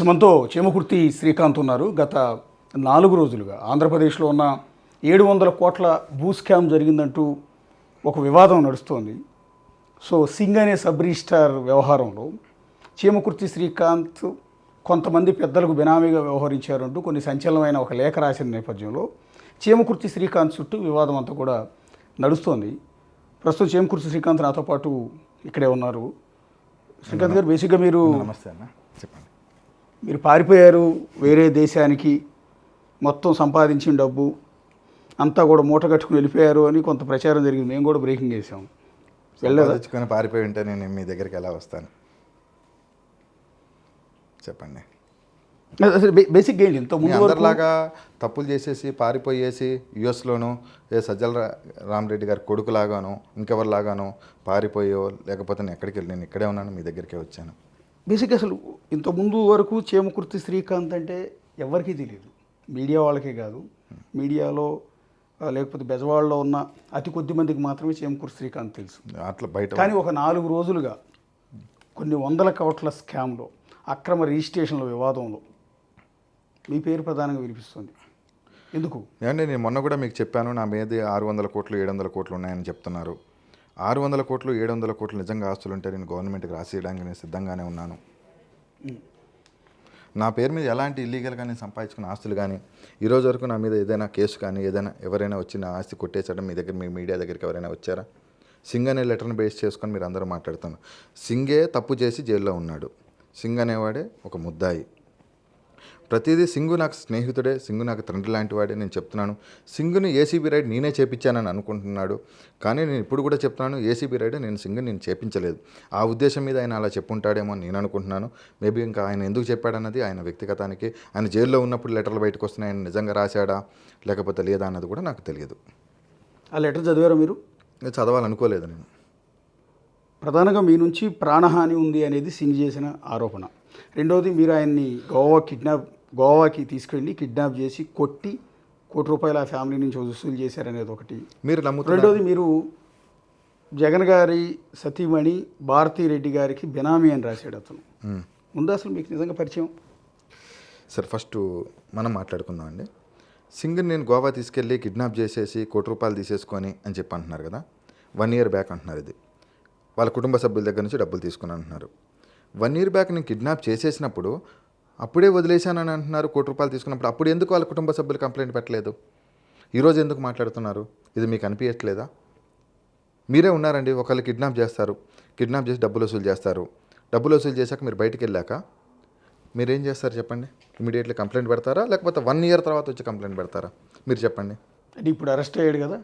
మనతో చేమకుర్తి శ్రీకాంత్ ఉన్నారు. గత 4 రోజులుగా ఆంధ్రప్రదేశ్లో ఉన్న 700 కోట్ల భూ స్కామ్ జరిగిందంటూ ఒక వివాదం నడుస్తోంది. సో సింగ్ అనే సబ్ రిజిస్ట్రార్ వ్యవహారంలో చేమకుర్తి శ్రీకాంత్ కొంతమంది పెద్దలకు బినామీగా వ్యవహరించారంటూ కొన్ని సంచలనమైన ఒక లేఖ రాసిన నేపథ్యంలో చేమకుర్తి శ్రీకాంత్ చుట్టూ వివాదం అంతా కూడా నడుస్తోంది. ప్రస్తుతం చేమకుర్తి శ్రీకాంత్ నాతో పాటు ఇక్కడే ఉన్నారు. శ్రీకాంత్ గారు, బేసిక్గా మీరు నమస్తే అన్న, చెప్పండి. మీరు పారిపోయారు వేరే దేశానికి, మొత్తం సంపాదించిన డబ్బు అంతా కూడా మూట కట్టుకుని వెళ్ళిపోయారు అని కొంత ప్రచారం జరిగింది. మేము కూడా బ్రేకింగ్ చేసాం. వెళ్ళదలుచుకొని పారిపోయి ఉంటే నేను మీ దగ్గరికి ఎలా వస్తాను చెప్పండి. అసలు బేసిక్గా ఏంటి ఇంతకుముందు అందరిలాగా తప్పులు చేసేసి పారిపోయేసి యుఎస్లోను సజ్జల రామరెడ్డి గారి కొడుకులాగాను ఇంకెవరిలాగాను పారిపోయో లేకపోతే నేను ఎక్కడికి వెళ్ళి నేను ఇక్కడే ఉన్నాను, మీ దగ్గరికే వచ్చాను. బేసిక్గా అసలు ఇంతకుముందు వరకు చేమకుర్తి శ్రీకాంత్ అంటే ఎవరికీ తెలియదు, మీడియా వాళ్ళకే కాదు, మీడియాలో లేకపోతే బెజవాడలో ఉన్న అతి కొద్ది మందికి మాత్రమే చేమకుర్తి శ్రీకాంత్ తెలుసు. అట్లా బయట కానీ ఒక 4 రోజులుగా కొన్ని వందల కోట్ల స్కామ్లో, అక్రమ రిజిస్ట్రేషన్ల వివాదంలో మీ పేరు ప్రధానంగా వినిపిస్తుంది. ఎందుకు? ఏమంటే నేను మొన్న కూడా మీకు చెప్పాను, నా మీద 600 కోట్లు 700 కోట్లు ఉన్నాయని చెప్తున్నారు. 600 కోట్లు 700 కోట్లు నిజంగా ఆస్తులు ఉంటే నేను గవర్నమెంట్కి రాసేయడానికి నేను సిద్ధంగానే ఉన్నాను. నా పేరు మీద ఎలాంటి ఇల్లీగల్గా నేను సంపాదించుకున్న ఆస్తులు కానీ ఈరోజు వరకు నా మీద ఏదైనా కేసు కానీ ఏదైనా ఎవరైనా వచ్చి నా ఆస్తి కొట్టేసడం మీ దగ్గర, మీ మీడియా దగ్గరికి ఎవరైనా వచ్చారా? సింగ్ అనే లెటర్ని బేస్ చేసుకొని మీరు అందరూ మాట్లాడుతాను. సింగే తప్పు చేసి జైల్లో ఉన్నాడు. సింగ్ అనేవాడే ఒక ముద్దాయి. ప్రతిదీ సింగు నాకు స్నేహితుడే, సింగు నాకు తండ్రి లాంటి వాడే. నేను చెప్తున్నాను, సింగుని ఏసీబీ రైడ్ నేనే చేపించానని అనుకుంటున్నాడు. కానీ నేను ఇప్పుడు కూడా చెప్తున్నాను, ఏసీబీ రైడ్ నేను సింగుని నేను చేపించలేదు. ఆ ఉద్దేశం మీద ఆయన అలా చెప్పుంటాడేమో అని నేను అనుకుంటున్నాను. మేబీ ఇంకా ఆయన ఎందుకు చెప్పాడన్నది ఆయన వ్యక్తిగతానికి, ఆయన జైల్లో ఉన్నప్పుడు లెటర్లు బయటకు వస్తున్నాయి, ఆయన నిజంగా రాశాడా లేకపోతే లేదా అన్నది కూడా నాకు తెలియదు. ఆ లెటర్ చదివారా మీరు? చదవాలనుకోలేదు నేను. ప్రధానంగా మీ నుంచి ప్రాణహాని ఉంది అనేది సింగ్ చేసిన ఆరోపణ. రెండవది, మీరు ఆయన్ని గోవాకి తీసుకెళ్ళి కిడ్నాప్ చేసి కొట్టి ₹1 కోటి ఆ ఫ్యామిలీ నుంచి వసూలు చేశారనేది ఒకటి. మీరు నమ్ముతారు. రెండవది, మీరు జగన్ గారి సతీమణి భారతీరెడ్డి గారికి బినామీ అని రాశాడు అతను. ముందు అసలు మీకు నిజంగా పరిచయం? సార్, ఫస్ట్ మనం మాట్లాడుకుందామండి. సింగ్ని నేను గోవా తీసుకెళ్ళి కిడ్నాప్ చేసేసి ₹1 కోటి తీసేసుకొని అని చెప్పి అంటున్నారు కదా. 1 year బ్యాక్ అంటున్నారు. ఇది వాళ్ళ కుటుంబ సభ్యుల దగ్గర నుంచి డబ్బులు తీసుకుని అంటున్నారు. 1 year బ్యాక్ నేను కిడ్నాప్ చేసేసినప్పుడు అప్పుడే వదిలేశానని అంటున్నారు. ₹1 కోటి తీసుకున్నప్పుడు అప్పుడు ఎందుకు వాళ్ళ కుటుంబ సభ్యులు కంప్లైంట్ పెట్టలేదు? ఈరోజు ఎందుకు మాట్లాడుతున్నారు? ఇది మీకు అనిపించట్లేదా? మీరే ఉన్నారండి, ఒకళ్ళు కిడ్నాప్ చేస్తారు, కిడ్నాప్ చేసి డబ్బులు వసూలు చేస్తారు. డబ్బులు వసూలు చేశాక మీరు బయటికి వెళ్ళాక మీరేం చేస్తారు చెప్పండి? ఇమీడియట్లీ కంప్లైంట్ పెడతారా లేకపోతే 1 year తర్వాత వచ్చి కంప్లైంట్ పెడతారా? మీరు చెప్పండి. అంటే ఇప్పుడు అరెస్ట్ అయ్యాడు కదా,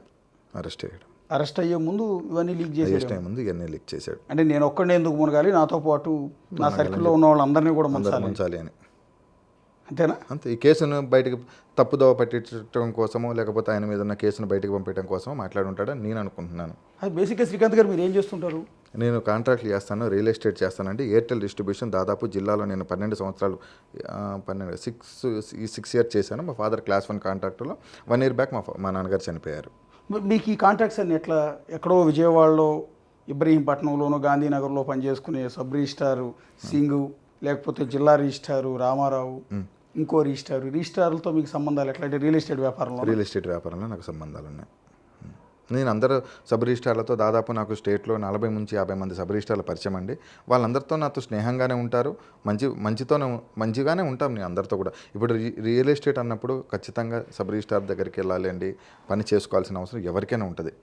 అరెస్ట్ అయ్యాడు. అరెస్ట్ అయ్యే ముందు ఇవన్నీ లీక్ చేశాడు. ముందు ఇవన్నీ లీక్ చేశాడు. అంటే నేను ఒక్కడే ఎందుకు మునగాలి, నాతో పాటు నా సర్కిల్లో ఉన్న వాళ్ళందరినీ కూడా ముంచాలి అని. అంతేనా? అంతే. ఈ కేసును బయటకు తప్పుదోవ పట్టించడం కోసమో లేకపోతే ఆయన మీద ఉన్న కేసును బయటకు పంపించడం కోసమో మాట్లాడుంటాడని నేను అనుకుంటున్నాను. అది బేసిక్గా శ్రీకాంత్ గారు మీరు ఏం చేస్తుంటారు? నేను కాంట్రాక్ట్లు చేస్తాను, రియల్ ఎస్టేట్ చేస్తానండి. ఎయిర్టెల్ డిస్ట్రిబ్యూషన్ దాదాపు జిల్లాలో నేను 12 సంవత్సరాలు 6 years చేశాను. మా ఫాదర్ Class 1 కాంట్రాక్టర్లో. 1 year బ్యాక్ మా నాన్నగారు చనిపోయారు. మీకు ఈ కాంట్రాక్ట్స్ అన్ని ఎట్లా? ఎక్కడో విజయవాడలో ఇబ్రహీంపట్నంలోనూ గాంధీనగర్లో పనిచేసుకునే సబ్ రిజిస్ట్రారు సింగు, లేకపోతే జిల్లా రిజిస్ట్రారు రామారావు, ఇంకో రిజిస్ట్రార్లతో మీకు సంబంధాలు ఎట్లా? అంటే రియల్ ఎస్టేట్ వ్యాపారంలో నాకు సంబంధాలు ఉన్నాయి. నేను అందరూ సబ్ రిజిస్ట్రార్లతో దాదాపు నాకు స్టేట్లో 40 నుంచి 50 మంది సబ్ రిజిస్ట్రార్ల పరిచయం అండి. వాళ్ళందరితో నాతో స్నేహంగానే ఉంటారు, మంచిగానే ఉంటాం నేను అందరితో కూడా. ఇప్పుడు రియల్ ఎస్టేట్ అన్నప్పుడు ఖచ్చితంగా సబ్ రిజిస్ట్రార్ దగ్గరికి వెళ్ళాలి అండి, పని చేసుకోవాల్సిన అవసరం ఎవరికైనా ఉంటుంది.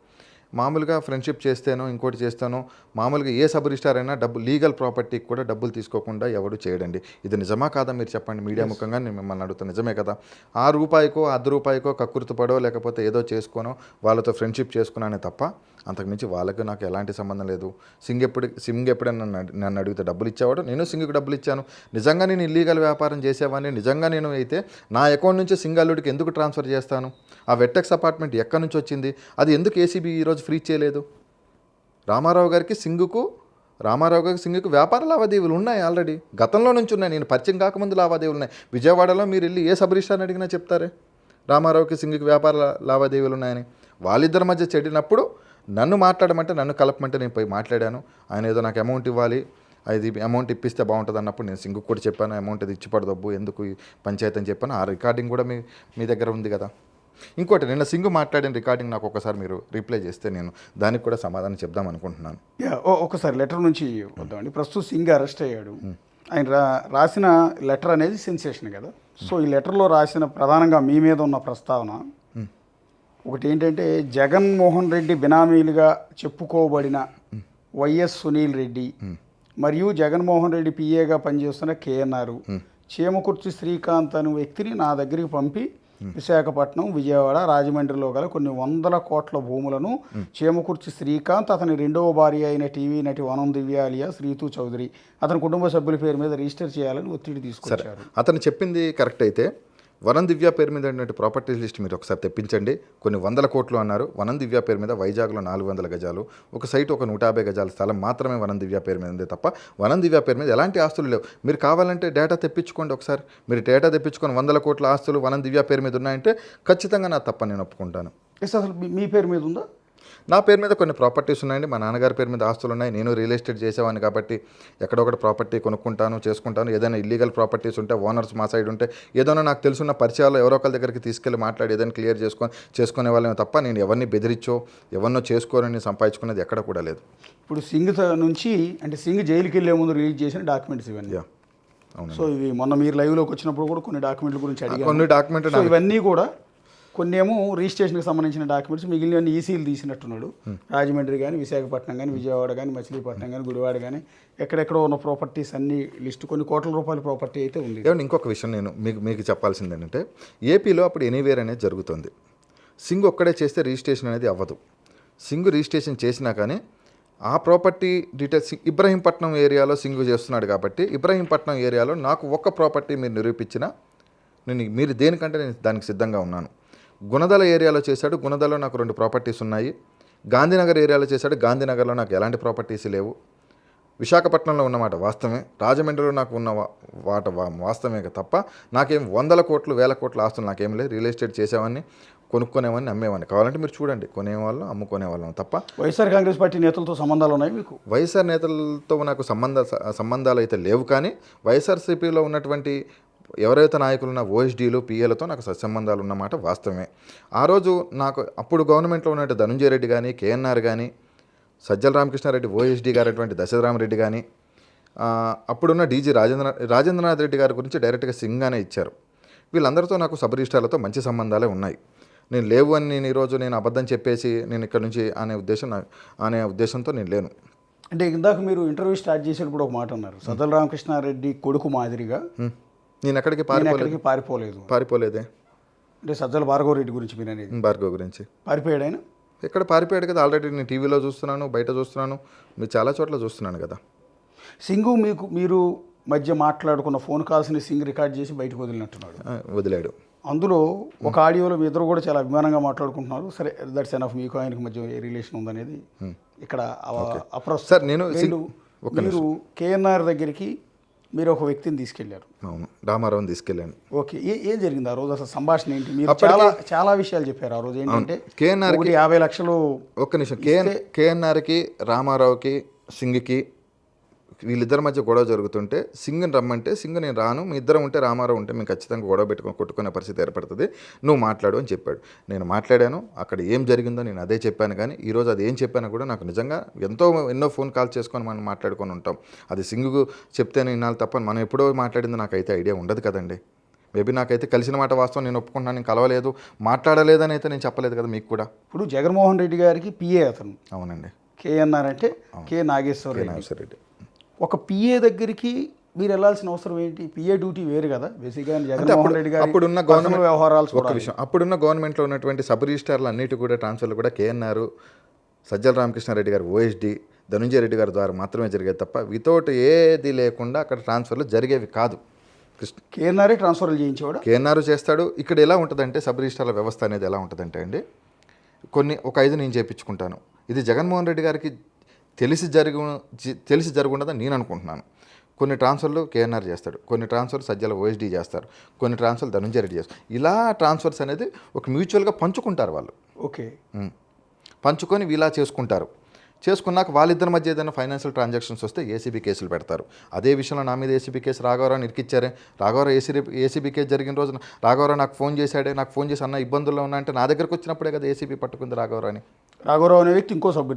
మామూలుగా ఫ్రెండ్షిప్ చేస్తేనో ఇంకోటి చేస్తానో మామూలుగా ఏ సబ్ రిజిస్ట్రార్ అయినా లీగల్ ప్రాపర్టీకి కూడా డబ్బులు తీసుకోకుండా ఎవడు చేయడండి. ఇది నిజమా కాదా మీరు చెప్పండి? మీడియా ముఖంగా నేను మిమ్మల్ని అడుగుతాను, నిజమే కదా? ₹1కో ₹10 కక్కుర్తిపడో లేకపోతే ఏదో చేసుకోనో వాళ్ళతో ఫ్రెండ్షిప్ చేసుకున్నానే తప్ప అంతకుమించి వాళ్ళకి నాకు ఎలాంటి సంబంధం లేదు. సింగ్ ఎప్పుడైనా నన్ను అడిగితే డబ్బులు ఇచ్చేవాడు, నేను సింగ్కి డబ్బులు ఇచ్చాను. నిజంగా నేను ఇల్లీగల్ వ్యాపారం చేసేవాడిని, నిజంగా నేను అయితే నా అకౌంట్ నుంచి సింగ్ అల్లుడికి ఎందుకు ట్రాన్స్ఫర్ చేస్తాను? ఆ వెట్టెక్స్ అపార్ట్మెంట్ ఎక్కడి నుంచి వచ్చింది? అది ఎందుకు ఏసీబీ ఈరోజు ఫ్రీ చేయలేదు? రామారావు గారికి సింగుకు వ్యాపార లావాదేవీలు ఉన్నాయి ఆల్రెడీ, గతంలో నుంచి ఉన్నాయి. నేను పరిచయం కాకముందు లావాదేవీలు ఉన్నాయి. విజయవాడలో మీరు వెళ్ళి ఏ సబ్ రిజిస్ట్రార్ని అడిగినా చెప్తారే రామారావుకి సింగుకి వ్యాపార లావాదేవీలు ఉన్నాయని. వాళ్ళిద్దరి మధ్య చెడినప్పుడు నన్ను మాట్లాడమంటే, నన్ను కలపమంటే నేను పోయి మాట్లాడాను. ఆయన ఏదో నాకు అమౌంట్ ఇవ్వాలి, అది అమౌంట్ ఇప్పిస్తే బాగుంటుంది అన్నప్పుడు నేను సింగ్ కూడా చెప్పాను, అమౌంట్ ఇది ఇచ్చి పడదబ్బు ఎందుకు ఈ పంచాయతీ అని చెప్పాను. ఆ రికార్డింగ్ కూడా మీ దగ్గర ఉంది కదా. ఇంకోటి నిన్న సింగ్ మాట్లాడిన రికార్డింగ్ నాకు ఒకసారి మీరు రీప్లే చేస్తే నేను దానికి కూడా సమాధానం చెప్దాం అనుకుంటున్నాను. ఒకసారి లెటర్ నుంచి వద్దామండి. ప్రస్తుతం సింగ్ అరెస్ట్ అయ్యాడు. ఆయన రాసిన లెటర్ అనేది సెన్సేషన్ కదా. సో ఈ లెటర్లో రాసిన ప్రధానంగా మీ మీద ఉన్న ప్రస్తావన ఒకటి ఏంటంటే, జగన్మోహన్ రెడ్డి బినామీలుగా చెప్పుకోబడిన వైఎస్ సునీల్ రెడ్డి మరియు జగన్మోహన్ రెడ్డి పిఏగా పనిచేస్తున్న కేఎన్ఆర్, చీమకుర్తి శ్రీకాంత్ అనే వ్యక్తిని నా దగ్గరికి పంపి విశాఖపట్నం, విజయవాడ, రాజమండ్రిలో గల కొన్ని 100 కోట్ల భూములను చీమకుర్తి శ్రీకాంత్, అతని రెండవ భార్య అయిన టీవీ నటి వనం దివ్య అలియాస్ రీతూ చౌదరి, అతని కుటుంబ సభ్యుల పేరు మీద రిజిస్టర్ చేయాలని ఒత్తిడి తీసుకొచ్చారు. అతను చెప్పింది కరెక్ట్ అయితే వనం దివ్య పేరు మీద ఉన్నటువంటి ప్రాపర్టీస్ లిస్ట్ మీరు ఒకసారి తెప్పించండి. కొన్ని 100 కోట్లు అన్నారు. వనం దివ్య పేరు మీద వైజాగ్లో 400 గజాలు, ఒక సైట్ ఒక 150 గజాల స్థలం మాత్రమే వనం దివ్య పేరు మీద ఉంది తప్ప వనం దివ్య పేరు మీద ఎలాంటి ఆస్తులు లేవు. మీరు కావాలంటే డేటా తెప్పించుకోండి ఒకసారి. మీరు డేటా తెప్పించుకొని 100 కోట్ల ఆస్తులు వనం దివ్య పేరు మీద ఉన్నాయంటే ఖచ్చితంగా నా తప్ప నేను ఒప్పుకుంటాను. అసలు మీ పేరు మీద ఉందా? నా పేరు మీద కొన్ని ప్రాపర్టీస్ ఉన్నాయండి. మా నాన్నగారి పేరు మీద ఆస్తులు ఉన్నాయి. నేను రియల్ ఎస్టేట్ చేసేవాడిని కాబట్టి ఎక్కడొకటి ప్రాపర్టీ కొనుక్కుంటాను, చేసుకుంటాను. ఏదైనా ఇల్లీగల్ ప్రాపర్టీస్ ఉంటే, ఓనర్స్ మా సైడ్ ఉంటే, ఏదైనా నాకు తెలుసున్న పరిచయాలు ఎవరో ఒకరి దగ్గరికి తీసుకెళ్ళి మాట్లాడి ఏదైనా క్లియర్ చేసుకునే వాళ్ళమే తప్ప నేను ఎవరిని బెదిరించో ఎవరినో చేసుకోరని సంపాదించుకునేది ఎక్కడ కూడా లేదు. ఇప్పుడు సింగ్ నుంచి అంటే సింగ్ జైలుకి వెళ్ళే ముందు రిలీజ్ చేసిన డాక్యుమెంట్స్ ఇవన్నీ. అవును. సో ఇవి మొన్న మీరు లైవ్లోకి వచ్చినప్పుడు కూడా కొన్ని డాక్యుమెంట్ల గురించి అడిగారు. కొన్ని డాక్యుమెంట్ ఇవన్నీ కూడా కొన్ని ఏమో రిజిస్ట్రేషన్కి సంబంధించిన డాక్యుమెంట్స్, మిగిలిన ఈసీలు తీసినట్టున్నాడు. రాజమండ్రి కానీ, విశాఖపట్నం కానీ, విజయవాడ కానీ, మచిలీపట్నం కానీ, గుడివాడ కానీ, ఎక్కడెక్కడో ఉన్న ప్రాపర్టీస్ అన్ని లిస్ట్ కొన్ని కోట్ల రూపాయల ప్రాపర్టీ అయితే ఉంది. ఏమంటే ఇంకొక విషయం నేను మీకు చెప్పాల్సింది ఏంటంటే, ఏపీలో అప్పుడు ఎనీవేర్ అనేది జరుగుతుంది. సింగ్ ఒక్కడే చేస్తే రిజిస్ట్రేషన్ అనేది అవ్వదు. సింగ్ రిజిస్ట్రేషన్ చేసినా కానీ ఆ ప్రాపర్టీ డీటెయిల్స్ ఇబ్రహీంపట్నం ఏరియాలో సింగ్ చేస్తున్నాడు కాబట్టి ఇబ్రహీంపట్నం ఏరియాలో నాకు ఒక్క ప్రాపర్టీ మీరు నిరూపించినా మీరు దేనికంటే నేను దానికి సిద్ధంగా ఉన్నాను. గుణదల ఏరియాలో చేశాడు, గుణదలలో నాకు 2 ప్రాపర్టీస్ ఉన్నాయి. గాంధీనగర్ ఏరియాలో చేశాడు, గాంధీనగర్లో నాకు ఎలాంటి ప్రాపర్టీస్ లేవు. విశాఖపట్నంలో ఉన్నమాట వాస్తవమే, రాజమండ్రిలో నాకు ఉన్న వాస్తవమే తప్ప నాకేం 100 కోట్లు 1000 కోట్ల ఆస్తులు నాకేం లేదు. రియల్ ఎస్టేట్ చేసేవాడిని, కొనుక్కునేవాడిని, అమ్మేవాడిని. కావాలంటే మీరు చూడండి, కొనేవాళ్ళం అమ్ముకునేవాళ్ళం తప్ప. వైఎస్ఆర్ కాంగ్రెస్ పార్టీ నేతలతో సంబంధాలు ఉన్నాయి మీకు? వైఎస్ఆర్ నేతలతో నాకు సంబంధాలు అయితే లేవు. కానీ వైఎస్ఆర్సీపీలో ఉన్నటువంటి ఎవరైతే నాయకులు ఉన్న ఓఎస్డీలు, పిఏలతో నాకు సత్సంబంధాలు ఉన్నమాట వాస్తవమే. ఆ రోజు నాకు అప్పుడు గవర్నమెంట్లో ఉన్నట్టు ధనుంజయ రెడ్డి కానీ, కేఎన్ఆర్ కానీ, సజ్జల రామకృష్ణారెడ్డి ఓఎస్డీ గారు అటువంటి దశరథరామరెడ్డి కానీ, అప్పుడున్న డీజీ రాజేంద్రనాథ్ రెడ్డి గారి గురించి డైరెక్ట్గా సింగానే ఇచ్చారు. వీళ్ళందరితో నాకు సబ్ రిజిస్ట్రార్లతో మంచి సంబంధాలే ఉన్నాయి. నేను లేవు అని నేను ఈరోజు నేను అబద్ధం చెప్పేసి నేను ఇక్కడ నుంచి అనే ఉద్దేశంతో నేను లేను. అంటే ఇందాక మీరు ఇంటర్వ్యూ స్టార్ట్ చేసేటప్పుడు ఒక మాట అన్నారు, సజ్జల రామకృష్ణారెడ్డి కొడుకు మాదిరిగా నేను ఎక్కడికి పారిపోలేదే. అంటే సజ్జల భార్గవ రెడ్డి గురించి మీరు అనేది? భార్గవ్ గురించి పారిపోయాడు ఆయన? ఎక్కడ పారిపోయాడు కదా, ఆల్రెడీ నేను టీవీలో చూస్తున్నాను, బయట చూస్తున్నాను, మీరు చాలా చోట్ల చూస్తున్నాను కదా. సింగు మీరు మధ్య మాట్లాడుకున్న ఫోన్ కాల్స్ని సింగ్ రికార్డ్ చేసి బయటకు వదిలాడు. అందులో ఒక ఆడియోలో మీ ఇద్దరు కూడా చాలా అభిమానంగా మాట్లాడుకుంటున్నారు. సరే, దట్స్ ఎనఫ్. మీకు ఆయనకు మధ్య ఏ రిలేషన్ ఉందనేది ఇక్కడ సార్. మీరు కేఎన్ఆర్ దగ్గరికి మీరు ఒక వ్యక్తిని తీసుకెళ్లారు. అవును, రామారావుని తీసుకెళ్ళాను. ఓకే, ఏం జరిగింది ఆ రోజు? అసలు సంభాషణ ఏంటి? మీరు చాలా విషయాలు చెప్పారు ఆ రోజు. ఏంటంటే కేఎన్ఆర్కి 50 లక్షలు. ఒక్క నిమిషం. కేఎన్ఆర్కి, రామారావుకి, సింగ్కి వీళ్ళిద్దరి మధ్య గొడవ జరుగుతుంటే సింగ్ని రమ్మంటే సింగ్ నేను రాను, మీ ఇద్దరం ఉంటే రామారావు ఉంటే మేము ఖచ్చితంగా గొడవ కొట్టుకునే పరిస్థితి ఏర్పడుతుంది, నువ్వు మాట్లాడు అని చెప్పాడు. నేను మాట్లాడాను. అక్కడ ఏం జరిగిందో నేను అదే చెప్పాను. కానీ ఈరోజు అది ఏం చెప్పానో కూడా నాకు నిజంగా ఎన్నో ఫోన్ కాల్ చేసుకొని మనం మాట్లాడుకొని ఉంటాం. అది సింగ్కు చెప్తేనే వినాలి తప్ప మనం ఎప్పుడో మాట్లాడిందో నాకైతే ఐడియా ఉండదు కదండి. మేబీ నాకైతే కలిసిన మాట వాస్తవం, నేను ఒప్పుకుంటున్నాను, నేను కలవలేదు, మాట్లాడలేదని అయితే నేను చెప్పలేదు కదా మీకు కూడా. ఇప్పుడు జగన్మోహన్ రెడ్డి గారికి పిఏ అతను. అవునండి. కేఎన్ఆర్ అంటే కే నాగేశ్వర రెడ్డి. ఒక పిఏ దగ్గరికి మీరు వెళ్ళాల్సిన అవసరం ఏంటి? పిఏ డ్యూటీ వేరు కదా బేసిక్గా. జగన్మోహన్ రెడ్డి గారు అప్పుడున్న గవర్నమెంట్ వ్యవహారాలు ఒక విషయం, అప్పుడున్న గవర్నమెంట్లో ఉన్నటువంటి సబ్ రిజిస్ట్రార్లు అన్నిటి కూడా ట్రాన్స్ఫర్లు కూడా కేఎన్ఆర్, సజ్జల రామకృష్ణారెడ్డి గారు ఓఎస్డీ, ధనుంజయ రెడ్డి గారి ద్వారా మాత్రమే జరిగేది తప్ప వితౌట్ ఏది లేకుండా అక్కడ ట్రాన్స్ఫర్లు జరిగేవి కాదు. కేఎన్ఆర్ఏ ట్రాన్స్ఫర్లు చేయించేవాడు. కేఎన్ఆర్ చేస్తాడు. ఇక్కడ ఎలా ఉంటుందంటే సబ్ రిజిస్ట్రార్ల వ్యవస్థ అనేది ఎలా ఉంటుందంటే అండి, ఒక 5 నేను చేయించుకుంటాను. ఇది జగన్మోహన్ రెడ్డి గారికి తెలిసి జరుగుండదని నేను అనుకుంటున్నాను. కొన్ని ట్రాన్స్ఫర్లు కేఎన్ఆర్ చేస్తాడు, కొన్ని ట్రాన్స్ఫర్లు సజ్జల ఓఎస్డీ చేస్తారు, కొన్ని ట్రాన్స్ఫర్లు ధనుంజయ రెడ్డి చేస్తారు. ఇలా ట్రాన్స్ఫర్స్ అనేది ఒక మ్యూచువల్గా పంచుకుంటారు వాళ్ళు. ఓకే, పంచుకొని ఇలా చేసుకుంటారు. చేసుకున్నాక వాళ్ళిద్దరి మధ్య ఏదైనా ఫైనాన్షియల్ ట్రాన్సాక్షన్స్ వస్తే ఏసీబీ కేసులు పెడతారు. అదే విషయంలో నా మీద ఏసీబీ కేసు రాఘవరావు ఇరికిచ్చారే. రాఘవరావు ఏసీబీ కేసు జరిగిన రోజున రాఘవరావు నాకు ఫోన్ చేశాడే, నాకు ఫోన్ చేసి అన్న ఇబ్బందుల్లో ఉన్నా అంటే నా దగ్గరకు వచ్చినప్పుడే కదా ఏసీబీ పట్టుకుంది రాఘవరావుని. రాఘవరావు అనే వ్యక్తి ఇంకో సబ్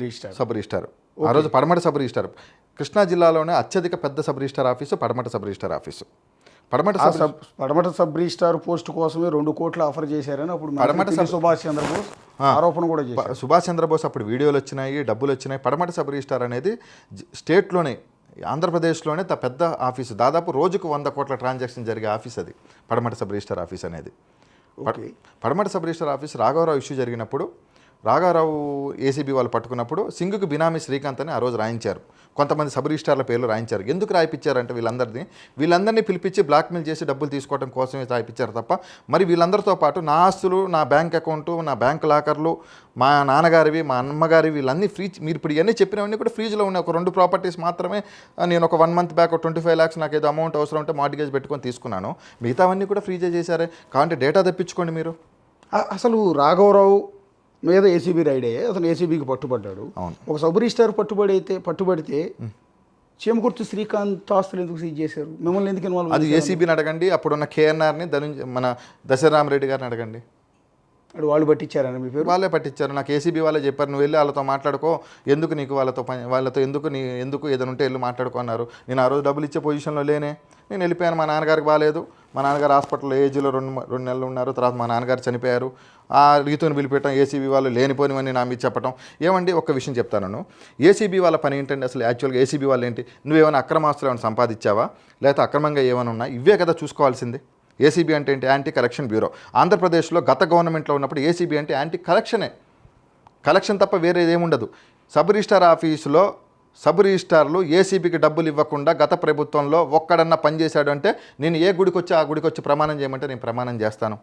రిజిస్టార్. ఆ రోజు పడమట సబ్ రిజిస్టార్. కృష్ణా జిల్లాలోనే అత్యధిక పెద్ద sub registrar office Padamata sub registrar office. Padamata sub registrar post కోసమే 2 కోట్లు ఆఫర్ చేశారని అప్పుడు పడమట సుభాష్ చంద్రబోస్ ఆరోపణ కూడా చేశారు. సుభాష్ చంద్రబోస్ అప్పుడు వీడియోలు వచ్చినాయి, డబ్బులు వచ్చినాయి. పడమట సబ్ రిజిస్టార్ అనేది స్టేట్లోనే ఆంధ్రప్రదేశ్లోనే పెద్ద ఆఫీసు. దాదాపు రోజుకు 100 కోట్ల ట్రాన్సాక్షన్ జరిగే ఆఫీస్ అది పడమట సబ్ రిజిస్టార్ ఆఫీస్ అనేది. పడమట సబ్ రిజిస్టార్ ఆఫీస్ రాఘవరావు ఇష్యూ జరిగినప్పుడు రాఘవరావు ఏసీబీ వాళ్ళు పట్టుకున్నప్పుడు సింగుకు బినామీ శ్రీకాంత్ అని ఆ రోజు రాయించారు. కొంతమంది సబ్ రిజిస్టార్ల పేర్లు రాయించారు. ఎందుకు రాయిపించారంటే వీళ్ళందరినీ పిలిపించి బ్లాక్మెయిల్ చేసి డబ్బులు తీసుకోవడం కోసమే రాయిపించారు తప్ప మరి వీళ్ళందరితో పాటు నా ఆస్తులు, నా బ్యాంక్ అకౌంటు, నా బ్యాంక్ లాకర్లు, మా నాన్నగారివి, మా అమ్మగారివి, వీళ్ళన్నీ మీరు ఇప్పుడు ఇవన్నీ చెప్పినవన్నీ కూడా ఫ్రీజ్లో ఉన్నాయి. ఒక 2 ప్రాపర్టీస్ మాత్రమే నేను ఒక 1 మంత్ బ్యాక్ 25 lakhs నాకు ఏదో అమౌంట్ అవసరం ఉంటే మార్టిగేజ్ పెట్టుకొని తీసుకున్నాను. మిగతావన్నీ కూడా ఫ్రీజే చేశారే. కాబట్టి డేటా తెప్పించుకోండి మీరు. అసలు రాఘవరావు మీద ఏసీబీ రైడ్ అయ్యే అతను ఏసీబీకి పట్టుబడ్డాడు. ఒక సబ్ రిజిస్టార్ పట్టుబడితే చేమకుర్తి శ్రీకాంత్ ఆస్తులు ఎందుకు సీజ్ చేశారు? మిమ్మల్ని ఎందుకు ఇన్వాల్వ్? అది ఏసీబీని అడగండి, అప్పుడున్న కేఎన్ఆర్ని మన దశరామరెడ్డి గారిని అడగండి. వాళ్ళు పట్టించారని మీ పేరు? వాళ్ళే పట్టించారు. నాకు ఏసీబీ వాళ్ళే చెప్పారు, నువ్వు వెళ్ళి వాళ్ళతో మాట్లాడుకో, ఎందుకు నీకు వాళ్ళతో ఎందుకు ఏదైనా ఉంటే వెళ్ళి మాట్లాడుకో అన్నారు. నేను ఆ రోజు డబ్బులు ఇచ్చే పొజిషన్లో లేనే. నేను వెళ్ళిపోయాను. మా నాన్నగారికి బాగాలేదు, మా నాన్నగారు హాస్పిటల్లో ఏజ్లో 2 నెలలు ఉన్నారు. తర్వాత మా నాన్నగారు చనిపోయారు. ఆ రీతిని పిలిపెట్టడం, ఏసీబీ వాళ్ళు లేనిపోనివన్నీ నా మీద చెప్పడం. ఏమండి ఒక్క విషయం చెప్తాను, ఏసీబీ వాళ్ళ పని ఏంటండి అసలు? యాక్చువల్గా ఏసీబీ వాళ్ళు ఏంటి? నువ్వేమైనా అక్రమాస్తులు ఏమైనా సంపాదించావా, లేకపోతే అక్రమంగా ఏమైనా ఉన్నా? ఇవే కదా చూసుకోవాల్సింది. ఏసీబీ అంటే ఏంటి? Anti corruption bureau. ఆంధ్రప్రదేశ్లో గత గవర్నమెంట్లో ఉన్నప్పుడు ఏసీబీ అంటే యాంటీ కలెక్షన్ తప్ప వేరేది ఏముండదు. సబ్ రిజిస్టార్ ఆఫీసులో సబ్ రిజిస్టార్లు ఏసీబీకి డబ్బులు ఇవ్వకుండా గత ప్రభుత్వంలో ఒక్కడన్నా పనిచేశాడు అంటే నేను ఏ గుడికి వచ్చి ఆ గుడికి వచ్చి ప్రమాణం చేయమంటే నేను ప్రమాణం చేస్తాను.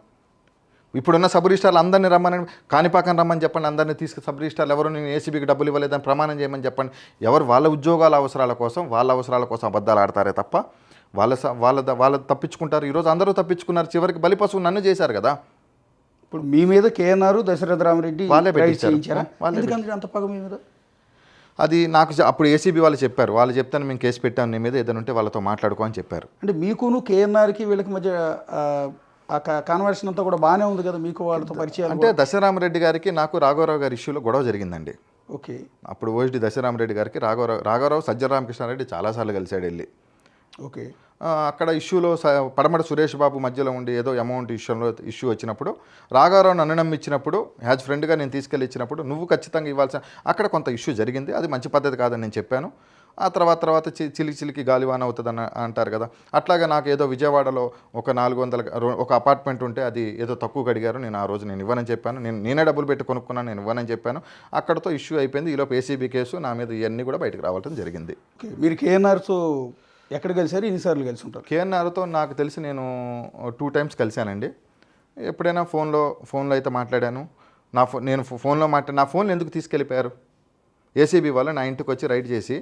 ఇప్పుడున్న సబ్ రిజిస్టార్లు అందరినీ రమ్మని, కాణిపాకం రమ్మని చెప్పండి, అందరినీ సబ్ రిజిస్టార్లు ఎవరు నేను ఏసీబీకి డబ్బులు ఇవ్వలేదని ప్రమాణం చేయమని చెప్పండి. ఎవరు వాళ్ళ ఉద్యోగాల అవసరాల కోసం అబద్ధాలు ఆడతారే తప్ప వాళ్ళ తప్పించుకుంటారు. ఈరోజు అందరూ తప్పించుకున్నారు. చివరికి బలిపశువు నన్ను చేశారు కదా. ఇప్పుడు మీ మీద కేఎన్ఆర్ దశరథరామరెడ్డి వాళ్ళే పెట్టించారు. అంత పగ మీ మీద? అది నాకు అప్పుడు ఏసీబీ వాళ్ళు చెప్పారు. వాళ్ళు చెప్తాను మేము కేసు పెట్టాము నీ మీద, ఏదైనా ఉంటే వాళ్ళతో మాట్లాడుకో అని చెప్పారు. అంటే మీకును కేఎన్ఆర్కి వీళ్ళకి మధ్య ఆ కాన్వర్సేషన్ అంతా కూడా బాగానే ఉంది కదా, మీకు వాళ్ళతో పరిచయం? అంటే దశరామరెడ్డి గారికి నాకు రాఘవరావు గారి ఇష్యూలో గొడవ జరిగిందండి. ఓకే. అప్పుడు ఓఎస్డి దశరామరెడ్డి గారికి రాఘవరావు సజ్జల రామకృష్ణారెడ్డి చాలాసార్లు కలిశాడు వెళ్ళి. ఓకే. అక్కడ ఇష్యూలో పడమట సురేష్ బాబు మధ్యలో ఉండి ఏదో అమౌంట్ ఇష్యూ వచ్చినప్పుడు రాఘవరావు నన్ను నమ్మించినప్పుడు యాజ్ ఫ్రెండ్గా నేను తీసుకెళ్ళి ఇచ్చినప్పుడు నువ్వు ఖచ్చితంగా ఇవ్వాల్సిన అక్కడ కొంత ఇష్యూ జరిగింది. అది మంచి పద్ధతి కాదని నేను చెప్పాను. ఆ తర్వాత చిలికి గాలివాన అవుతుందని అంటారు కదా, అట్లాగా నాకు ఏదో విజయవాడలో ఒక 400 ఒక అపార్ట్మెంట్ ఉంటే అది ఏదో తక్కువ అడిగారు. నేను ఆ రోజు నేను ఇవ్వనని చెప్పాను. నేనే డబ్బులు పెట్టి కొనుక్కున్నాను, నేను ఇవ్వనని చెప్పాను. అక్కడతో ఇష్యూ అయిపోయింది. ఈలోపు ఏసీబీ కేసు నా మీద ఇవన్నీ కూడా బయటకు రావడం జరిగింది. మీరు కేఎన్ఆర్తో ఎక్కడ కలిసారు, ఎన్నిసార్లు కలిసి ఉంటారు? కేఎన్ఆర్తో నాకు తెలిసి నేను 2 times కలిశానండి. ఎప్పుడైనా ఫోన్లో అయితే మాట్లాడాను. నేను ఫోన్లో నా ఫోన్లు ఎందుకు తీసుకెళ్ళిపోయారు? ఏసీబీ వాళ్ళు నా ఇంటికి వచ్చి రైడ్ చేసి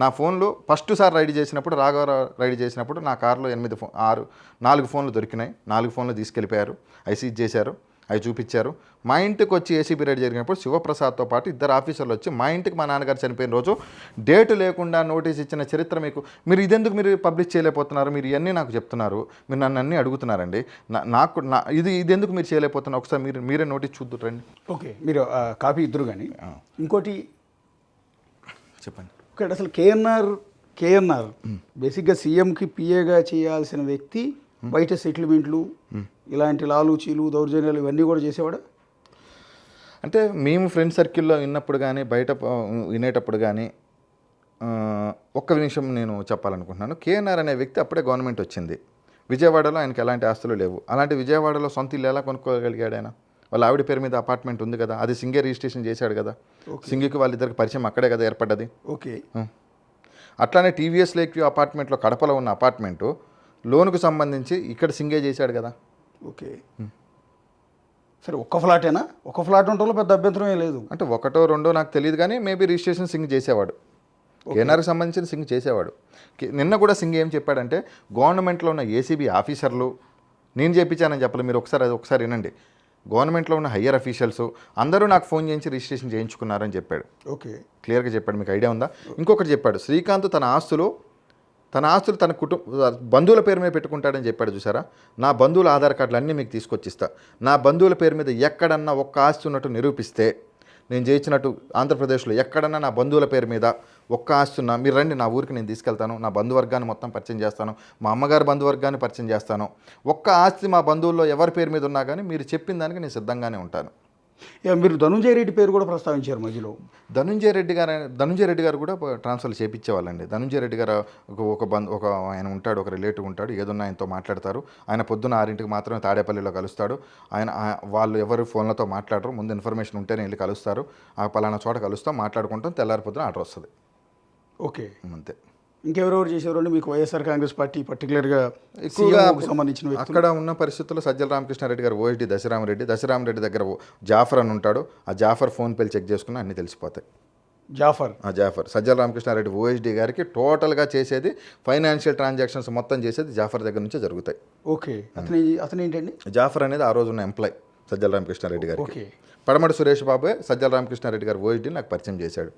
నా ఫోన్లు ఫస్ట్ సారి రైడ్ చేసినప్పుడు రాఘవరావు రైడ్ చేసినప్పుడు నా కార్లో 4 ఫోన్లు దొరికినాయి. 4 ఫోన్లు తీసుకెళ్ళిపోయారు, సీజ్ చేశారు, అవి చూపించారు. మా ఇంటికి వచ్చి ఏసీబీ రైడ్ జరిగినప్పుడు శివప్రసాద్తో పాటు 2 ఆఫీసర్లు వచ్చి మా ఇంటికి మా నాన్నగారు చనిపోయిన రోజు డేటు లేకుండా నోటీస్ ఇచ్చిన చరిత్ర మీరు ఇదెందుకు మీరు పబ్లిష్ చేయలేకపోతున్నారు? మీరు ఇవన్నీ నాకు చెప్తున్నారు, మీరు నన్ను అన్నీ అడుగుతున్నారండి. ఇది ఎందుకు మీరు చేయలేకపోతున్నారు? ఒకసారి మీరే నోటీస్ చూద్దురండి. ఓకే, మీరు కాపీ ఇద్దరు. కానీ ఇంకోటి చెప్పండి. ఓకే, అసలు కేఎన్ఆర్ బేసిక్గా సీఎంకి పిఏగా చేయాల్సిన వ్యక్తి బయట సెటిల్మెంట్లు, ఇలాంటి లాలూచీలు, దౌర్జన్యాలు ఇవన్నీ కూడా చేసేవాడు. అంటే మేము ఫ్రెండ్ సర్కిల్లో విన్నప్పుడు కానీ బయట వినేటప్పుడు కానీ ఒక్క నిమిషం నేను చెప్పాలనుకుంటున్నాను. కేఎన్ఆర్ అనే వ్యక్తి అప్పుడే గవర్నమెంట్ వచ్చింది. విజయవాడలో ఆయనకి ఎలాంటి ఆస్తులు లేవు. అలాంటి విజయవాడలో సొంత ఇల్లు ఎలా కొనుక్కోగలిగాడు ఆయన? వాళ్ళ ఆవిడ పేరు మీద అపార్ట్మెంట్ ఉంది కదా, అది సింగే రిజిస్ట్రేషన్ చేశాడు కదా. సింగికి వాళ్ళిద్దరికి పరిచయం అక్కడే కదా ఏర్పడ్డది. ఓకే. అట్లానే టీవీఎస్ లేక్ వ్యూ అపార్ట్మెంట్లో కడపలో ఉన్న అపార్ట్మెంటు లోనుకు సంబంధించి ఇక్కడ సింగే చేశాడు కదా. ఓకే, సరే ఒక్క ఫ్లాటేనా? ఒక ఫ్లాట్ ఉండటంలో పెద్ద అభ్యంతరం ఏం లేదు. అంటే 1, 2 నాకు తెలియదు కానీ మేబీ రిజిస్ట్రేషన్ సింగ్ చేసేవాడు. కేఎన్ఆర్కి సంబంధించిన సింగ్ చేసేవాడు. నిన్న కూడా సింగ్ ఏం చెప్పాడంటే గవర్నమెంట్లో ఉన్న ఏసీబీ ఆఫీసర్లు నేను చేయించానని చెప్పలేదు. మీరు ఒకసారి వినండి. గవర్నమెంట్లో ఉన్న హయ్యర్ అఫీషియల్స్ అందరూ నాకు ఫోన్ చేయించి రిజిస్ట్రేషన్ చేయించుకున్నారని చెప్పాడు. ఓకే, క్లియర్గా చెప్పాడు. మీకు ఐడియా ఉందా? ఇంకొకటి చెప్పాడు, శ్రీకాంత్ తన ఆస్తులు తన బంధువుల పేరు మీద పెట్టుకుంటాడని చెప్పాడు చూసారా. నా బంధువుల ఆధార్ కార్డులు అన్నీ మీకు తీసుకొచ్చిస్తా. నా బంధువుల పేరు మీద ఎక్కడన్నా ఒక్క ఆస్తి ఉన్నట్టు నిరూపిస్తే, నేను చేయించినట్టు ఆంధ్రప్రదేశ్లో ఎక్కడన్నా నా బంధువుల పేరు మీద ఒక్క ఆస్తి ఉన్నా మీరు రండి, నా ఊరికి నేను తీసుకెళ్తాను, నా బంధువర్గాన్ని మొత్తం పరిచయం చేస్తాను, మా అమ్మగారి బంధువర్గాన్ని పరిచయం చేస్తాను. ఒక్క ఆస్తి మా బంధువుల్లో ఎవరి పేరు మీద ఉన్నా కానీ మీరు చెప్పిన దానికి నేను సిద్ధంగానే ఉంటాను. మీరు ధనుంజయ రెడ్డి పేరు కూడా ప్రస్తావించారు మధ్యలో. ధనుంజయ రెడ్డి గారు కూడా ట్రాన్స్ఫర్లు చేయించేవాళ్ళండి. ధనుంజయ రెడ్డి గారు ఒక ఆయన ఉంటాడు, ఒక రిలేటివ్ ఉంటాడు, ఏదన్నా ఆయనతో మాట్లాడతారు. ఆయన పొద్దున్న 6 మాత్రమే తాడేపల్లిలో కలుస్తాడు. వాళ్ళు ఎవరు ఫోన్లతో మాట్లాడరు, ముందు ఇన్ఫర్మేషన్ ఉంటేనే వెళ్ళి కలుస్తారు. ఆ పలానా చోట కలుస్తాం, మాట్లాడుకుంటాం, తెల్లారి పొద్దున ఆర్డర్ వస్తుంది. ఓకే, అంతే. ఇంకెవరెవరు చేసేవారండి మీకు వైఎస్ఆర్ కాంగ్రెస్ పార్టీ పర్టికులర్గా ఎక్కువగా సంబంధించిన వ్యక్తులు? అక్కడ ఉన్న పరిస్థితుల్లో సజ్జల రామకృష్ణారెడ్డి గారు, ఓఎస్డి దశరామరెడ్డి దగ్గర జాఫర్ అని ఉంటాడు. ఆ జాఫర్ ఫోన్ పేలు చెక్ చేసుకుని అన్నీ తెలిసిపోతాయి. జాఫర్ సజ్జల రామకృష్ణారెడ్డి ఓఎస్డి గారికి టోటల్గా చేసేది, ఫైనాన్షియల్ ట్రాన్సాక్షన్స్ మొత్తం చేసేది జాఫర్ దగ్గర నుంచే జరుగుతాయి. ఓకే, అతను ఏంటండి? జాఫర్ అనేది ఆ రోజు ఉన్న ఎంప్లాయ్ సజ్జల రామకృష్ణారెడ్డి గారికి. ఓకే, పడమటి సురేష్ బాబే సజ్జల రామకృష్ణారెడ్డి గారు ఓఎస్డి నాకు పరిచయం చేశాడు.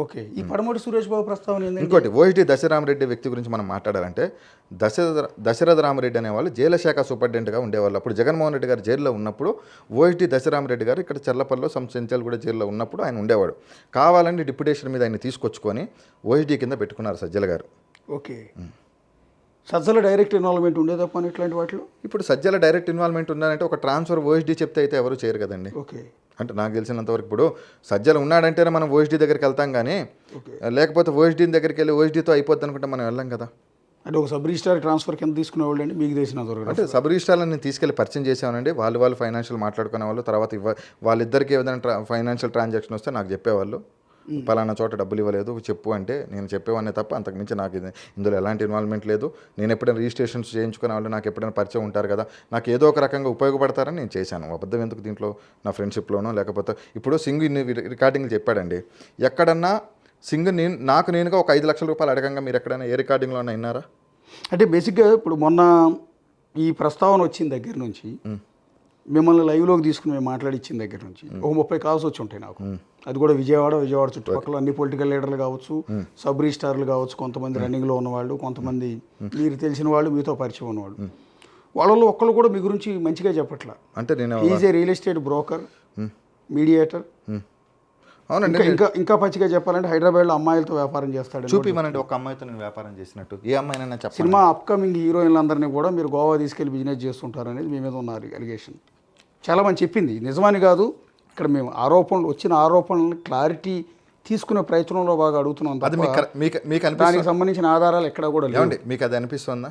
ఓకే, ఈ పడమటి సురేష్ బాబు ప్రస్తావన ఏంటంటే, ఇంకోటి ఓఎస్డి దశరామరెడ్డి వ్యక్తి గురించి మనం మాట్లాడాలంటే, దశరథ రామరెడ్డి అనేవాళ్ళు జైలు శాఖ సూపరింటెండెంట్గా ఉండేవాళ్ళు. అప్పుడు జగన్మోహన్ రెడ్డి గారు జైల్లో ఉన్నప్పుడు ఓఎస్డి దశరామరెడ్డి గారు ఇక్కడ చెర్లపల్లిలో సంచెంచల్ కూడా జైల్లో ఉన్నప్పుడు ఆయన ఉండేవాడు. కావాలని డిప్యుటేషన్ మీద ఆయన తీసుకొచ్చుకొని ఓఎస్డి కింద పెట్టుకున్నారు సజ్జల గారు. ఓకే, సజ్జల డైరెక్ట్ ఇన్వాల్వ్మెంట్ ఉండేది తప్ప ఇట్లాంటి వాటిలో? ఇప్పుడు సజ్జల డైరెక్ట్ ఇన్వాల్వ్మెంట్ ఉన్నారంటే ఒక ట్రాన్స్ఫర్ ఓఎస్డి చెప్తే అయితే ఎవరు చేయరు కదండి. ఓకే, అంటే నాకు తెలిసినంతవరకు ఇప్పుడు సజ్జలు ఉన్నాడంటేనే మనం ఓఎస్డి దగ్గరికి వెళ్తాం, కానీ లేకపోతే ఓఎస్డి దగ్గరికి వెళ్ళి ఓఎస్డితో అయిపోద్ది అనుకుంటే మనం వెళ్ళాం కదా. అంటే ఒక సబ్ రిజిస్ట్రార్ ట్రాన్స్ఫర్ కింద తీసుకునేవాళ్ళు అండి మీకు తెలిసిన దొరకదు? అంటే సబ్ రిజిస్ట్రార్లను నేను తీసుకెళ్ళి పరిచయం చేసామనండి. వాళ్ళు ఫైనాన్షియల్ మాట్లాడుకునే వాళ్ళు. తర్వాత వాళ్ళిద్దరికి ఏదైనా ఫైనాన్షియల్ ట్రాన్సాక్షన్ వస్తే నాకు చెప్పేవాళ్ళు, పలానా చోట డబ్బులు ఇవ్వలేదు చెప్పు అంటే నేను చెప్పేవాడినే తప్ప అంతకుమించి నాకు ఇందులో ఎలాంటి ఇన్వాల్వ్మెంట్ లేదు. నేను ఎప్పుడైనా రిజిస్ట్రేషన్స్ చేయించుకునే వాళ్ళు నాకు ఎప్పుడైనా పరిచయం ఉంటారు కదా, నాకు ఏదో ఒక రకంగా ఉపయోగపడతారని నేను చేశాను. అబద్ధం ఎందుకు దీంట్లో? నా ఫ్రెండ్షిప్లోనో లేకపోతే ఇప్పుడు సింగ్ ఇన్ని రికార్డింగ్లు చెప్పాడండి. ఎక్కడన్నా సింగ్ నేనుగా ఒక 5 లక్షల రూపాయలు అడగంగా మీరు ఎక్కడైనా ఏ రికార్డింగ్లో విన్నారా? అంటే బేసిక్గా ఇప్పుడు మొన్న ఈ ప్రస్తావన వచ్చిన దగ్గర నుంచి మిమ్మల్ని లైవ్లోకి తీసుకుని మేము మాట్లాడిచ్చిన దగ్గర నుంచి ఒక 30 కాల్స్ వచ్చి ఉంటాయి నాకు. అది కూడా విజయవాడ చుట్టుపక్కల అన్ని పొలిటికల్ లీడర్లు కావచ్చు, సబ్ రిజిస్ట్రార్లు కావచ్చు, కొంతమంది రన్నింగ్లో ఉన్నవాళ్ళు, కొంతమంది మీరు తెలిసిన వాళ్ళు, మీతో పరిచయం ఉన్నవాళ్ళు. వాళ్ళలో ఒక్కళ్ళు కూడా మీ గురించి మంచిగా చెప్పట్లా. అంటే నేను is a real estate broker, mediator. అవునండి. ఇంకా పచ్చిగా చెప్పాలంటే హైదరాబాద్లో అమ్మాయిలతో వ్యాపారం చేస్తాడు. చూపిమనండి ఒక అమ్మాయితో నేను వ్యాపారం చేసినట్టు. ఏ అమ్మాయినైనా చెప్పండి. సినిమా అప్కమింగ్ హీరోయిన్లందరినీ కూడా మీరు గోవా తీసుకెళ్లి బిజినెస్ చేస్తుంటారు అనేది మీ మీద ఉన్న అలిగేషన్. చాలామంది చెప్పింది నిజమని కాదు. ఇక్కడ మేము వచ్చిన ఆరోపణలను క్లారిటీ తీసుకునే ప్రయత్నంలో బాగా అడుగుతున్నాం. అది మీకు దానికి సంబంధించిన ఆధారాలు ఎక్కడ కూడా లేవండి. మీకు అది అనిపిస్తుందా?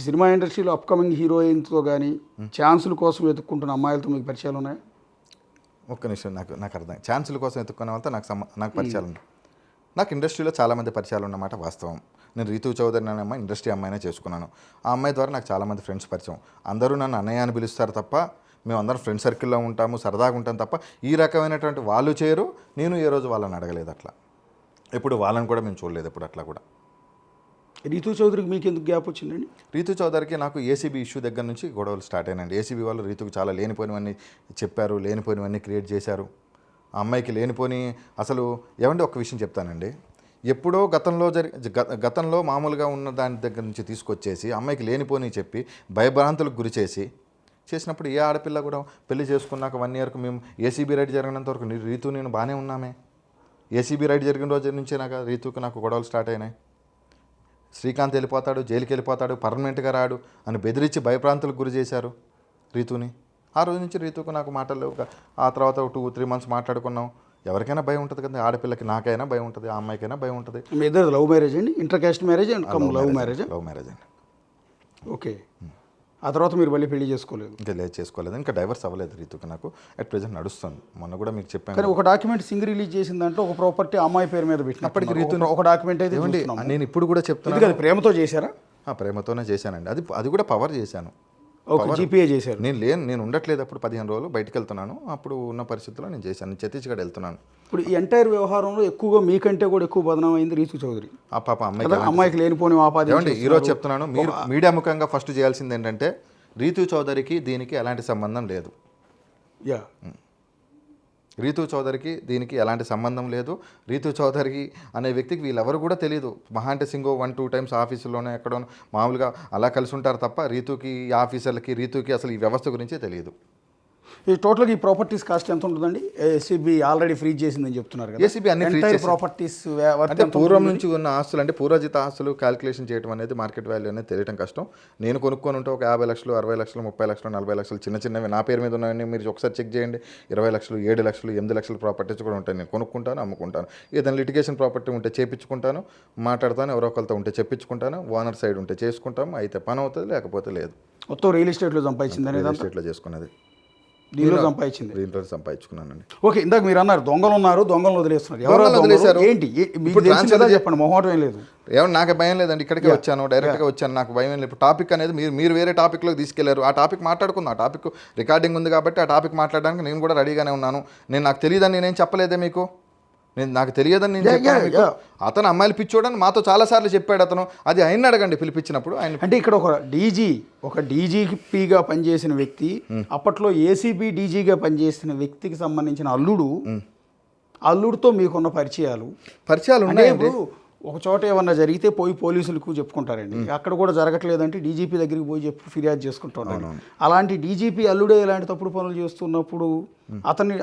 సినిమా ఇండస్ట్రీలో అప్కమింగ్ హీరోయిన్తో కానీ ఛాన్సుల కోసం వెతుక్కుంటున్న అమ్మాయిలతో మీకు పరిచయాలు ఉన్నాయా? ఒక్క నిమిషం, నాకు అర్థం. ఛాన్సుల కోసం ఎత్తుక్కునే వాళ్ళతో నాకు పరిచయాలు ఉన్నాయి. నాకు ఇండస్ట్రీలో చాలామంది పరిచయాలు ఉన్నమాట వాస్తవం. నేను రీతు చౌదరి అనే అమ్మాయి ఇండస్ట్రీ అమ్మాయినే చేసుకున్నాను. ఆ అమ్మాయి ద్వారా నాకు చాలామంది ఫ్రెండ్స్ పరిచయం. అందరూ నన్ను అన్నయ్య అని పిలుస్తారు తప్ప మేము అందరం ఫ్రెండ్ సర్కిల్లో ఉంటాము, సరదాగా ఉంటాం తప్ప ఈ రకమైనటువంటి వాళ్ళు చేయరు. నేను ఏ రోజు వాళ్ళని అడగలేదు అట్లా. ఎప్పుడు వాళ్ళని కూడా మేము చూడలేదు ఎప్పుడు అట్లా కూడా. రీతు చౌదరికి మీకు ఎందుకు గ్యాప్ వచ్చిందండి? రీతు చౌదరికి నాకు ఏసీబీ ఇష్యూ దగ్గర నుంచి గొడవలు స్టార్ట్ అయినండి. ఏసీబీ వాళ్ళు రీతుకు చాలా లేనిపోయినవన్నీ చెప్పారు, లేనిపోయినవన్నీ క్రియేట్ చేశారు. ఆ అమ్మాయికి లేనిపోని అసలు ఏమంటే ఒక విషయం చెప్తానండి. ఎప్పుడో గతంలో మామూలుగా ఉన్న దాని దగ్గర నుంచి తీసుకొచ్చేసి అమ్మాయికి లేనిపోని చెప్పి భయభ్రాంతులకు గురి చేసినప్పుడు ఏ ఆడపిల్ల కూడా పెళ్లి చేసుకున్నాక 1 ఇయర్కు మేము ఏసీబీ రైడ్ జరిగినంత వరకు రీతు నేను బాగానే ఉన్నామే. ఏసీబీ రైడ్ జరిగిన రోజు నుంచే నాకు గొడవలు స్టార్ట్ అయినాయి. శ్రీకాంత్ వెళ్ళిపోతాడు, జైలుకి వెళ్ళిపోతాడు, పర్మనెంట్గా రాడు అని బెదిరించి భయప్రాంతులకు గురి చేశారు రీతుని. ఆ రోజు నుంచి రీతుకు నాకు మాటలు. ఆ తర్వాత 2-3 మంత్స్ మాట్లాడుకున్నాం. ఎవరికైనా భయం ఉంటుంది కదా, ఆడపిల్లకి. నాకైనా భయం ఉంటుంది, ఆ అమ్మాయికైనా భయం ఉంటుంది. మీ ఇద్దరు లవ్ మ్యారేజ్ అండి? Inter caste marriage and love marriage? Love marriage అండి. ఓకే. ఆ తర్వాత మీరు మళ్ళీ పెళ్లి చేసుకోలేదు? ఇంకా చేసుకోలేదు. ఇంకా డైవర్స్ అవ్వలేదు రీతుకి. నాకు అట్ ప్రెజెంట్ నడుస్తుంది. మొన్న కూడా మీకు చెప్పాను. కానీ ఒక డాక్యుమెంట్ సింగ్ రిలీజ్ చేసిన దాంట్లో ఒక ప్రాపర్టీ అమ్మాయి పేరు మీద పెట్టినప్పటికీ రీతు ఒక డాక్యుమెంట్ అయితే నేను ఇప్పుడు కూడా చెప్తున్నాను. అది ప్రేమతో చేశారా? ప్రేమతోనే చేశానండి. అది కూడా పవర్ చేశాను. జీపీఏ చేశారు? నేను ఉండట్లేదు అప్పుడు 15 రోజులు బయటకు వెళ్తున్నాను. అప్పుడు ఉన్న పరిస్థితుల్లో నేను చేశాను. ఛత్తీస్గఢ్ వెళ్తున్నాను. ఇప్పుడు ఈ ఎంటైర్ వ్యవహారంలో ఎక్కువగా మీకంటే కూడా ఎక్కువ బదనాం అయింది రీతు చౌదరి. ఆ పాప అమ్మాయికి లేనిపోని ఆపాది. ఈరోజు చెప్తున్నాను, మీరు మీడియా ముఖంగా ఫస్ట్ చేయాల్సింది ఏంటంటే రీతు చౌదరికి దీనికి ఎలాంటి సంబంధం లేదు. యా. రీతు చౌదరికి దీనికి ఎలాంటి సంబంధం లేదు. రీతు చౌదరికి అనే వ్యక్తికి వీళ్ళెవరు కూడా తెలియదు. మహా అంటే సింగో 1-2 టైమ్స్ ఆఫీసులోనే ఎక్కడో మామూలుగా అలా కలిసి ఉంటారు తప్ప రీతుకి ఈ ఆఫీసర్లకి రీతుకి అసలు ఈ వ్యవస్థ గురించే తెలియదు. ఈ టోటల్గా ఈ ప్రాపర్టీస్ కాస్ట్ ఎంత ఉంటుందండి? ఏసీబీ ఆల్రెడీ ఫ్రీజ్ చేసిందని చెప్తున్నారు కదా. ఏసీబీ అన్ని ఫ్రీజ్ చేసింది. ప్రాపర్టీస్ అంటే పూర్వం నుంచి ఉన్న ఆస్తులు అంటే పూర్వజిత ఆస్తులు క్యాలిక్యులేషన్ చేయడం అనేది మార్కెట్ వాల్యూ అనేది తెలియడం కష్టం. నేను కొనుక్కొని ఉంటే ఒక 50 లక్షలు, 60 లక్షలు, 30 లక్షలు, 40 లక్షలు చిన్న చిన్నవి నా పేరు మీద ఉన్నాయని మీరు ఒకసారి చెక్ చేయండి. 20 లక్షలు, 7 లక్షలు, 8 లక్షల ప్రాపర్టీస్ కూడా ఉంటాయి. నేను కొనుక్కుంటాను, అమ్ముకుంటాను. ఏదైనా లిటిగేషన్ ప్రాపర్టీ ఉంటే చేపించుకుంటాను, మాట్లాడతాను. ఎవరో ఒకరితో ఉంటే చెప్పించుకుంటాను. ఓనర్ సైడ్ ఉంటే చేసుకుంటాము. అయితే పని అవుతుంది, లేకపోతే లేదు. మొత్తం రియల్ ఎస్టేట్లో సంపాదించింది రియల్ అనేది ఎస్టేట్లో చేసుకున్నది, దీనిలో సంపాదించింది. దీంట్లో సంపాదించుకున్నానండి. ఓకే, ఇందాక మీరు అన్నారు దొంగలు ఉన్నారు, దొంగలను వదిలేస్తున్నారు. దొంగలను వదిలేశారు. ఏంటి మీకు తెలిసిందా చెప్పండి, మొహమాటం ఏం లేదు. ఏమన్నా నాకు భయం లేదండి. ఇక్కడికే వచ్చాను, డైరెక్ట్గా వచ్చాను, నాకు భయం ఏం లేదు. ఇప్పుడు టాపిక్ అనేది మీరు వేరే టాపిక్లోకి తీసుకెళ్లారు. ఆ టాపిక్ మాట్లాడుకుందాం. ఆ టాపిక్ రికార్డింగ్ ఉంది కాబట్టి ఆ టాపిక్ మాట్లాడడానికి నేను కూడా రెడీగానే ఉన్నాను. నాకు తెలియదని నేనేం చెప్పలేదే మీకు. నాకు తెలియదని నేను చెప్పాను. అతను అమ్మాయిలు పిచ్చోడని మాతో చాలాసార్లు చెప్పాడు అతను. అది ఆయన అడగండి పిలిపించినప్పుడు. ఆయన అంటే ఇక్కడ ఒక డీజీపీగా పనిచేసిన వ్యక్తి, అప్పట్లో ఏసీబీ డీజీగా పనిచేసిన వ్యక్తికి సంబంధించిన అల్లుడితో మీకున్న పరిచయాలు ఉన్నాయి. ఇప్పుడు ఒక చోట ఏమన్నా జరిగితే పోలీసులకు చెప్పుకుంటారండి. అక్కడ కూడా జరగట్లేదంటే డీజీపీ దగ్గరికి పోయి ఫిర్యాదు చేసుకుంటున్నాడు. అలాంటి డీజీపీ అల్లుడే ఇలాంటి తప్పుడు పనులు చేస్తున్నప్పుడు,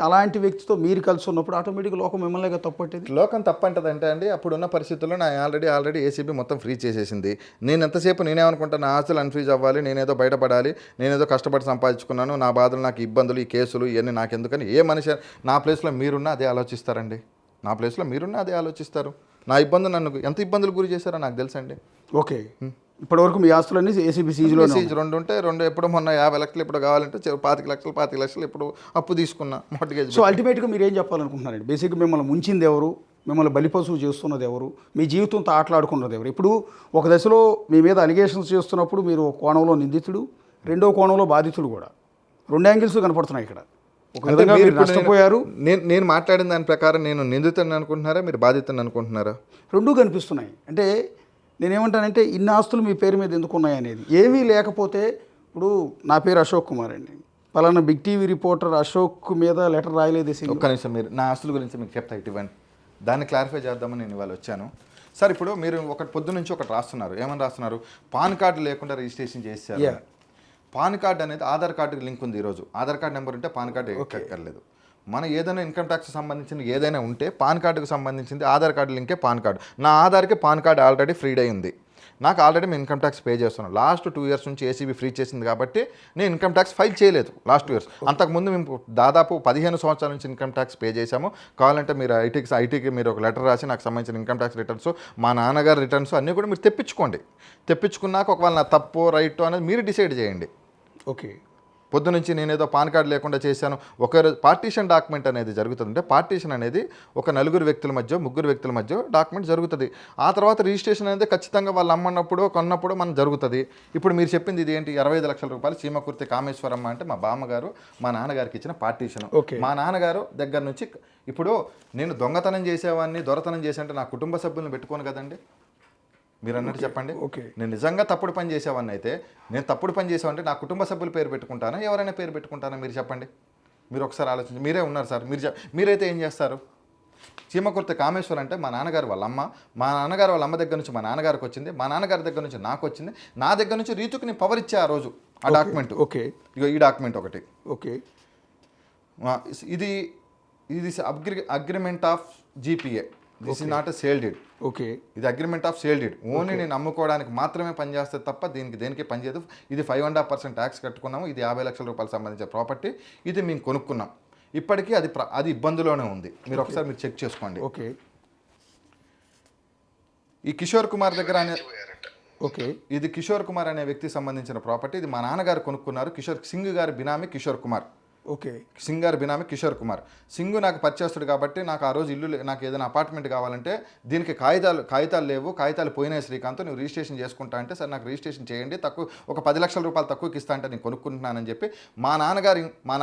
అలాంటి వ్యక్తితో మీరు కలిసి ఉన్నప్పుడు ఆటోమేటిక్గా లోకం మిమ్మల్ని తప్పట్టేది. లోకం తప్పంటదంటే అండి, అప్పుడున్న పరిస్థితుల్లో నా ఆల్రెడీ ఏసీబీ మొత్తం ఫ్రీ చేసేసింది. నేను ఎంతసేపు నేనేమనుకుంటాను, నా ఆస్తులు అన్ఫ్రీజ్ అవ్వాలి, నేనేదో బయటపడాలి, నేనేదో కష్టపడి సంపాదించుకున్నాను, నా బాధలు, నాకు ఇబ్బందులు, ఈ కేసులు ఇవన్నీ నాకు ఎందుకని ఏ మనిషి నా ప్లేస్లో మీరున్నా అదే ఆలోచిస్తారండి. నా ప్లేస్లో మీరున్నా అదే ఆలోచిస్తారు. నా ఇబ్బందులు నన్ను ఎంత ఇబ్బందులు గురి చేశారో నాకు తెలుసండి. ఓకే, ఇప్పటివరకు మీ ఆస్తులన్నీ ఏసీబీ సీజ్లో రెండు ఉంటే ఎప్పుడు మొన్న 50 లక్షలు ఇప్పుడు కావాలంటే 25 లక్షలు ఇప్పుడు అప్పు తీసుకున్నా మార్టిగేజ్. సో అల్టిమేట్గా మీరు ఏం చెప్పాలనుకుంటున్నారండి? బేసిక్గా మిమ్మల్ని ముంచింది ఎవరు, మిమ్మల్ని బలిపశువు చేస్తున్నది ఎవరు, మీ జీవితంతో ఆటలాడుకున్నది ఎవరు? ఇప్పుడు ఒక దశలో మీ మీద అలిగేషన్స్ చేస్తున్నప్పుడు మీరు ఒక కోణంలో నిందితుడు, రెండో కోణంలో బాధితుడు కూడా. 2 యాంగిల్స్ కనపడుతున్నాయి ఇక్కడ. ఒక విధంగా మీరు నష్టపోయారు. నేను మాట్లాడిన దాని ప్రకారం నేను నిందితుడిని అనుకుంటున్నారా, మీరు బాధితుడిని అనుకుంటున్నారా? రెండూ కనిపిస్తున్నాయి. అంటే నేనేమంటానంటే ఇన్ని ఆస్తులు మీ పేరు మీద ఎందుకు ఉన్నాయి అనేది ఏమీ లేకపోతే, ఇప్పుడు నా పేరు అశోక్ కుమార్ అండి, పలానా బిగ్ టీవీ రిపోర్టర్ అశోక్ మీద లెటర్ రాయలేదు. ఒక్క నిమిషం, మీరు నా ఆస్తుల గురించి మీకు చెప్తా ఇవ్వండి, దాన్ని క్లారిఫై చేద్దామని నేను ఇవాళ వచ్చాను. సార్, ఇప్పుడు మీరు పొద్దు నుంచి ఒకటి రాస్తున్నారు. ఏమని రాస్తున్నారు? పాన్ కార్డు లేకుండా రిజిస్ట్రేషన్ చేశారు. పాన్ కార్డు అనేది ఆధార్ కార్డుకి లింక్ ఉంది. ఈరోజు ఆధార్ కార్డు నెంబర్ ఉంటే పాన్ కార్డు ఎక్కర్లేదు. మన ఏదైనా ఇన్కమ్ ట్యాక్స్ సంబంధించిన ఏదైనా ఉంటే పాన్ కార్డుకు సంబంధించింది ఆధార్ కార్డు లింకే పాన్ కార్డు. నా ఆధార్కి పాన్ కార్డు ఆల్రెడీ ఫ్రీడ్ అయింది. నాకు ఆల్రెడీ మేము ఇన్కమ్ ట్యాక్స్ పే చేస్తున్నాను. లాస్ట్ 2 ఇయర్స్ నుంచి ఏసీబీ ఫ్రీ చేసింది కాబట్టి నేను ఇన్కమ్ ట్యాక్స్ ఫైల్ చేయలేదు లాస్ట్ 2 ఇయర్స్. అంతకుముందు మేము దాదాపు 15 సంవత్సరాల నుంచి ఇన్కమ్ ట్యాక్స్ పే చేశాము. కావాలంటే మీరు ఐటీకి మీరు ఒక లెటర్ రాసి నాకు సంబంధించిన ఇన్కమ్ ట్యాక్స్ రిటర్న్స్, మా నాన్నగారి రిటర్న్స్ అన్నీ కూడా మీరు తెప్పించుకోండి. తెప్పించుకున్నాక ఒకవేళ నా తప్పు రైట్ అనేది మీరు డిసైడ్ చేయండి. ఓకే, పొద్దు నుంచి నేనేదో పాన్ కార్డు లేకుండా చేశాను. ఒక పార్టీషన్ డాక్యుమెంట్ అనేది జరుగుతుంది. అంటే పార్టీషన్ అనేది ఒక 4 వ్యక్తుల మధ్య 3 వ్యక్తుల మధ్య డాక్యుమెంట్ జరుగుతుంది. ఆ తర్వాత రిజిస్ట్రేషన్ అనేది ఖచ్చితంగా వాళ్ళు అమ్మన్నప్పుడు కొన్నప్పుడు మనం జరుగుతుంది. ఇప్పుడు మీరు చెప్పింది ఇది ఏంటి? 25 లక్షల రూపాయలు చీమకుర్తి కామేశ్వరమ్మ అంటే మా బామ్మగారు మా నాన్నగారికి ఇచ్చిన పార్టీషన్. మా నాన్నగారు దగ్గర నుంచి ఇప్పుడు నేను దొంగతనం చేసేవాడిని, దొరతనం చేసేంటే నా కుటుంబ సభ్యులను పెట్టుకోను కదండి. మీరు అన్నట్టు చెప్పండి. నేను నిజంగా తప్పుడు పని చేసేవాడిని అయితే, నేను తప్పుడు పని చేసేవాడిని నా కుటుంబ సభ్యుల పేరు పెట్టుకుంటానా, ఎవరైనా పేరు పెట్టుకుంటానా? మీరు చెప్పండి. మీరు ఒకసారి ఆలోచించి. మీరే ఉన్నారు సార్, మీరైతే ఏం చేస్తారు? చీమకుర్తి కామేశ్వర్ అంటే మా నాన్నగారు వాళ్ళ అమ్మ, మా నాన్నగారు వాళ్ళ అమ్మ దగ్గర నుంచి మా నాన్నగారికి వచ్చింది, మా నాన్నగారి దగ్గర నుంచి నాకు వచ్చింది, నా దగ్గర నుంచి రీతుకి నేను పవర్ ఇచ్చా ఆ రోజు. ఆ డాక్యుమెంట్. ఓకే, ఇగో ఈ డాక్యుమెంట్ ఒకటి. ఓకే, ఇది agreement of GPA. This is not a sale deed. Okay, ఇది agreement of sale deed. Only నేను అమ్ముకోవడానికి మాత్రమే పనిచేస్తుంది తప్ప దేనికి పనిచేయదు. ఇది 5.5% ట్యాక్స్ కట్టుకున్నాము. ఇది 50 లక్షల రూపాయలు సంబంధించిన ప్రాపర్టీ. ఇది మేము కొనుక్కున్నాం. ఇప్పటికీ అది ఇబ్బందిలోనే ఉంది. మీరు ఒకసారి మీరు చెక్ చేసుకోండి. ఓకే, ఈ కిషోర్ కుమార్ దగ్గర ఓకే, ఇది కిషోర్ కుమార్ అనే వ్యక్తికి సంబంధించిన ప్రాపర్టీ. ఇది మా నాన్నగారు కొనుక్కున్నారు. సింగ్ గారి బినామీ కిషోర్ కుమార్. ఓకే, సింగ్ గారి బినామీ కిషోర్ కుమార్. సింగ్ నాకు పరిచయస్తుడు కాబట్టి నాకు ఆ రోజు నాకు ఏదైనా అపార్ట్మెంట్ కావాలంటే దీనికి కాగితాలు లేవు, కాగితాలు పోయినాయి శ్రీకాంత్, నువ్వు రిజిస్ట్రేషన్ చేసుకుంటా అంటే, సార్ నాకు రిజిస్ట్రేషన్ చేయండి, ఒక 10 లక్షల రూపాయలు తక్కువకి ఇస్తా అంటే నేను కొనుక్కుంటున్నానని చెప్పి మా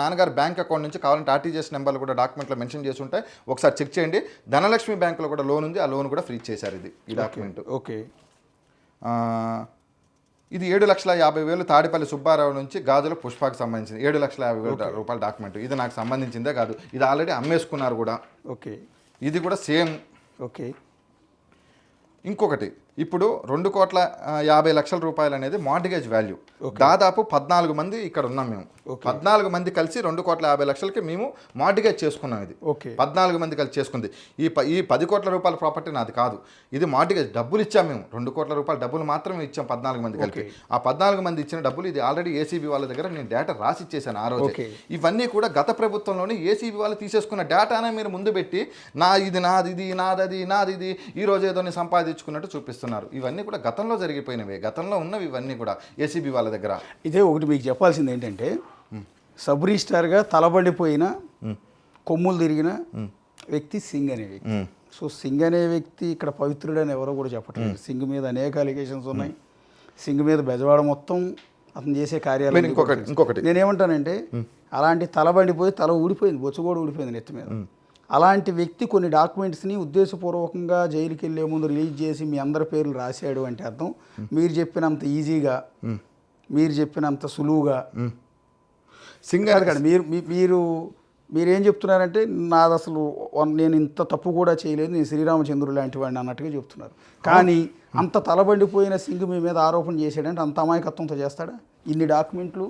నాన్నగారు బ్యాంక్ అకౌంట్ నుంచి కావాలంటే ఆర్టీజీఎస్ నెంబర్లు కూడా డాక్యుమెంట్లో మెన్షన్ చేసి ఉంటాయి, ఒకసారి చెక్ చేయండి. ధనలక్ష్మి బ్యాంకులో కూడా లోన్ ఉంది, ఆ లోన్ కూడా ఫ్రీ చేశారు. ఈ డాక్యుమెంట్. ఓకే, ఇది 7,50,000 తాడిపల్లి సుబ్బారావు నుంచి గాజుల పుష్పకు సంబంధించింది 7,50,000 రూపాయల డాక్యుమెంట్. ఇది నాకు సంబంధించిందే కాదు, ఇది ఆల్రెడీ అమ్మేసుకున్నారు కూడా. ఓకే. ఇది కూడా సేమ్. ఓకే. ఇంకొకటి, ఇప్పుడు 2,50,00,000 రూపాయలు అనేది మార్టిగేజ్ వాల్యూ. దాదాపు 14 మంది ఇక్కడ ఉన్నాం మేము. 14 మంది కలిసి 2,50,00,000కి మేము మార్టిగేజ్ చేసుకున్నాం. ఇది 14 మంది కలిసి చేసుకుంది. ఈ 10 కోట్ల రూపాయల ప్రాపర్టీ నాది కాదు, ఇది మార్టిగేజ్ డబ్బులు ఇచ్చాం మేము. 2 కోట్ల రూపాయల డబ్బులు మాత్రమే ఇచ్చాం 14 మంది కలిపి. ఆ 14 మంది ఇచ్చిన డబ్బులు ఇది ఆల్రెడీ ఏసీబీ వాళ్ళ దగ్గర నేను డేటా రాసి ఇచ్చేసాను ఆ రోజు. ఇవన్నీ కూడా గత ప్రభుత్వంలోనే ఏసీబీ వాళ్ళు తీసేసుకున్న డేటానే మీరు ముందు పెట్టి ఇది నాది, ఇది నాది, నాది ఇది, ఈ రోజు ఏదో సంపాదించుకున్నట్టు చూపిస్తున్నారు. ఇవన్నీ కూడా గతంలో జరిగిపోయినవే, గతంలో ఉన్నవి ఇవన్నీ కూడా ఏసీబీ వాళ్ళ దగ్గర. ఇదే ఒకటి మీకు చెప్పాల్సింది ఏంటంటే, సబ్ రిజిస్టార్గా తలబడిపోయిన కొమ్ములు తిరిగిన వ్యక్తి సింగ్ అనే వ్యక్తి. సో సింగ్ అనే వ్యక్తి ఇక్కడ పవిత్రుడు అని ఎవరో కూడా చెప్పట్లేదు. సింగ్ మీద అనేక అలిగేషన్స్ ఉన్నాయి. సింగ్ మీద బెజవాడ మొత్తం అతను చేసే కార్యాలయం. ఇంకొకటి నేనేమంటానంటే, అలాంటి తలబండిపోయి తల ఊడిపోయింది, బొచ్చు కూడా ఊడిపోయింది నెత్తి మీద. అలాంటి వ్యక్తి కొన్ని డాక్యుమెంట్స్ని ఉద్దేశపూర్వకంగా జైలుకి వెళ్ళే ముందు రిలీజ్ చేసి మీ అందరి పేర్లు రాశాడు అంటే అర్థం మీరు చెప్పినంత ఈజీగా, మీరు చెప్పినంత సులువుగా సింగర్ కాదు. మీరేం చెప్తున్నారంటే, నాది అసలు నేను ఇంత తప్పు కూడా చేయలేదు, నేను శ్రీరామచంద్రుడు లాంటి వాడిని అన్నట్టుగా చెప్తున్నారు. కానీ అంత తలబండిపోయిన సింగ్ మీ మీద ఆరోపణ చేశాడంటే అంత అమాయకత్వంతో చేస్తాడా? ఇన్ని డాక్యుమెంట్లు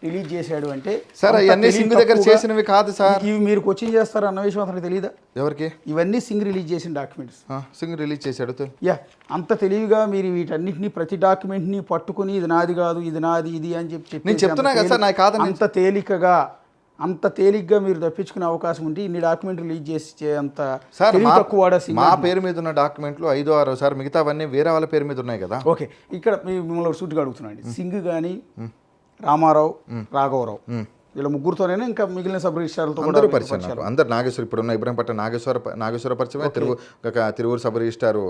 రిలీజ్ చేశాడు అంటే సార్ అవన్నీ సింగ్ దగ్గర చేసినవి కాదు సార్. ఇవి మీరు కోచింగ్ చేస్తారు అన్న విషయం అతనికి తెలియదా? ఎవరికి? ఇవన్నీ సింగ్ రిలీజ్ చేసిన డాక్యుమెంట్స్. సింగ్ రిలీజ్ చేశాడు. అంత తెలివిగా మీరు వీటన్నిటిని ప్రతి డాక్యుమెంట్ని పట్టుకుని ఇది నాది కాదు, ఇది నాది, ఇది అని చెప్పి నేను చెప్తున్నా కదా సార్, నాకు కాదు. అంత తేలిగ్గా మీరు తప్పించుకునే అవకాశం ఉంటే ఇన్ని డాక్యుమెంట్ రిలీజ్ చేసి అంత సార్ తక్కువ మా పేరు మీద ఉన్న డాక్యుమెంట్లు 5-6 సార్, మిగతావన్నీ వేరే వాళ్ళ పేరు మీద ఉన్నాయి కదా. ఓకే. ఇక్కడ మిమ్మల్ని సూటిగా అడుగుతున్నాండి, సింగ్ కానీ రామారావు, రాఘవరావు వీళ్ళ ముగ్గురుతోనే ఇంకా మిగిలిన సబ్ రిజిస్ట్రార్లతో అందరూ పరిచయం. నాకు నాగేశ్వర, ఇప్పుడున్న ఇబ్రహీంపట్నం నాగేశ్వర పరిచయమే, తిరువూరు సబ్ రిజిస్ట్రారు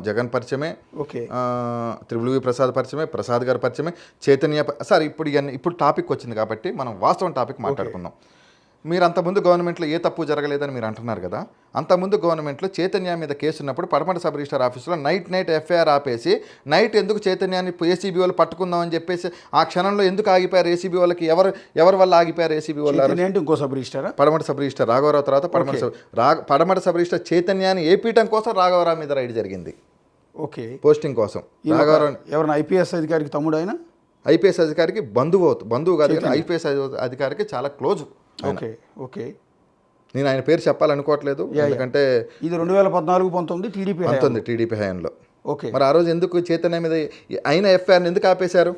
జగన్ పరిచయమే, త్రివివి ప్రసాద్ పరిచయమే, ప్రసాద్ గారి పరిచయమే, చైతన్య సార్. ఇప్పుడు టాపిక్ వచ్చింది కాబట్టి మనం వాస్తవం టాపిక్ మాట్లాడుకుందాం. మీరు అంతకుముందు గవర్నమెంట్లో ఏ తప్పు జరగలేదని మీరు అంటున్నారు కదా. అంతకుముందు గవర్నమెంట్లో చైతన్య మీద కేసు ఉన్నప్పుడు పడమట సబ్ రిజిస్టర్ ఆఫీసులో నైట్ ఎఫ్ఐఆర్ ఆపేసి నైట్ ఎందుకు చైతన్యాన్ని ఏసీబీ వాళ్ళు పట్టుకుందామని చెప్పేసి ఆ క్షణంలో ఎందుకు ఆగిపోయారు ఏసీబీ వాళ్ళకి? ఎవరి వల్ల ఆగిపోయారు ఏసీబీ వాళ్ళు? ఇంకో సబ్ రిజిస్టర్ పడమట సబ్ రిజిస్టర్ రాఘవరావు తర్వాత పడమట సబ్ రిజిస్టర్ చైతన్యాన్ని ఏపీయటం కోసం రాఘవరావు మీద రైడ్ జరిగింది. ఓకే. పోస్టింగ్ కోసం. రాఘవరావు ఎవరైనా ఐపీఎస్ అధికారికి తమ్ముడు, ఆయన ఐపీఎస్ అధికారికి బంధువు కాదు, ఐపీఎస్ అధికారికి చాలా క్లోజ్. ఓకే. నేను ఆయన పేరు చెప్పాలనుకోవట్లేదు, ఎందుకంటే ఇది 2014-19 టీడీపీ హయాంలో. ఓకే. మరి ఆ రోజు ఎందుకు చైతన్య మీద అయిన ఎఫ్ఐఆర్ని ఎందుకు ఆపేశారు?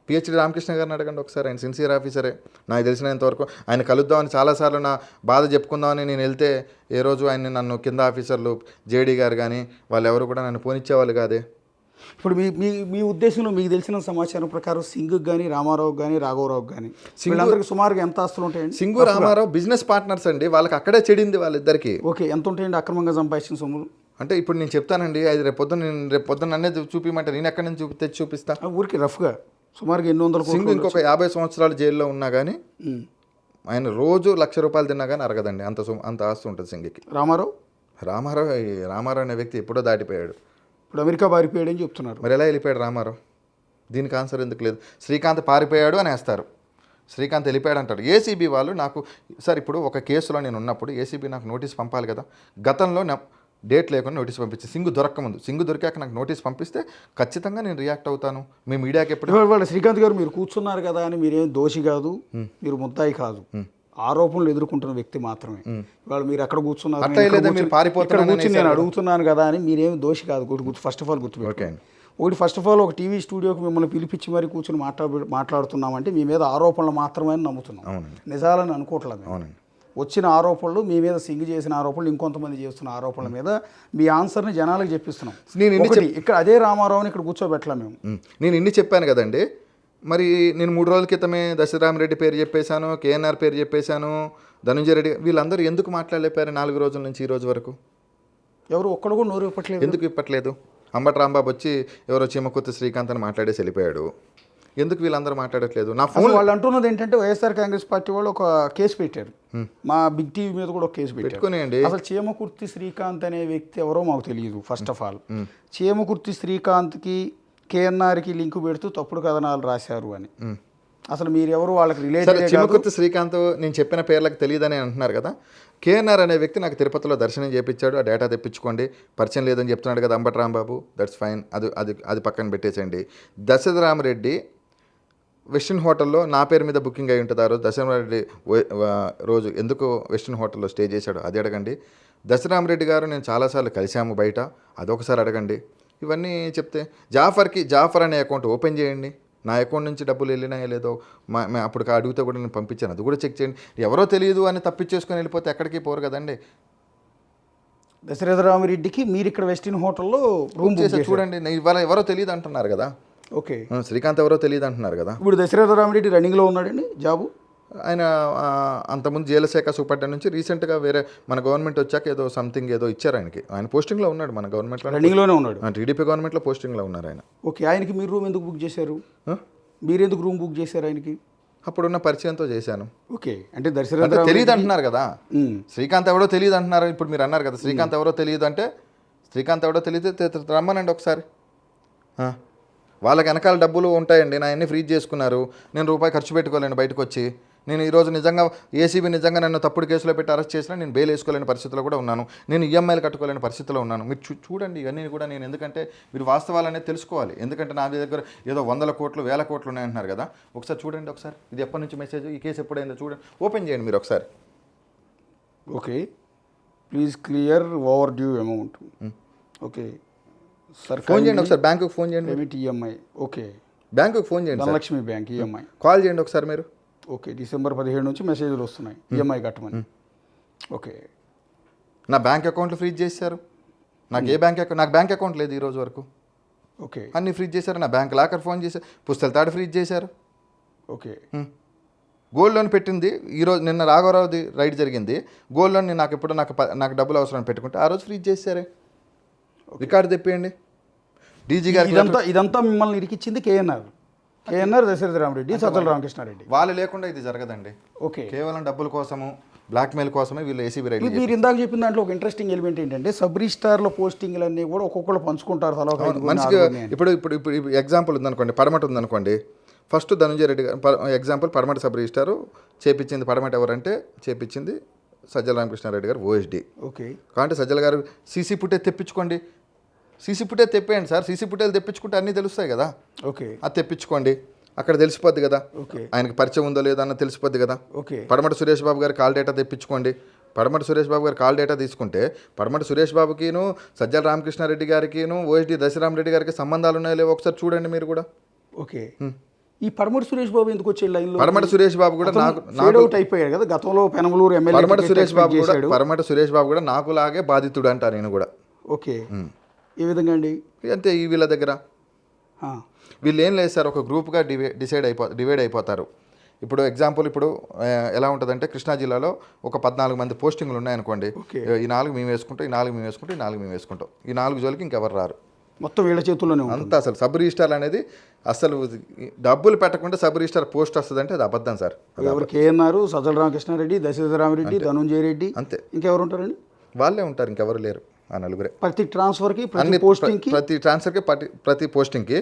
పిహెచ్డి రామకృష్ణ గారిని అడగండి ఒకసారి, ఆయన సిన్సియర్ ఆఫీసరే. నాకు తెలిసినంతవరకు ఆయన కలుద్దామని చాలాసార్లు నా బాధ చెప్పుకుందామని నేను వెళ్తే ఏ రోజు ఆయన నన్ను కింద ఆఫీసర్లు జేడీ గారు కానీ వాళ్ళు ఎవరు కూడా నన్ను పోనిచ్చేవాళ్ళు కాదే. ఇప్పుడు మీ ఉద్దేశంలో మీకు తెలిసిన సమాచారం ప్రకారం సింగ్ కానీ రామారావు కానీ రాఘవరావు కానీ వీళ్ళందరికీ సుమారుగా ఎంత ఆస్తులు ఉంటాయండి? సింగు రామారావు బిజినెస్ పార్ట్నర్స్ అండి, వాళ్ళకి అక్కడే చెడింది వాళ్ళిద్దరికి. ఓకే. ఎంత ఉంటాయండి అక్రమంగా సంపాదించిన సొమ్ములు? అంటే ఇప్పుడు నేను చెప్తానండి, అది రేపు పొద్దున్న నన్నే చూపించమంటే నేను ఎక్కడి నుంచి తెచ్చి చూపిస్తా? ఊరికి రఫ్గా సుమారుగా ఎన్ని వందల. సింగ్ ఇంకొక 50 సంవత్సరాలు జైల్లో ఉన్నా కానీ ఆయన రోజు ₹1,00,000 తిన్నా కానీ అరగదండి, అంత ఆస్తి ఉంటుంది సింగికి. రామారావు అనే వ్యక్తి ఎప్పుడో దాటిపోయాడు. ఇప్పుడు అమెరికా పారిపోయాడని చెప్తున్నారు. మరి ఎలా వెళ్ళిపోయాడు రామారావు? దీనికి ఆన్సర్ ఎందుకు లేదు? శ్రీకాంత్ పారిపోయాడు అని వేస్తారు, శ్రీకాంత్ వెళ్ళిపోయాడు అంటారు. ఏసీబీ వాళ్ళు నాకు సార్ ఇప్పుడు ఒక కేసులో నేను ఉన్నప్పుడు ఏసీబీ నాకు నోటీస్ పంపాలి కదా. గతంలో డేట్ లేకుండా నోటీస్ పంపించి సింగు దొరకముందు, సింగు దొరికాక నాకు నోటీస్ పంపిస్తే ఖచ్చితంగా నేను రియాక్ట్ అవుతాను. మీ మీడియాకి ఎప్పుడు శ్రీకాంత్ గారు మీరు కూర్చున్నారు కదా అని మీరేం దోషి కాదు, మీరు ముద్దాయి కాదు, ఆరోపణలు ఎదుర్కొంటున్న వ్యక్తి మాత్రమే. ఇవాళ మీరు అక్కడ కూర్చున్నారు, నేను అడుగుతున్నాను కదా అని మీరేమి దోషి కాదు. ఫస్ట్ ఆఫ్ ఆల్ గుర్తుపెట్టుకోండి. ఫస్ట్ ఆఫ్ ఆల్ ఒక టీవీ స్టూడియోకి మిమ్మల్ని పిలిపించి మరి కూర్చొని మాట్లాడుతున్నామంటే మీ మీద ఆరోపణలు మాత్రమే నమ్ముతున్నాం, నిజాలని అనుకోవట్లేదు. వచ్చిన ఆరోపణలు మీ మీద సింగ్ చేసిన ఆరోపణలు, ఇంకొంతమంది చేస్తున్న ఆరోపణల మీద మీ ఆన్సర్ని జనాలకు చెప్పిస్తున్నాం. ఇక్కడ అదే రామారావుని ఇక్కడ కూర్చోబెట్టలేం మేము. నేను ఇన్ని చెప్పాను కదండి. మరి నేను 3 రోజుల క్రితమే దశరామరెడ్డి పేరు చెప్పేశాను, కేఎన్ఆర్ పేరు చెప్పేశాను, ధనుంజయ రెడ్డి, వీళ్ళందరూ ఎందుకు మాట్లాడలేపారు 4 రోజుల నుంచి ఈ రోజు వరకు? ఎవరు ఒక్కడు కూడా నోరు ఇప్పట్లేదు. ఎందుకు ఇప్పట్లేదు? అంబటి రాంబాబు వచ్చి ఎవరో చీమకుర్తి శ్రీకాంత్ అని మాట్లాడేసి వెళ్ళిపోయాడు. ఎందుకు వీళ్ళందరూ మాట్లాడట్లేదు? నా ఫోన్ వాళ్ళు అంటున్నది ఏంటంటే వైఎస్ఆర్ కాంగ్రెస్ పార్టీ వాళ్ళు ఒక కేసు పెట్టారు, మా బిగ్ టీవీ మీద కూడా ఒక కేసు పెట్టుకునేయండి. అసలు చీమకుర్తి శ్రీకాంత్ అనే వ్యక్తి ఎవరో మాకు తెలియదు. ఫస్ట్ ఆఫ్ ఆల్ చీమకుర్తి శ్రీకాంత్కి కేఎన్ఆర్కి లింకు పెడుతూ తప్పుడు కథనాలు రాశారు అని. అసలు మీరు ఎవరు వాళ్ళకి సరే, రిలేటెడ్ చిమ్మకుర్తి శ్రీకాంత్ నేను చెప్పిన పేర్లకు తెలియదని అంటున్నారు కదా. కేఎన్ఆర్ అనే వ్యక్తి నాకు తిరుపతిలో దర్శనం చేయించాడు, ఆ డేటా తెప్పించుకోండి, పరిచయం లేదని చెప్తున్నాడు కదా అంబటి రాంబాబు, దట్స్ ఫైన్, అది అది అది పక్కన పెట్టేసేయండి. దశరథరామరెడ్డి వెస్టిన్ హోటల్లో నా పేరు మీద బుకింగ్ అయి ఉంటుంది. ఆ రోజు దశరథరామరెడ్డి రోజు ఎందుకు వెస్టిన్ హోటల్లో స్టే చేశాడు అది అడగండి. దశరథరామరెడ్డి గారు నేను చాలాసార్లు కలిశాము బయట, అదొకసారి అడగండి. ఇవన్నీ చెప్తే జాఫర్ అనే అకౌంట్ ఓపెన్ చేయండి, నా అకౌంట్ నుంచి డబ్బులు వెళ్ళినాయో లేదో అప్పుడు అడిగితే కూడా నేను పంపించాను, అది కూడా చెక్ చేయండి. ఎవరో తెలియదు అని తప్పించేసుకొని వెళ్ళిపోతే ఎక్కడికి పోరు కదండి. దశరథరామరెడ్డికి మీరు ఇక్కడ వెస్టిన్ హోటల్లో రూమ్ చేసి చూడండి, ఇవాళ ఎవరో తెలియదు అంటున్నారు కదా. ఓకే, శ్రీకాంత్ ఎవరో తెలియదు అంటున్నారు కదా. ఇప్పుడు దశరథరామరెడ్డి రన్నింగ్లో ఉన్నాడండి జాబు. ఆయన అంతకుముందు జైలు శాఖ సూపరింటెండెంట్ నుంచి రీసెంట్గా వేరే మన గవర్నమెంట్ వచ్చాక ఏదో సంథింగ్ ఏదో ఇచ్చారు ఆయనకి. ఆయన పోస్టింగ్లో ఉన్నాడు మన గవర్నమెంట్లో, రన్నింగ్లోనే ఉన్నాడు. టీడీపీ గవర్నమెంట్లో పోస్టింగ్లో ఉన్నారు ఆయన. ఓకే, ఆయనకి మీరు రూమ్ ఎందుకు బుక్ చేశారు? మీరు ఎందుకు రూమ్ బుక్ చేశారు ఆయనకి? అప్పుడున్న పరిచయంతో చేశాను. ఓకే, అంటే అంటే దశరథ తెలియదు అంటున్నారు కదా. శ్రీకాంత్ ఎవరో తెలియదు అంటున్నారు. ఇప్పుడు మీరు అన్నారు కదా శ్రీకాంత్ ఎవరో తెలియదు అంటే, శ్రీకాంత్ ఎవరో తెలియదు రమ్మనండి ఒకసారి. వాళ్ళకి వెనకాల డబ్బులు ఉంటాయండి, నా అన్ని ఫ్రీజ్ చేసుకున్నారు, నేను రూపాయి ఖర్చు పెట్టుకోలేను బయటకు వచ్చి. నేను ఈరోజు నిజంగా ఏసీబీ నిజంగా నన్ను తప్పుడు కేసులో పెట్టి అరెస్ట్ చేసినా నేను బెయిల్ వేసుకోలేని పరిస్థితిలో కూడా ఉన్నాను, నేను ఈఎంఐలు కట్టుకోలేని పరిస్థితిలో ఉన్నాను. మీరు చూడండి ఇవన్నీ కూడా. నేను ఎందుకంటే మీరు వాస్తవాలు అనేది తెలుసుకోవాలి. ఎందుకంటే నా దగ్గర ఏదో 100 కోట్లు 1000 కోట్లు ఉన్నాయంటున్నారు కదా. ఒకసారి చూడండి, ఒకసారి ఇది ఎప్పటి నుంచి మెసేజ్, ఈ కేసు ఎప్పుడైందో చూడండి, ఓపెన్ చేయండి మీరు ఒకసారి. Okay, please clear over due amount. Okay sir, phone చేయండి ఒకసారి, బ్యాంకుకి ఫోన్ చేయండి, డెబిట్ ఈఎంఐ. ఓకే, బ్యాంకుకి ఫోన్ చేయండి, ధనలక్ష్మి బ్యాంక్ ఈఎంఐ కాల్ చేయండి ఒకసారి మీరు. ఓకే, డిసెంబర్ 17 నుంచి మెసేజ్లు వస్తున్నాయి ఈఎంఐ కట్టమని. ఓకే, నా బ్యాంక్ అకౌంట్లు ఫ్రీజ్ చేశారు. నాకు నాకు బ్యాంక్ అకౌంట్ లేదు ఈ రోజు వరకు. ఓకే, అన్నీ ఫ్రీజ్ చేశారు. నా బ్యాంక్ లాకర్ ఫోన్ చేశారు, పుస్తకాల తాడు ఫ్రీజ్ చేశారు. ఓకే, గోల్డ్ లోన్ పెట్టింది ఈరోజు, నిన్న రాఘవరావుది రైడ్ జరిగింది. గోల్డ్ లోన్ నాకు డబ్బులు అవసరం పెట్టుకుంటే ఆ రోజు ఫ్రీజ్ చేశారే. రికార్డు తెప్పియండి డీజీ గారికి. ఇదంతా మిమ్మల్ని ఇరికిచ్చింది కేఎన్ఆర్ దశరథరామరెడ్డి, సజ్జల రామకృష్ణారెడ్డి. వాళ్ళు లేకుండా ఇది జరగదండి. ఓకే, కేవలం డబ్బుల కోసము, బ్లాక్మెయిల్ కోసమే వీళ్ళు ఏసీబీ రైడ్. మీరు ఇందాక చెప్పిన దాంట్లో ఒక ఇంట్రెస్టింగ్ ఎలిమెంట్ ఏంటంటే సబ్ రిజిస్టార్ల పోస్టింగ్లు అన్నీ కూడా ఒక్కొక్కరు పంచుకుంటారు తల మంచిగా. ఇప్పుడు ఎగ్జాంపుల్ ఉందనుకోండి, పడమట ఉందనుకోండి. ఫస్ట్ ధనంజయ రెడ్డి గారు ఎగ్జాంపుల్, పడమట సబ్ రిజిస్టారు చేపించింది పడమట ఎవరంటే చేపించింది సజ్జల రామకృష్ణారెడ్డి గారు, ఓఎస్డి. ఓకే, కాబట్టి సజ్జల గారు సీసీ ఫుటేజ్ తెప్పించుకోండి, సీసీ ఫుటేజ్ తెప్పేయండి సార్. సీసీ ఫుటేజ్ తెప్పించుకుంటే అన్నీ తెలుస్తాయి కదా. ఓకే, అది తెప్పించుకోండి, అక్కడ తెలిసిపోద్ది కదా. ఓకే, ఆయనకి పరిచయం ఉందో లేదో అన్న తెలిసిపోద్ది కదా. ఓకే, పడమట సురేష్ బాబు గారి కాల్ డేటా తెప్పించుకోండి. పడమట సురేష్ బాబు గారి కాల్ డేటా తీసుకుంటే పడమట సురేష్ బాబుకిను సజ్జల రామకృష్ణారెడ్డి గారికిను ఓఎస్డి దశరామరెడ్డి గారికి సంబంధాలు ఉన్నాయో లేవో ఒకసారి చూడండి మీరు కూడా. ఓకే, ఈ పడమట సురేష్ బాబు ఎందుకు వచ్చే లైన్లో? పడమట సురేష్ బాబు కూడా నాకు అవుట్ అయిపోయాడు కదా గతంలో పెనమలూరు ఎమ్మెల్యే. పడమట సురేష్ బాబు కూడా నాకులాగే బాధితుడు అంటారు నేను కూడా. ఓకే, ఏ విధంగా అండి? అంతే, ఈ వీళ్ళ దగ్గర వీళ్ళు ఏం లేదు సార్, ఒక గ్రూప్గా డివైడ్ అయిపోతారు. ఇప్పుడు ఎగ్జాంపుల్, ఇప్పుడు ఎలా ఉంటుందంటే కృష్ణా జిల్లాలో ఒక 14 మంది పోస్టింగ్లు ఉన్నాయనుకోండి. ఈ 4 మేము వేసుకుంటాం, ఈ 4 మేము వేసుకుంటాం, ఈ 4 మేము వేసుకుంటాం. ఈ 4 జోలికి ఇంకెవరు రారు, మొత్తం వీళ్ళ చేతుల్లోనే అంతా. అసలు సబ్ రిజిస్టార్ అనేది అసలు డబ్బులు పెట్టకుండా సబ్ రిజిస్టార్ పోస్ట్ వస్తుంది అంటే అది అబద్ధం సార్. ఎవరు? కేఎన్ఆర్, సజ్జల రామకృష్ణారెడ్డి, దశరథరామరెడ్డి, ధనంజయ రెడ్డి, అంతే. ఇంకెవరు ఉంటారండి? వాళ్ళే ఉంటారు, ఇంకెవరు లేరు. ఆ నలుగురే. ప్రతి ట్రాన్స్ఫర్కి, ప్రతి పోస్టింగ్కి, ప్రతి పోస్టింగ్కి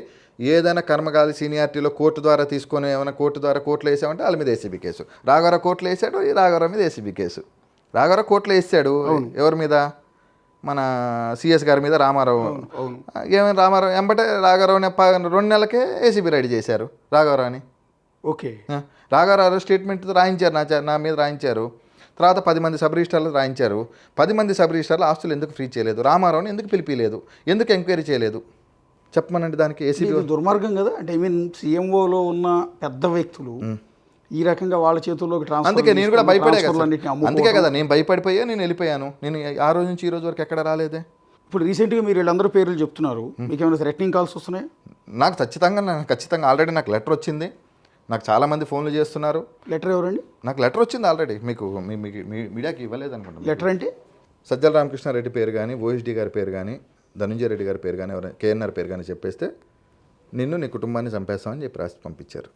ఏదైనా కర్మగాలి సీనియారిటీలో కోర్టు ద్వారా తీసుకొని ఏమైనా కోర్టులో వేసామంటే వాళ్ళ మీద ఏసీబీ కేసు. రాఘవరావు కోర్టులో వేసాడు, ఈ రాఘవరావు మీద ఏసీబీ కేసు. రాఘవరావు కోర్టులో వేసాడు, ఎవరి మీద? మన సిఎస్ గారి మీద, రామారావు. ఏమైనా రామారావు ఎంబటే రాఘవరావుని 2 నెలలకే ఏసీబీ రైడ్ చేశారు రాఘవరావుని. ఓకే, రాఘవరావు స్టేట్మెంట్ రాయించారు, నా మీద రాయించారు. తర్వాత 10 మంది సబ్ రిజిస్టార్లు రాయించారు. 10 మంది సబ్ రిజిస్టార్లు ఆస్తులు ఎందుకు ఫ్రీ చేయలేదు? రామారావుని ఎందుకు పిలిపిలేదు? ఎందుకు ఎంక్వైరీ చేయలేదు? చెప్పమనండి. దానికి ఏసీబీ దుర్మార్గం కదా. అంటే సీఎంఓలో ఉన్న పెద్ద వ్యక్తులు ఈ రకంగా వాళ్ళ చేతుల్లోకి ట్రాన్స్ఫర్. అందుకే నేను కూడా భయపడే కదా, అందుకే కదా నేను భయపడిపోయా, నేను వెళ్ళిపోయాను. నేను ఆ రోజు నుంచి ఈ రోజు వరకు ఎక్కడ రాలేదే. ఇప్పుడు రీసెంట్గా మీరు వీళ్ళందరూ పేర్లు చెప్తున్నారు, మీకు ఏమైనా థ్రెటనింగ్ కాల్స్ వస్తున్నాయి? నాకు ఖచ్చితంగా ఆల్రెడీ నాకు లెటర్ వచ్చింది. నాకు చాలామంది ఫోన్లు చేస్తున్నారు. లెటర్ ఎవరండి? నాకు లెటర్ వచ్చింది ఆల్రెడీ, మీకు మీడియాకి ఇవ్వలేదు అనుకుంటున్నాను. లెటర్ అంటే సజ్జల రామకృష్ణారెడ్డి పేరు కానీ, ఓఎస్డి గారి పేరు కానీ, ధనంజయ రెడ్డి గారి పేరు కానీ, కేఎన్ఆర్ పేరు కానీ చెప్పేస్తే నిన్ను నీ కుటుంబాన్ని చంపేస్తామని చెప్పి రాసి పంపించారు.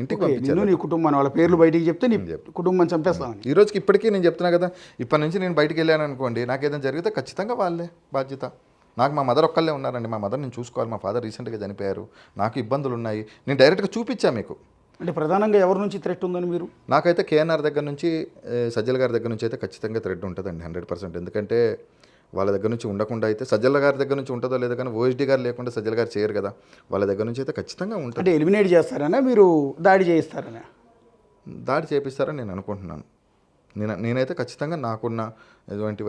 ఇంటికి పంపించారు. నీ కుటుంబాన్ని, వాళ్ళ పేర్లు బయటికి చెప్తే నీ కుటుంబాన్ని చంపేస్తామని. ఈ రోజుకి ఇప్పటికీ నేను చెప్తున్నా కదా, ఇప్పటి నుంచి నేను బయటికి వెళ్ళాను అనుకోండి, నాకు ఏదైనా జరిగితే ఖచ్చితంగా వాళ్ళే బాధ్యత. నాకు మా మదర్ ఒక్కళ్ళే ఉన్నారండి, మా మదర్ నేను చూసుకోవాలి, మా ఫాదర్ రీసెంట్గా చనిపోయారు, నాకు ఇబ్బందులు ఉన్నాయి. నేను డైరెక్ట్గా చూపించా మీకు. అంటే ప్రధానంగా ఎవరి నుంచి థ్రెట్ ఉందని మీరు? నాకైతే కేఎన్ఆర్ దగ్గర నుంచి సజ్జల గారి దగ్గర నుంచి అయితే ఖచ్చితంగా థ్రెడ్ ఉంటుందండి 100%. ఎందుకంటే వాళ్ళ దగ్గర నుంచి ఉండకుండా అయితే సజ్జల గారి దగ్గర నుంచి ఉంటుందో లేదో కానీ ఓఎస్డీ గారు లేకుండా సజ్జల గారు చేయరు కదా, వాళ్ళ దగ్గర నుంచి అయితే ఖచ్చితంగా ఉంటుంది. అంటే ఎలిమినేట్ చేస్తారనా మీరు దాడి చేయిస్తారనా? దాడి చేపిస్తారని నేను అనుకుంటున్నాను. నేనైతే ఖచ్చితంగా నాకున్న ఎటువంటి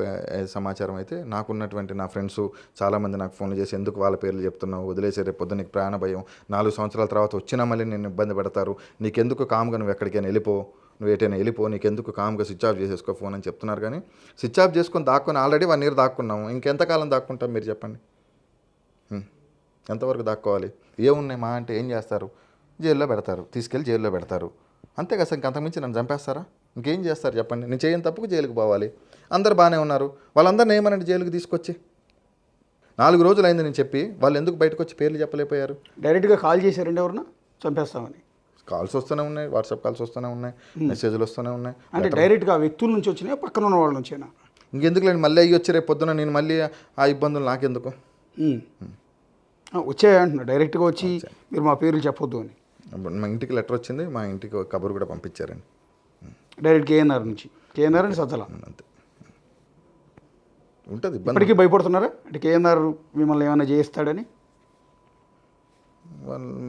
సమాచారం అయితే నాకున్నటువంటి నా ఫ్రెండ్స్ చాలామంది నాకు ఫోన్ చేసి ఎందుకు వాళ్ళ పేర్లు చెప్తున్నావు, వదిలేసే రేపు పొద్దున్న నీకు ప్రాణ భయం, 4 సంవత్సరాల తర్వాత వచ్చినా మళ్ళీ నేను ఇబ్బంది పెడతారు, నీకెందుకు కామ్గా నువ్వు ఎక్కడికైనా వెళ్ళిపో, నువ్వు ఎటైనా వెళ్ళిపో, నీకెందుకు కామ్గా స్విచ్ ఆఫ్ చేసేసుకో ఫోన్ అని చెప్తున్నారు. కానీ స్విచ్ ఆఫ్ చేసుకొని దాక్కుని ఆల్రెడీ 1 ఇయర్ దాక్కున్నాము, ఇంకెంతకాలం దాక్కుంటాం మీరు చెప్పండి? ఎంతవరకు దాక్కోవాలి? ఏమున్నాయి మా అంటే ఏం చేస్తారు? జైల్లో పెడతారు, తీసుకెళ్ళి జైల్లో పెడతారు, అంతే కదా సార్. ఇంకంతకుమించి నన్ను చంపేస్తారా? ఇంకేం చేస్తారు చెప్పండి? నేను చేయని తప్పుకు జైలుకు పోవాలి. అందరు బాగానే ఉన్నారు, వాళ్ళందరినీ ఏమనండి జైలుకి తీసుకొచ్చి. 4 రోజులు అయింది నేను చెప్పి, వాళ్ళు ఎందుకు బయటకు వచ్చి పేర్లు చెప్పలేకపోయారు? డైరెక్ట్గా కాల్ చేశారండి ఎవరన్నా చంపేస్తామని? కాల్స్ వస్తూనే ఉన్నాయి, వాట్సాప్ కాల్స్ వస్తూనే ఉన్నాయి, మెసేజ్లు వస్తూనే ఉన్నాయి. అంటే డైరెక్ట్గా ఆ వ్యక్తుల నుంచి వచ్చినాయా పక్కన ఉన్న వాళ్ళ నుంచేనా? ఇంకెందుకు లేండి, మళ్ళీ అయ్యి వచ్చి రేపు పొద్దున నేను మళ్ళీ ఆ ఇబ్బందులు నాకెందుకు? వచ్చాయా అంటున్నా, డైరెక్ట్గా వచ్చి మీరు మా పేర్లు చెప్పొద్దు అని. మా ఇంటికి లెటర్ వచ్చింది, మా ఇంటికి కబురు కూడా పంపించారండి. డైరెక్ట్ కేఎన్ఆర్ నుంచి, కేఎన్ఆర్ అని సజ్జల అంతే ఉంటుంది. ఇప్పటికీ భయపడుతున్నారా అంటే కేఎన్ఆర్ మిమ్మల్ని ఏమైనా చేయిస్తాడని?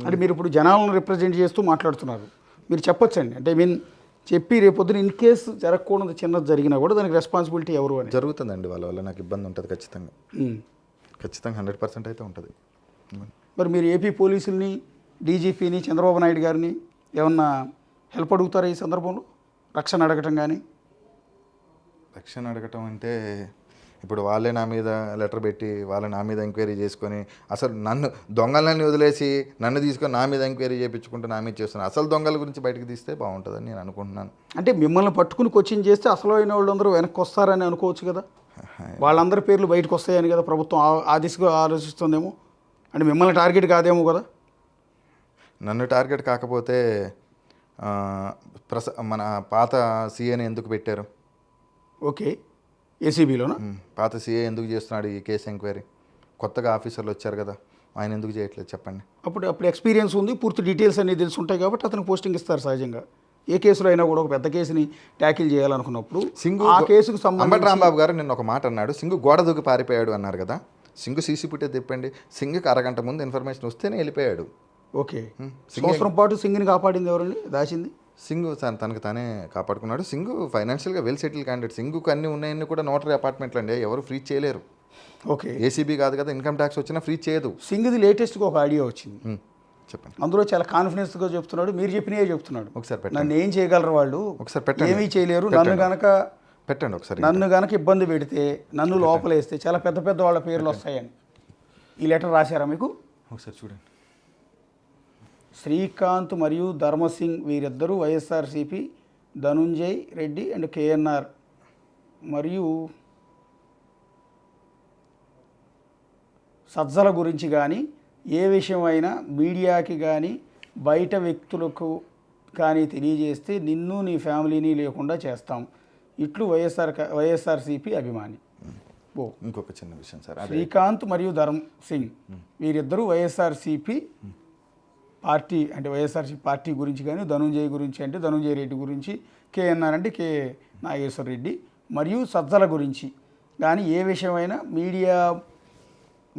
అంటే మీరు ఇప్పుడు జనాలను రిప్రజెంట్ చేస్తూ మాట్లాడుతున్నారు, మీరు చెప్పొచ్చండి. అంటే చెప్పి రేపొద్దున ఇన్ కేసు జరగకూడదు చిన్నది జరిగినా కూడా దానికి రెస్పాన్సిబిలిటీ ఎవరు అని? జరుగుతుందండి, వాళ్ళ వల్ల నాకు ఇబ్బంది ఉంటుంది ఖచ్చితంగా. ఖచ్చితంగా 100% అయితే ఉంటుంది. మరి మీరు ఏపీ పోలీసుల్ని, డీజీపీని, చంద్రబాబు నాయుడు గారిని ఏమన్నా హెల్ప్ అడుగుతారా ఈ సందర్భంలో? రక్షణ అడగటం కానీ? రక్షణ అడగటం అంటే ఇప్పుడు వాళ్ళే నా మీద లెటర్ పెట్టి వాళ్ళే నా మీద ఎంక్వైరీ చేసుకొని అసలు నన్ను దొంగలని వదిలేసి నన్ను తీసుకొని నా మీద ఎంక్వైరీ చేయించుకుంటూ నా మీద చేస్తున్నాను. అసలు దొంగల గురించి బయటకు తీస్తే బాగుంటుందని నేను అనుకుంటున్నాను. అంటే మిమ్మల్ని పట్టుకుని కోచింగ్ చేస్తే అసలు అయిన వాళ్ళందరూ వెనక్కి వస్తారని అనుకోవచ్చు కదా, వాళ్ళందరి పేర్లు బయటకు వస్తాయని కదా ప్రభుత్వం ఆ దిశగా ఆలోచిస్తుందేమో. అంటే మిమ్మల్ని టార్గెట్ కాదేమో కదా? నన్ను టార్గెట్ కాకపోతే మన పాత సీఏని ఎందుకు పెట్టారు? ఓకే, ఏసీబీలోనా? పాత సీఏ ఎందుకు చేస్తున్నాడు ఈ కేసు ఎంక్వైరీ? కొత్తగా ఆఫీసర్లు వచ్చారు కదా, ఆయన ఎందుకు చేయట్లేదు చెప్పండి? అప్పుడు ఎక్స్పీరియన్స్ ఉంది, పూర్తి డీటెయిల్స్ అన్నీ తెలిసి ఉంటాయి కాబట్టి అతనికి పోస్టింగ్ ఇస్తారు సహజంగా. ఏ కేసులో అయినా కూడా ఒక పెద్ద కేసుని ట్యాకిల్ చేయాలనుకున్నప్పుడు ఆ కేసుకు సంబంధించి రాంబాబు గారు నిన్న ఒక మాట అన్నాడు, సింగు గోడ దూకి పారిపోయాడు అన్నారు కదా. సింగు సీసీ ఫుటేజ్ తిప్పండి, సింగుకి అరగంట ముందు ఇన్ఫర్మేషన్ వస్తేనే వెళ్ళిపోయాడు. ఓకే, సంవత్సరం పాటు సింగుని కాపాడింది ఎవరండి? దాచింది సింగు తనకు తానే కాపాడుకున్నాడు. సింగు ఫైనాన్షియల్గా వెల్ సెటిల్ క్యాండిడేట్. సింగుకు అన్నీ ఉన్నాయన్నీ కూడా నోటరీ అపార్ట్మెంట్లు అండి, ఎవరు ఫ్రీ చేయలేరు. ఓకే, ఏసీబీ కాదు కదా, ఇన్కమ్ ట్యాక్స్ వచ్చినా ఫ్రీ చేయదు. సింగుది లేటెస్ట్గా ఒక ఆడియో వచ్చింది, చెప్పండి. అందులో చాలా కాన్ఫిడెన్స్గా చెప్తున్నాడు, మీరు చెప్పినవే చెప్తున్నాడు. ఒకసారి పెట్టండి. నన్ను ఏం చేయగలరు వాళ్ళు? ఒకసారి పెట్టండి. ఏమీ చేయలేరు. నన్ను కనుక పెట్టండి ఒకసారి. నన్ను కనుక ఇబ్బంది పెడితే, నన్ను లోపలేస్తే చాలా పెద్ద పెద్ద వాళ్ళ పేర్లు వస్తాయని ఈ లెటర్ రాశారా మీకు? ఒకసారి చూడండి. శ్రీకాంత్ మరియు ధర్మసింగ్ వీరిద్దరూ వైఎస్ఆర్సీపీ, ధనుంజయ్ రెడ్డి అండ్ కేఎన్ఆర్ మరియు సజ్జల గురించి కానీ ఏ విషయమైనా మీడియాకి కానీ బయట వ్యక్తులకు కానీ తెలియజేస్తే నిన్ను నీ ఫ్యామిలీని లేకుండా చేస్తాం. ఇట్లు వైఎస్ఆర్సీపీ అభిమాని. ఇంకొక చిన్న విషయం సార్, శ్రీకాంత్ మరియు ధర్మ సింగ్ వీరిద్దరూ వైఎస్ఆర్సీపీ పార్టీ అంటే వైఎస్ఆర్సీపీ పార్టీ గురించి కానీ, ధనుంజయ్ గురించి అంటే ధనుంజయ్ రెడ్డి గురించి, కేఎన్ఆర్ అంటే కే నాగేశ్వర రెడ్డి మరియు సజ్జల గురించి కానీ ఏ విషయమైనా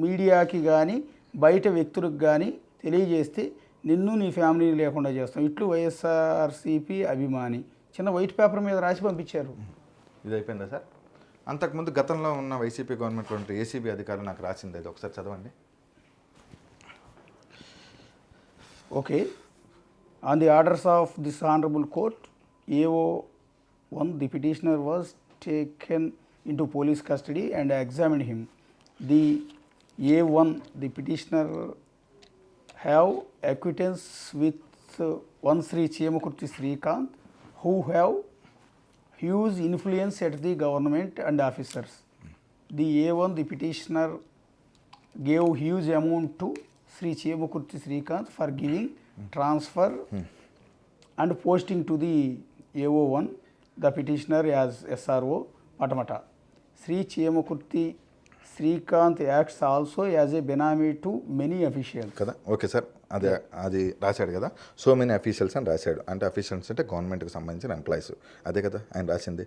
మీడియాకి కానీ బయట వ్యక్తులకు కానీ తెలియజేస్తే నిన్ను నీ ఫ్యామిలీని లేకుండా చేస్తాం. ఇట్లు వైఎస్ఆర్సీపీ అభిమాని. చిన్న వైట్ పేపర్ మీద రాసి పంపించారు. ఇది అయిపోయిందా సార్? అంతకుముందు గతంలో ఉన్న వైసీపీ గవర్నమెంట్లో ఏసీబీ అధికారులు నాకు రాసింది, అది ఒకసారి చదవండి. Okay. On the orders of this Honorable Court, AO1, the petitioner was taken into police custody and examined him. The A1, the petitioner have acquaintance with one Sri Chiemakurti Srikanth, who have huge influence at the government and officers. The A1, the petitioner gave huge amount to Sri Chiemakurti Srikanth for giving transfer and posting to the AO1, the petitioner as SRO, Patamata. Sri Chiemakurti Srikanth acts also as a benami to many officials. కదా, okay sir, అదే అది రాశాడు కదా, so many officials అని రాశాడు. అంటే officials అంటే గవర్నమెంట్కి సంబంధించిన ఎంప్లాయీస్, అదే కదా ఆయన రాసింది.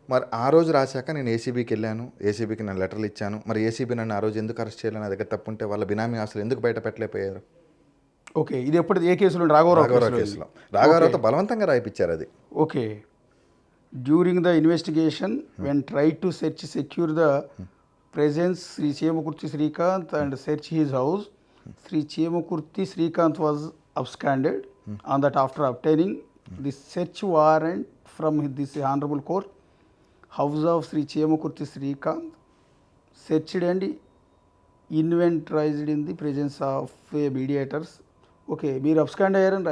మరి ఆ రోజు రాశాక నేను ఏసీబీకి వెళ్ళాను, ఏసీబీకి నేను లెటర్లు ఇచ్చాను. మరి ఏసీబీ నన్ను ఆ రోజు ఎందుకు అరెస్ట్ చేయాలని, నా దగ్గర తప్పుంటే వాళ్ళ బినామీ ఆస్తులు ఎందుకు బయట పెట్టలేకపోయారు? ఓకే, ఇది ఎప్పుడు ఏ కేసులో? రాఘవరావు కేసులో రాఘవరావుతో బలవంతంగా రాయిపించారు అది. Okay, during the investigation when try to secure the presence Shri Chimakurthi Srikanth and search his house, Shri Chimakurthi Srikanth was absconded on that after obtaining the search warrant from this honourable court, house of Shri Chimakurthi Srikanth searched and inventorised in the presence of mediators. Okay, మీరు abscond అయ్యారని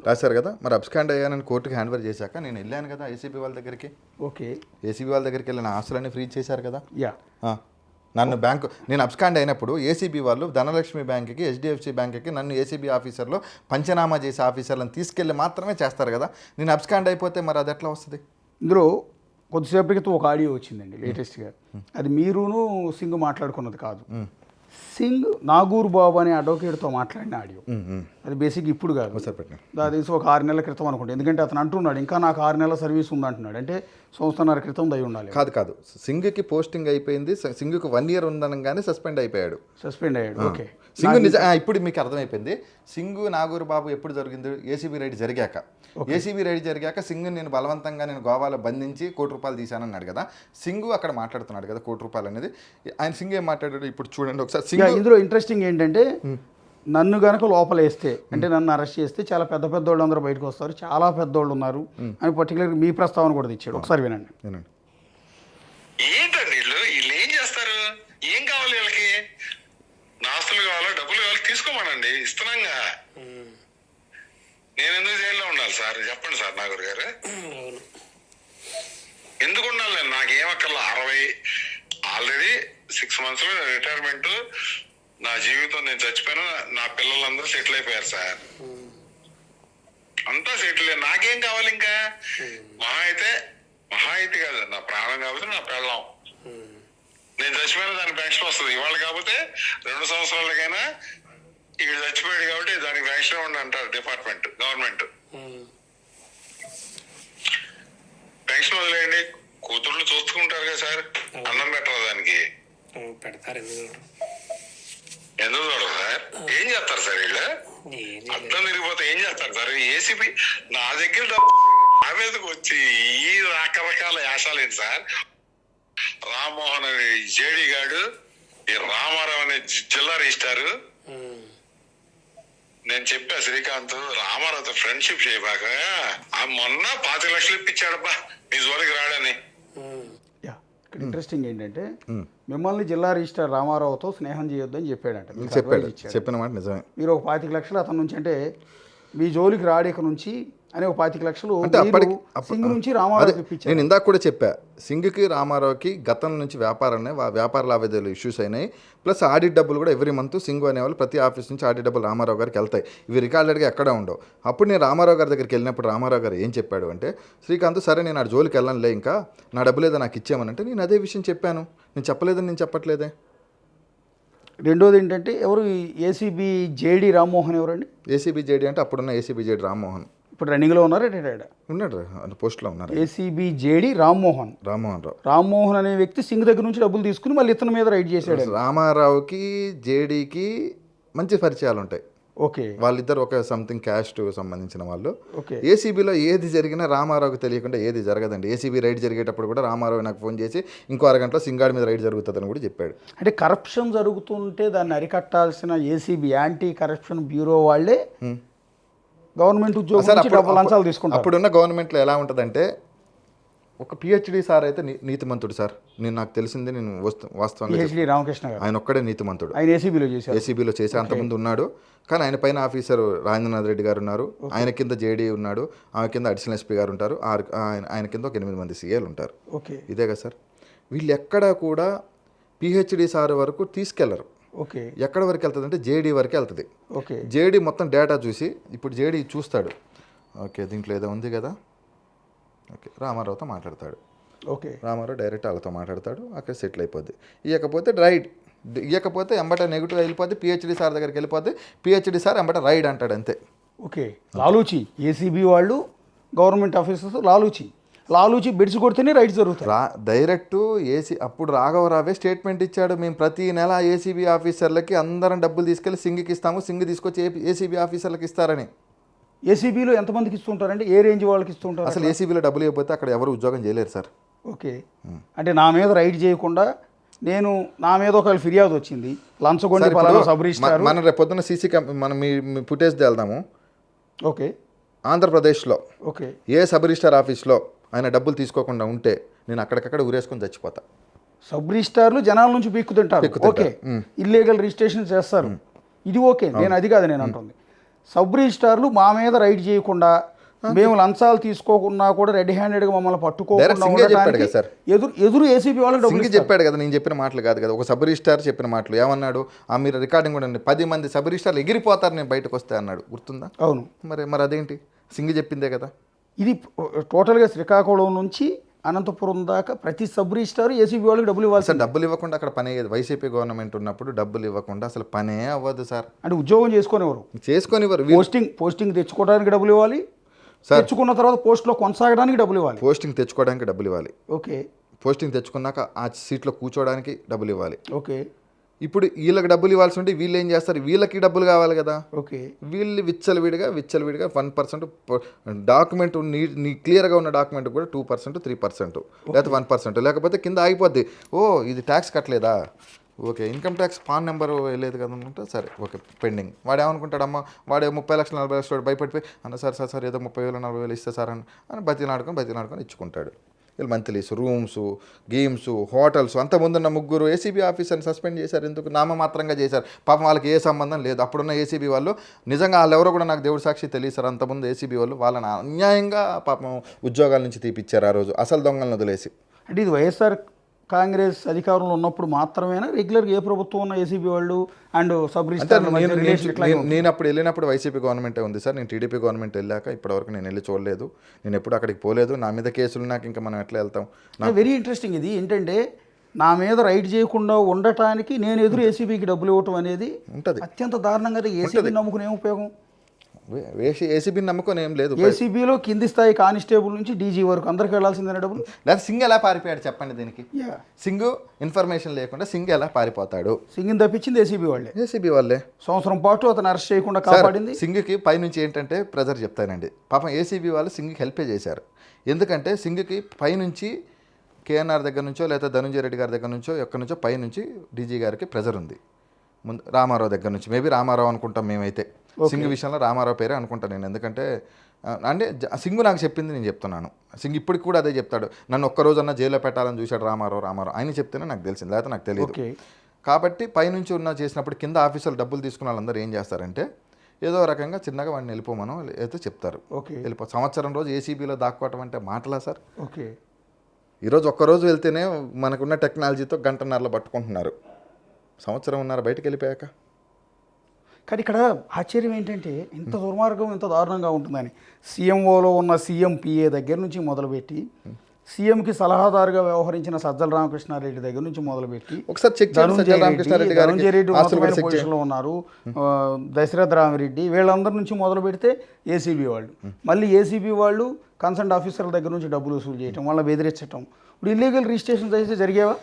రాశారు కదా. మరి abscond అయ్యానని కోర్టుకి hand over చేశాక నేను వెళ్ళాను కదా ఏసీబీ వాళ్ళ దగ్గరికి. ఓకే, ఏసీబీ వాళ్ళ దగ్గరికి వెళ్ళిన ఆస్తులన్నీ ఫ్రీజ్ చేశారు కదా. యా, నన్ను బ్యాంకు, నేను అబ్స్కాండ్ అయినప్పుడు ఏసీబీ వాళ్ళు ధనలక్ష్మి బ్యాంక్కి, హెచ్డిఎఫ్సి బ్యాంక్కి నన్ను ఏసీబీ ఆఫీసర్లో పంచనామా చేసే ఆఫీసర్లను తీసుకెళ్ళి మాత్రమే చేస్తారు కదా. నేను అబ్స్కాండ్ అయిపోతే మరి అది ఎట్లా వస్తుంది? ఇందులో కొద్దిసేపటి క్రితం ఒక ఆడియో వచ్చిందండి లేటెస్ట్గా. అది మీరును సింగ్ మాట్లాడుకున్నది కాదు. సింగ్ నాగూర్ బాబు అనే అడ్వకేట్తో మాట్లాడిన ఆడియో. అది బేసిక్ ఇప్పుడు కాదు, అది ఒక 6 నెలల క్రితం అనుకుంటా. ఎందుకంటే అతను అంటున్నాడు ఇంకా నాకు 6 నెలల సర్వీస్ ఉందంటున్నాడు. అంటే సంవత్సరాల క్రితం దయ ఉండాలి. కాదు, సింగ్కి పోస్టింగ్ అయిపోయింది, సింగ్కి 1 year ఉందనగానే సస్పెండ్ అయ్యాడు. ఓకే, సింగ్ ఇప్పుడు మీకు అర్థమైపోయింది. సింగు నాగూర్ బాబు ఎప్పుడు జరిగింది? ఏసీబీ రైడ్ జరిగాక. ఏసీబీ రైడ్ జరిగాక సింగ్ నేను బలవంతంగా నేను గోవాలో బంధించి ₹1 తీశానన్నాడు కదా. సింగు అక్కడ మాట్లాడుతున్నాడు కదా ₹1 అనేది. ఆయన సింగ్ ఏం మాట్లాడాడు ఇప్పుడు చూడండి ఒకసారి. ఇందులో ఇంట్రెస్టింగ్ ఏంటంటే నన్ను గనక లోపల వేస్తే, అంటే నన్ను అరెస్ట్ చేస్తే చాలా పెద్ద పెద్దోళ్ళు అందరూ బయటకు వస్తారు, చాలా పెద్దోళ్ళు ఉన్నారు అని పర్టికులర్ మీ ప్రస్తావన కూడా తెచ్చాడు. ఒకసారి వినండి. ఏంటండి వీళ్ళు ఏం చేస్తారు? ఏం కావాలి వీళ్ళకి? నాస్తులు కావాలా, డబ్బులు కావాలి, తీసుకోమనండి, ఇస్తున్నాంగా. నేను ఎందుకు జైల్లో ఉండాలి సార్? చెప్పండి సార్ నాగూర్ గారు. ఎందుకు ఉండాలి? నేను నాకేమక్కర్లా. ఆల్రెడీ 6 months లో రిటైర్మెంట్. నా జీవితం, నేను చచ్చిపోయినా నా పిల్లలందరూ సెటిల్ అయిపోయారు సార్. అంతా సెటిల్. నాకేం కావాలి ఇంకా? మహా అయితే కాదు, నా ప్రాణం కాకపోతే నా పెళ్ళం. నేను చచ్చిపోయినా దానికి పెన్షన్ వస్తుంది. ఇవాళ కాకపోతే 2 సంవత్సరాలకైనా ఇక్కడ చచ్చిపోయాడు కాబట్టి దానికి పెన్షన్ ఉండి అంటారు డిపార్ట్మెంట్, గవర్నమెంట్. పెన్షన్ వదిలేయండి, కూతుళ్ళు చూసుకుంటారు కదా సార్. అన్నం పెట్టరా దానికి? పెడతారు. ఎందుకు చూడరు సార్? ఏం చేస్తారు సార్ వీళ్ళు? అర్థం తిరిగిపోతే ఏం చేస్తారు సార్? ఏసీబీ నా దగ్గర డబ్బు నా మీదకి వచ్చి ఈ రకరకాల యాశాలు ఏంటి సార్? రామ్మోహన్ అనే జేడీ గాడు, ఈ రామారావు అనే జిల్లా రిజిస్టారు. నేను చెప్పా శ్రీకాంత్, రామారావుతో ఫ్రెండ్షిప్ చేయబాక. మొన్న 25 లక్షలు ఇప్పించాడబ్బా నీ జోలికి రాడని. ఇక్కడ ఇంట్రెస్టింగ్ ఏంటంటే మిమ్మల్ని జిల్లా రిజిస్టర్ రామారావుతో స్నేహం చేయొద్దని చెప్పాడంట. చెప్పిన మాట నిజమే. మీరు ఒక 25 లక్షలు అతని నుంచి, అంటే మీ జోలికి రాడిక నుంచి అని ఒక 25 లక్షలు సింగ్ నుంచి రామారావు ఇప్పించారు. నేను ఇందాక కూడా చెప్పా, సింగ్కి రామారావుకి గతం నుంచి వ్యాపార లావాదేవీలు ఇష్యూస్ అయినాయి. ప్లస్ ఆడిట్ డబ్బులు కూడా ఎవ్రీ మంత్ సింగ్ అనేవాళ్ళు ప్రతి ఆఫీస్ నుంచి ఆడిట్ డబ్బులు రామారావు గారికి వెళ్తాయి. ఇవి రికార్డెడ్గా ఎక్కడ ఉండవు. అప్పుడు నేను రామారావు గారి దగ్గరికి వెళ్ళినప్పుడు రామారావు గారు ఏం చెప్పాడు అంటే, శ్రీకాంత్ సరే నేను ఆ జోలికి వెళ్ళనులే, ఇంకా నా డబ్బులు ఏదో నాకు ఇచ్చామనంటే నేను అదే విషయం చెప్పాను. నేను చెప్పలేదని నేను చెప్పట్లేదే. రెండోది ఏంటంటే ఎవరు ఏసీబీ జేడీ రామ్మోహన్ ఎవరండి? ఏసీబీ జేడీ అంటే అప్పుడున్న ఏసీబీ జేడీ రామ్మోహన్. ఇప్పుడు రన్నింగ్లో ఉన్నారు, రిటైర్డ్ ఉన్నాడు, పోస్ట్లో ఉన్నారు. ఏసీబీ జేడీ రామ్మోహన్ అనే వ్యక్తి సింగ్ దగ్గర నుంచి డబ్బులు తీసుకుని మళ్ళీ ఇతని మీద రైడ్ చేశాడు. రామారావుకి జేడీకి మంచి పరిచయాలు ఉంటాయి. ఓకే, వాళ్ళిద్దరు ఒక సంథింగ్ క్యాస్ట్ సంబంధించిన వాళ్ళు. ఓకే, ఏసీబీలో ఏది జరిగినా రామారావుకి తెలియకుండా ఏది జరగదండి. ఏసీబీ రైడ్ జరిగేటప్పుడు కూడా రామారావు నాకు ఫోన్ చేసి ఇంకో అరగంటలో సింగాడి మీద రైడ్ జరుగుతుందని కూడా చెప్పాడు. అంటే కరప్షన్ జరుగుతుంటే దాన్ని అరికట్టాల్సిన ఏసీబీ యాంటీ కరప్షన్ బ్యూరో వాళ్ళే గవర్నమెంట్ ఉద్యోగం లంచాలు తీసుకుంటారు. అప్పుడున్న గవర్నమెంట్లో ఎలా ఉంటుందంటే, ఒక పిహెచ్డి సార్ అయితే నీతిమంతుడు సార్. నాకు తెలిసింది, నేను వాస్తవంగా రామకృష్ణ గారు ఆయన ఒక్కడే నీతిమంతుడు. ఆయన ఏసీబీలో చేసి అంతకుముందు ఉన్నాడు. కానీ ఆయన పైన ఆఫీసర్ రాజేంద్రనాథ్ రెడ్డి గారు ఉన్నారు. ఆయన కింద జేడీ ఉన్నాడు. ఆమె కింద అడిషనల్ ఎస్పీ గారు ఉంటారు. ఆయన కింద ఒక 8 మంది సీఏలు ఉంటారు. ఓకే, ఇదే కదా సార్. వీళ్ళు ఎక్కడా కూడా పిహెచ్డి సార్ వరకు తీసుకెళ్లరు. ఓకే, ఎక్కడ వరకు వెళ్తుంది అంటే జేడీ వరకే వెళ్తుంది. ఓకే, జేడీ మొత్తం డేటా చూసి ఇప్పుడు జేడీ చూస్తాడు. ఓకే, దీంట్లో ఏదో ఉంది కదా, ఓకే రామారావుతో మాట్లాడతాడు. ఓకే. రామారావు డైరెక్ట్ వాళ్ళతో మాట్లాడతాడు, అక్కడ సెటిల్ అయిపోద్ది. ఇవ్వకపోతే ఎంబట నెగిటివ్ వెళ్ళిపోద్ది, పిహెచ్డి సార్ దగ్గరికి వెళ్ళిపోద్ది, పిహెచ్డి సార్ ఎంబట రైడ్ అంటాడు అంతే. ఓకే. లాలూచి ఏసీబీ వాళ్ళు గవర్నమెంట్ ఆఫీసర్స్ లాలూచి బెడ్స్ కొడితేనే రైట్స్ జరుగుతాయి. డైరెక్ట్ అప్పుడు రాఘవరావే స్టేట్మెంట్ ఇచ్చాడు, మేము ప్రతి నెల ఏసీబీ ఆఫీసర్లకి అందరం డబ్బులు తీసుకెళ్ళి సింగ్కి ఇస్తాము, సింగ్ తీసుకొచ్చి ఏసీబీ ఆఫీసర్లకి ఇస్తారని. ఏసీబీలో ఎంతమందికి ఇస్తుంటారంటే ఏ రేంజ్ వాళ్ళకి ఇస్తుంటారు? అసలు ఏసీబీలో డబ్బులు ఇవ్వకపోతే అక్కడ ఎవరు ఉద్యోగం చేయలేరు సార్. ఓకే. అంటే నా మీద రైడ్ చేయకుండా నా మీద ఒక ఫిర్యాదు వచ్చింది, లంచగొండి పలానా సబ్ రిజిస్ట్రార్. మనం రేపు పొద్దున్న మనం మీ ఫుటేజ్ వెళ్దాము. ఓకే. ఆంధ్రప్రదేశ్లో ఓకే ఏ సబ్ రిజిస్టార్ ఆఫీస్లో ఆయన డబ్బులు తీసుకోకుండా ఉంటే నేను అక్కడికక్కడ ఊరేసుకొని చచ్చిపోతా. సబ్ రిజిస్టార్లు జనాల నుంచి పీక్కుతుంటారు. ఓకే. ఇల్లీగల్ రిజిస్ట్రేషన్ చేస్తారు, ఇది ఓకే, నేను అది కాదు నేను అంటుంది. సబ్ రిజిస్టార్లు మా మీద రైడ్ చేయకుండా, మేము లంచాలు తీసుకోకుండా కూడా రెడ్ హ్యాండెడ్గా మమ్మల్ని పట్టుకోకుండా ఎదురు ఏసీబీ వాళ్ళకి డబ్బులు చెప్పాడు కదా, నేను చెప్పిన మాటలు కాదు కదా, ఒక సబ్ రిజిస్టార్ చెప్పిన మాటలు ఏమన్నాడు, మీరు రికార్డింగ్ కూడా 10 మంది సబ్ రిజిస్టార్లు ఎగిరిపోతారు నేను బయటకు వస్తే అన్నాడు, గుర్తుందా? అవును. మరి అదేంటి, సింగ్ చెప్పిందే కదా. ఇది టోటల్గా శ్రీకాకుళం నుంచి అనంతపురం దాకా ప్రతి సబ్ రిజిస్టార్ ఏసీబీ వాళ్ళకి డబ్బులు ఇవ్వాలి సార్. డబ్బులు ఇవ్వకుండా అక్కడ పని అయ్యేది. వైసీపీ గవర్నమెంట్ ఉన్నప్పుడు డబ్బులు ఇవ్వకుండా అసలు పనే అవ్వదు సార్. అంటే ఉద్యోగం చేసుకునేవారు, పోస్టింగ్ తెచ్చుకోవడానికి డబ్బులు ఇవ్వాలి, తెచ్చుకున్న తర్వాత పోస్ట్లో కొనసాగడానికి డబ్బులు ఇవ్వాలి, పోస్టింగ్ తెచ్చుకోవడానికి డబ్బులు ఇవ్వాలి. ఓకే. పోస్టింగ్ తెచ్చుకున్నాక ఆ సీట్లో కూర్చోవడానికి డబ్బులు ఇవ్వాలి. ఓకే. ఇప్పుడు వీళ్ళకి డబ్బులు ఇవ్వాల్సి ఉంటే వీళ్ళు ఏం చేస్తారు, వీళ్ళకి డబ్బులు కావాలి కదా. ఓకే. వీళ్ళు విచ్చలవిడిగా 1% డాక్యుమెంట్ నీ క్లియర్గా ఉన్న డాక్యుమెంట్ కూడా 2%, 3% లేకపోతే 1%, లేకపోతే కింద ఆగిపోద్ది. ఇది ట్యాక్స్ కట్టలేదా, okay, income tax PAN number వెళ్ళలేదు కదా అనుకుంటే సరే, ఓకే, పెండింగ్. వాడు ఏమనుకుంటాడమ్మా, వాడు 30 లక్షలు 40 లక్షలు భయపడిపోయి అన్న సార్ ఏదో 30,000 40,000 ఇస్తే సార్ అని బతిలాడుకొని ఇచ్చుకుంటాడు. వీళ్ళు మంత్లీస్, రూమ్స్, గేమ్స్, హోటల్స్. అంతకుముందున్న 3 ఏసీబీ ఆఫీసర్ని సస్పెండ్ చేశారు. ఎందుకు? నామమాత్రంగా చేశారు. పాపం వాళ్ళకి ఏ సంబంధం లేదు. అప్పుడున్న ఏసీబీ వాళ్ళు నిజంగా వాళ్ళు ఎవరో కూడా నాకు దేవుడి సాక్షి తెలియదు సార్. అంతకుముందు ఏసీబీ వాళ్ళు వాళ్ళని అన్యాయంగా పాపం ఉద్యోగాల నుంచి తీపిచ్చారు ఆ రోజు, అసలు దొంగలను వదిలేసి. అంటే ఇది వైఎస్ఆర్ కాంగ్రెస్ అధికారంలో ఉన్నప్పుడు మాత్రమేనా రెగ్యులర్గా ఏ ప్రభుత్వం ఉన్న ఏసీబీ వాళ్ళు అండ్ సబ్ రిజిస్టార్? నేను అప్పుడు వెళ్ళినప్పుడు వైసీపీ గవర్నమెంటే ఉంది సార్. నేను టీడీపీ గవర్నమెంట్ వెళ్ళాక ఇప్పటివరకు నేను వెళ్ళి చూడలేదు. నేను ఎప్పుడు అక్కడికి పోలేదు. నా మీద కేసులు నాకు ఇంకా మనం ఎట్లా వెళ్తాం? Very interesting. ఇది ఏంటంటే నా మీద రైడ్ చేయకుండా ఉండటానికి నేను ఎదురు ఏసీబీకి డబ్బులు ఇవ్వటం అనేది ఉంటుంది. అత్యంత దారుణంగా. ఏసీబీ నమ్ముకునే ఉపయోగం? ఏసీబీని నమ్మకం ఏం లేదు. ఏసీబీలో కింది స్థాయి కానిస్టేబుల్ నుంచి డీజీ వరకు అందరికి వెళ్ళాల్సిందే డబ్బులు. లేదా సింగ్ ఎలా పారిపోయాడు చెప్పండి దీనికి? సింగ్ ఇన్ఫర్మేషన్ లేకుండా సింగ్ ఎలా పారిపోతాడు? సింగ్ని తప్పించింది ఏసీబీ వాళ్ళే. సంవత్సరం పాటు అతను అరెస్ట్ చేయకుండా కాపాడింది. సింగ్కి పైనుంచి ఏంటంటే ప్రెజర్ చెప్తానండి, పాపం ఏసీబీ వాళ్ళు సింగ్కి హెల్పే చేశారు. ఎందుకంటే సింగ్కి పైనుంచి కేఎన్ఆర్ దగ్గర నుంచో లేదా ధనుంజయ రెడ్డి గారి దగ్గర నుంచో ఎక్కడి నుంచో పైనుంచి డీజీ గారికి ప్రెజర్ ఉంది. ముందు రామారావు దగ్గర నుంచి, మేబీ రామారావు అనుకుంటాం మేమైతే. సింగ్ విషయంలో రామారావు పేరే అనుకుంటాను నేను. ఎందుకంటే అంటే సింగ్ నాకు చెప్పింది నేను చెప్తున్నాను. సింగ్ ఇప్పటికి కూడా అదే చెప్తాడు, నన్ను ఒక్కరోజన్నా జైల్లో పెట్టాలని చూశాడు రామారావు ఆయన చెప్తేనే నాకు తెలిసింది, లేకపోతే నాకు తెలియదు. కాబట్టి పైనుంచి చేసినప్పుడు కింద ఆఫీసర్లు డబ్బులు తీసుకున్న వాళ్ళందరూ ఏం చేస్తారంటే ఏదో రకంగా చిన్నగా వాడిని వెళ్ళిపోమనో అయితే చెప్తారు. సంవత్సరం రోజు ఏసీబీలో దాక్కోవటం అంటే మాటలా సార్? ఓకే. ఈరోజు ఒక్కరోజు వెళ్తేనే మనకున్న టెక్నాలజీతో గంటన్నరలో పట్టుకుంటున్నారు, సంవత్సరం ఉన్నారు బయటకు వెళ్ళిపోయాక. కానీ ఇక్కడ ఆశ్చర్యం ఏంటంటే ఇంత దుర్మార్గం ఇంత దారుణంగా ఉంటుందని సీఎంఓలో ఉన్న సీఎంపీఏ దగ్గర నుంచి మొదలుపెట్టి సీఎంకి సలహాదారుగా వ్యవహరించిన సజ్జల రామకృష్ణారెడ్డి దగ్గర నుంచి మొదలుపెట్టి ఒకసారి చెక్ ధనంజయ రెడ్డి ఉన్నతమైన పొజిషన్లో ఉన్నారు, దశరథ రామిరెడ్డి, వీళ్ళందరి నుంచి మొదలు పెడితే ఏసీబీ వాళ్ళు, మళ్ళీ ఏసీబీ వాళ్ళు కన్సర్న్ ఆఫీసర్ల దగ్గర నుంచి డబ్బులు వసూలు చేయటం, వాళ్ళని బెదిరించడం. ఇప్పుడు ఇల్లీగల్ రిజిస్ట్రేషన్స్ అయితే జరిగేవా?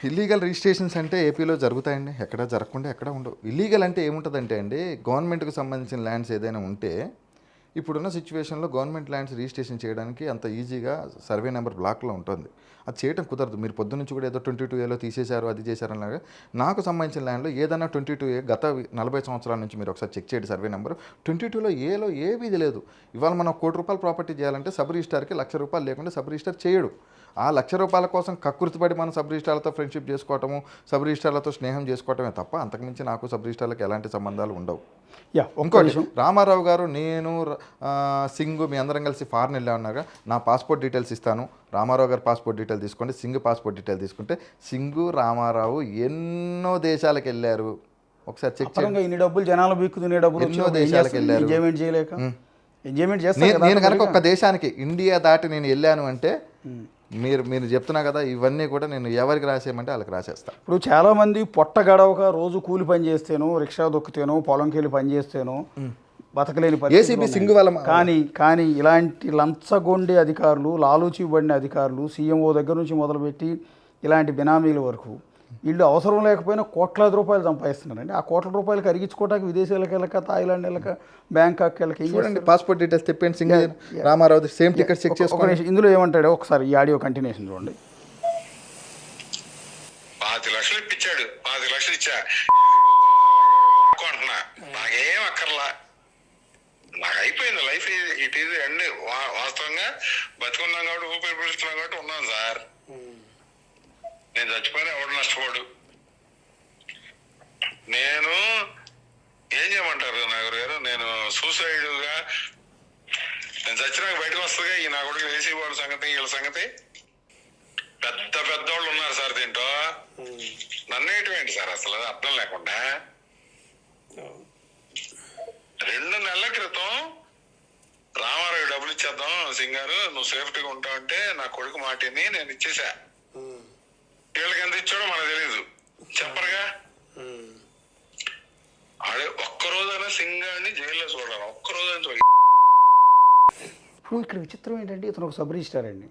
ఇల్లీగల్ రిజిస్ట్రేషన్స్ అంటే ఏపీలో జరుగుతాయండి, ఎక్కడ జరగకుండా ఎక్కడ ఉండవు. ఇల్లీగల్ అంటే ఏముంటుందంటే అండి, గవర్నమెంట్కి సంబంధించిన ల్యాండ్స్ ఏదైనా ఉంటే ఇప్పుడున్న సిచ్యువేషన్లో గవర్నమెంట్ ల్యాండ్స్ రిజిస్ట్రేషన్ చేయడానికి అంత ఈజీగా సర్వే నెంబర్ బ్లాక్లో ఉంటుంది. అది చేయడం కుదరదు. మీరు పొద్దు నుంచి కూడా ఏదో 22A తీసేశారు అది చేశారనలాగా నాకు సంబంధించిన ల్యాండ్లో ఏదైనా 22A గత 40 సంవత్సరాల నుంచి మీరు ఒకసారి చెక్ చేయండి సర్వే నెంబర్. 22లో ఏలో ఏవి ఇది లేదు. ఇవాళ మనం ₹1,00,00,000 ప్రాపర్టీ చేయాలంటే సబ్ రిజిస్టార్కి ₹1,00,000 లేకుండా సబ్ రిజిస్టార్ చేయడు. ఆ ₹1,00,000 కోసం కక్కుర్తిపడి మనం సబ్ రిజిస్టార్లతో ఫ్రెండ్షిప్ చేసుకోవటము, సబ్ రిజిస్టార్లతో స్నేహం చేసుకోవటమే తప్ప అంతకుమించి నాకు సబ్ రిజిస్టార్లకు ఎలాంటి సంబంధాలు ఉండవు. ఇంకోటి, రామారావు గారు, నేను, సింగ్ మీ అందరం కలిసి ఫారెన్ వెళ్ళామన్నాగా నా పాస్పోర్ట్ డీటెయిల్స్ ఇస్తాను, రామారావు గారు పాస్పోర్ట్ డీటెయిల్ తీసుకోండి, సింగ్ పాస్పోర్ట్ డీటెయిల్ తీసుకుంటే సింగ్ రామారావు ఎన్నో దేశాలకు వెళ్ళారు. ఒకసారి చెక్ చేయండి. ఇన్ని డబ్బులు జనాలు బీక్కు తినే డబ్బులు ఎన్నో దేశాలకు వెళ్ళారు. ఎంజాయ్మెంట్ చేయలేక నేను కనుక ఒక దేశానికి ఇండియా దాటి నేను వెళ్ళాను అంటే మీరు మీరు చెప్తున్నా కదా, ఇవన్నీ కూడా నేను ఎవరికి రాసేయమంటే వాళ్ళకి రాసేస్తా. ఇప్పుడు చాలామంది పొట్ట గడవక రోజు కూలి పని చేస్తేనో రిక్షా దొక్కుతేనో పొలంకి వెళ్ళి పని చేస్తేనో బతకలేని ఏసీబీ సింగ్ వాళ్ళ కానీ ఇలాంటి లంచగొండే అధికారులు, లాలూచిబడిన అధికారులు, సీఎంఓ దగ్గర నుంచి మొదలుపెట్టి ఇలాంటి బినామీల వరకు వీళ్ళు అవసరం లేకపోయినా కోట్లాది రూపాయలు సంపాదిస్తున్నారండి. ఆ కోట్ల రూపాయలు కరిగించుకోవడానికి విదేశాలకు వెళ్ళక, థాయిలాండ్ వెళ్ళక, బ్యాంకాక్ వెళ్ళక చూడండి, పాస్పోర్ట్ డీటెయిల్స్ తిప్పండి, Singh Ramarao same ticket check చేసుకోండి. ఇందులో ఏమంటాడో ఒకసారి ఈ ఆడియో కంటిన్యూషన్ చూడండి. 5 లక్షలు ఇప్పించాడు, 5 లక్షలు ఇచ్చా అంటున్నా, నాకేం అక్కర్లా, నాకు అయిపోయింది లైఫ్. ఇట్ ఈజ్ అండి, వాస్తవంగా బతుకున్నాం కాబట్టి, ఊపిరి పీలుస్తున్నాం కాబట్టి ఉన్నాను సార్. నేను చచ్చిపోయినా ఎవడు నష్టపోడు. నేను ఏం చేయమంటారు నాగర్ గారు, నేను సూసైడ్గా నేను చచ్చినాక బయటకు వస్తుందిగా ఈ నా కొడుకు వేసే వాళ్ళ సంగతి, వీళ్ళ సంగతి. పెద్దోళ్ళు ఉన్నారు సార్ దీంట్లో, నన్నేటువంటి సార్ అసలు అర్థం లేకుండా. 2 నెలల క్రితం రామారావు డబ్బులు ఇచ్చేద్దాం సింగారు, నువ్వు సేఫ్టీగా ఉంటావంటే నా కొడుకు మాటిని నేను ఇచ్చేసా. వీళ్ళకి ఎంత ఇచ్చాడో మనకు తెలీదు, చెప్పరుగా. ఆడే ఒక్కరోజైనా సింగాన్ని జైల్లో చూడాలి, ఒక్కరోజైనా చూడాలి. ఇప్పుడు ఇక్కడ విచిత్రం ఏంటంటే ఇతను ఒక సబ్ రిజిస్టార్ అండి,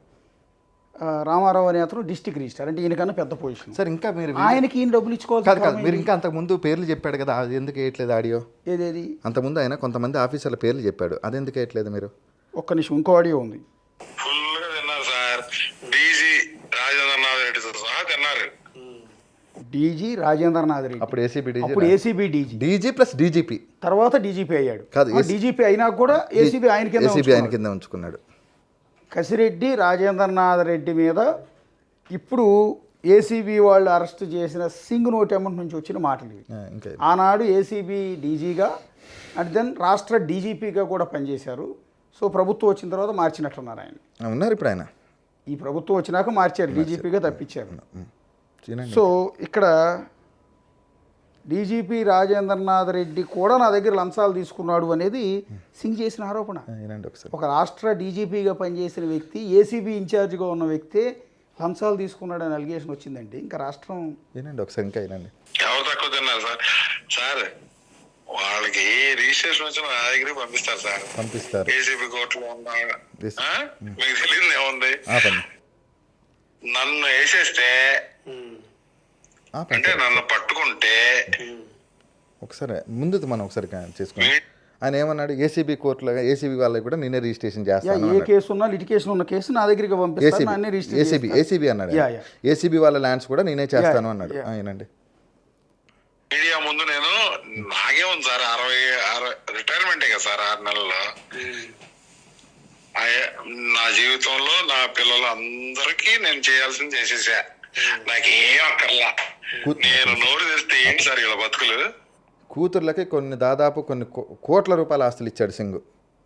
రామారావు అనే అతను డిస్ట్రిక్ట్ రిజిస్టార్, అంటే ఈయనకన్నా పెద్ద పొజిషన్. సార్ ఇంకా మీరు ఆయనకి ఈయన డబ్బులు ఇచ్చుకోవాలి కాదు, మీరు ఇంకా అంతకుముందు పేర్లు చెప్పాడు కదా, అది ఎందుకు వేయట్లేదు ఆడియో? ఏదేది అంతకుముందు ఆయన కొంతమంది ఆఫీసర్ల పేర్లు చెప్పాడు, అది ఎందుకు వేయట్లేదు మీరు? ఒక్క నిమిషం, ఇంకో ఆడియో ఉంది. ఫుల్గా తిన్నారు సార్, డీజీ రాజేంద్రనాథ్ రెడ్డితో సహా తిన్నారు. డీజీ రాజేంద్రనాథ్ రెడ్డి, అప్పుడు ఏసీబీ డీజీ ప్లస్ డీజీపీ, తర్వాత డీజీపీ అయ్యాడు. కాదు, డీజీపీ అయినా కూడా ఏసీబీ ఆయన కింద ఉంచుకున్నాడు. కసిరెడ్డి రాజేంద్రనాథ్ రెడ్డి మీద ఇప్పుడు ఏసీబీ వాళ్ళు అరెస్ట్ చేసిన సింగ్ నోటెమెంట్ నుంచి వచ్చిన మాటలు ఇవి. ఆనాడు ఏసీబీ డీజీగా అండ్ దెన్ రాష్ట్ర డీజీపీగా కూడా పనిచేశారు. సో ప్రభుత్వం వచ్చిన తర్వాత మార్చినట్లున్నారు ఆయన. ఉన్నారు ఇప్పుడు ఆయన, ఈ ప్రభుత్వం వచ్చినాక మార్చారు, డీజీపీగా తప్పించారు. సో ఇక్కడ డీజీపీ రాజేంద్రనాథ్ రెడ్డి కూడా నా దగ్గర లంచాలు తీసుకున్నాడు అనేది సింగ్ చేసిన ఆరోపణ. ఒక రాష్ట్ర డీజీపీగా పనిచేసిన వ్యక్తి, ఏసీబీ ఇన్ఛార్జ్గా ఉన్న వ్యక్తి లంచాలు తీసుకున్నాడు అని అలిగేషన్ వచ్చిందండి. ఇంకా రాష్ట్రం ఒకసారి ఇంకా ఎవరు తక్కువ తిన్నారు సార్? సార్ వాళ్ళకి ఏ రిజిస్ట్రేషన్ వచ్చినా నా దగ్గర పంపిస్తారు. ఏసీబీ కోర్టులో ఉన్నా మీకు తెలియదు ఏముంది, నన్ను వేసేస్తే అంటే నన్ను పట్టుకుంటే ఒకసారి ముందు మనం ఒకసారి చేసుకున్నాం. ఆయన ఏమన్నాడు, ఏసీబీ కోర్టులో ఏసీబీ వాళ్ళకి కూడా నేనే రిజిస్ట్రేషన్ చేస్తాను. ఏ కేసు ఉన్నా లిటిగేషన్ ఉన్న కేసు నా దగ్గరికి పంపిస్తాను. ఏసీబీ అన్నాడు, ఏసీబీ వాళ్ళ ల్యాండ్స్ కూడా నేనే చేస్తాను అన్నాడు. ఆయనండి మీడియా ముందు నేను నాగేముంది సార్, 60 రిటైర్మెంటే కదా సార్, 6 నెలల్లో. నా జీవితంలో నా పిల్లలు అందరికీ నేను చేయాల్సింది చేసేసా, నాకేం అక్కర్లా. నేను నోరు తెస్తే ఏంటి సార్ ఇలా బతుకులు. కూతుర్లకి దాదాపు కొన్ని కోట్ల రూపాయల ఆస్తులు ఇచ్చాడు సింగ్.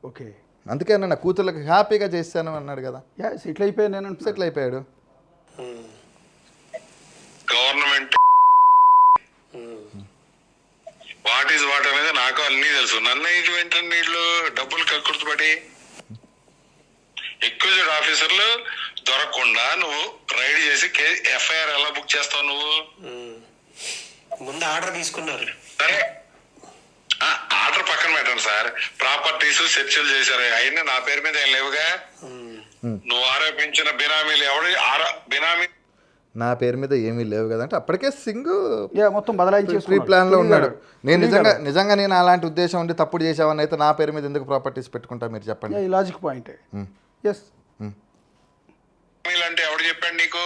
ఓకే, అందుకే నా కూతుర్లకి హ్యాపీగా చేస్తాను అన్నాడు కదా. సెటిల్ అయిపోయాను నేను, సెటిల్ అయిపోయాడు. గవర్నమెంట్ వాట్ ఈజ్ వాట్ అనేది నాకు అన్నీ తెలుసు. నన్ను ఏంటంటే వీళ్ళు డబ్బులు కక్కుర్తుపడి ఎక్విజిట్ ఆఫీసర్లు దొరకకుండా నువ్వు రైడ్ చేసి ఎఫ్ఐఆర్ ఎలా బుక్ చేస్తావు? నువ్వు ముందు ఆర్డర్ తీసుకున్నారు. సరే ఆర్డర్ పక్కన పెట్టండి సార్, ప్రాపర్టీస్ సెర్చ్లు చేశారు, అవన్నీ నా పేరు మీద ఏం లేవుగా. నువ్వు ఆరోపించిన బినామీలు ఎవడు బినామీ నా పేరు మీద ఏమీ లేవు కదా అంటే అప్పటికే సింగ్ మొత్తం బదలాయించి ప్రీ ప్లాన్ లో ఉన్నాడు. నేను నిజంగా నేను అలాంటి ఉద్దేశం ఉండి తప్పుడు చేసావని అయితే నా పేరు మీద ఎందుకు ప్రాపర్టీస్ పెట్టుకుంటా మీరు చెప్పండి. Logic point. ఎస్, అంటే ఎవడు చెప్పాడు నీకు?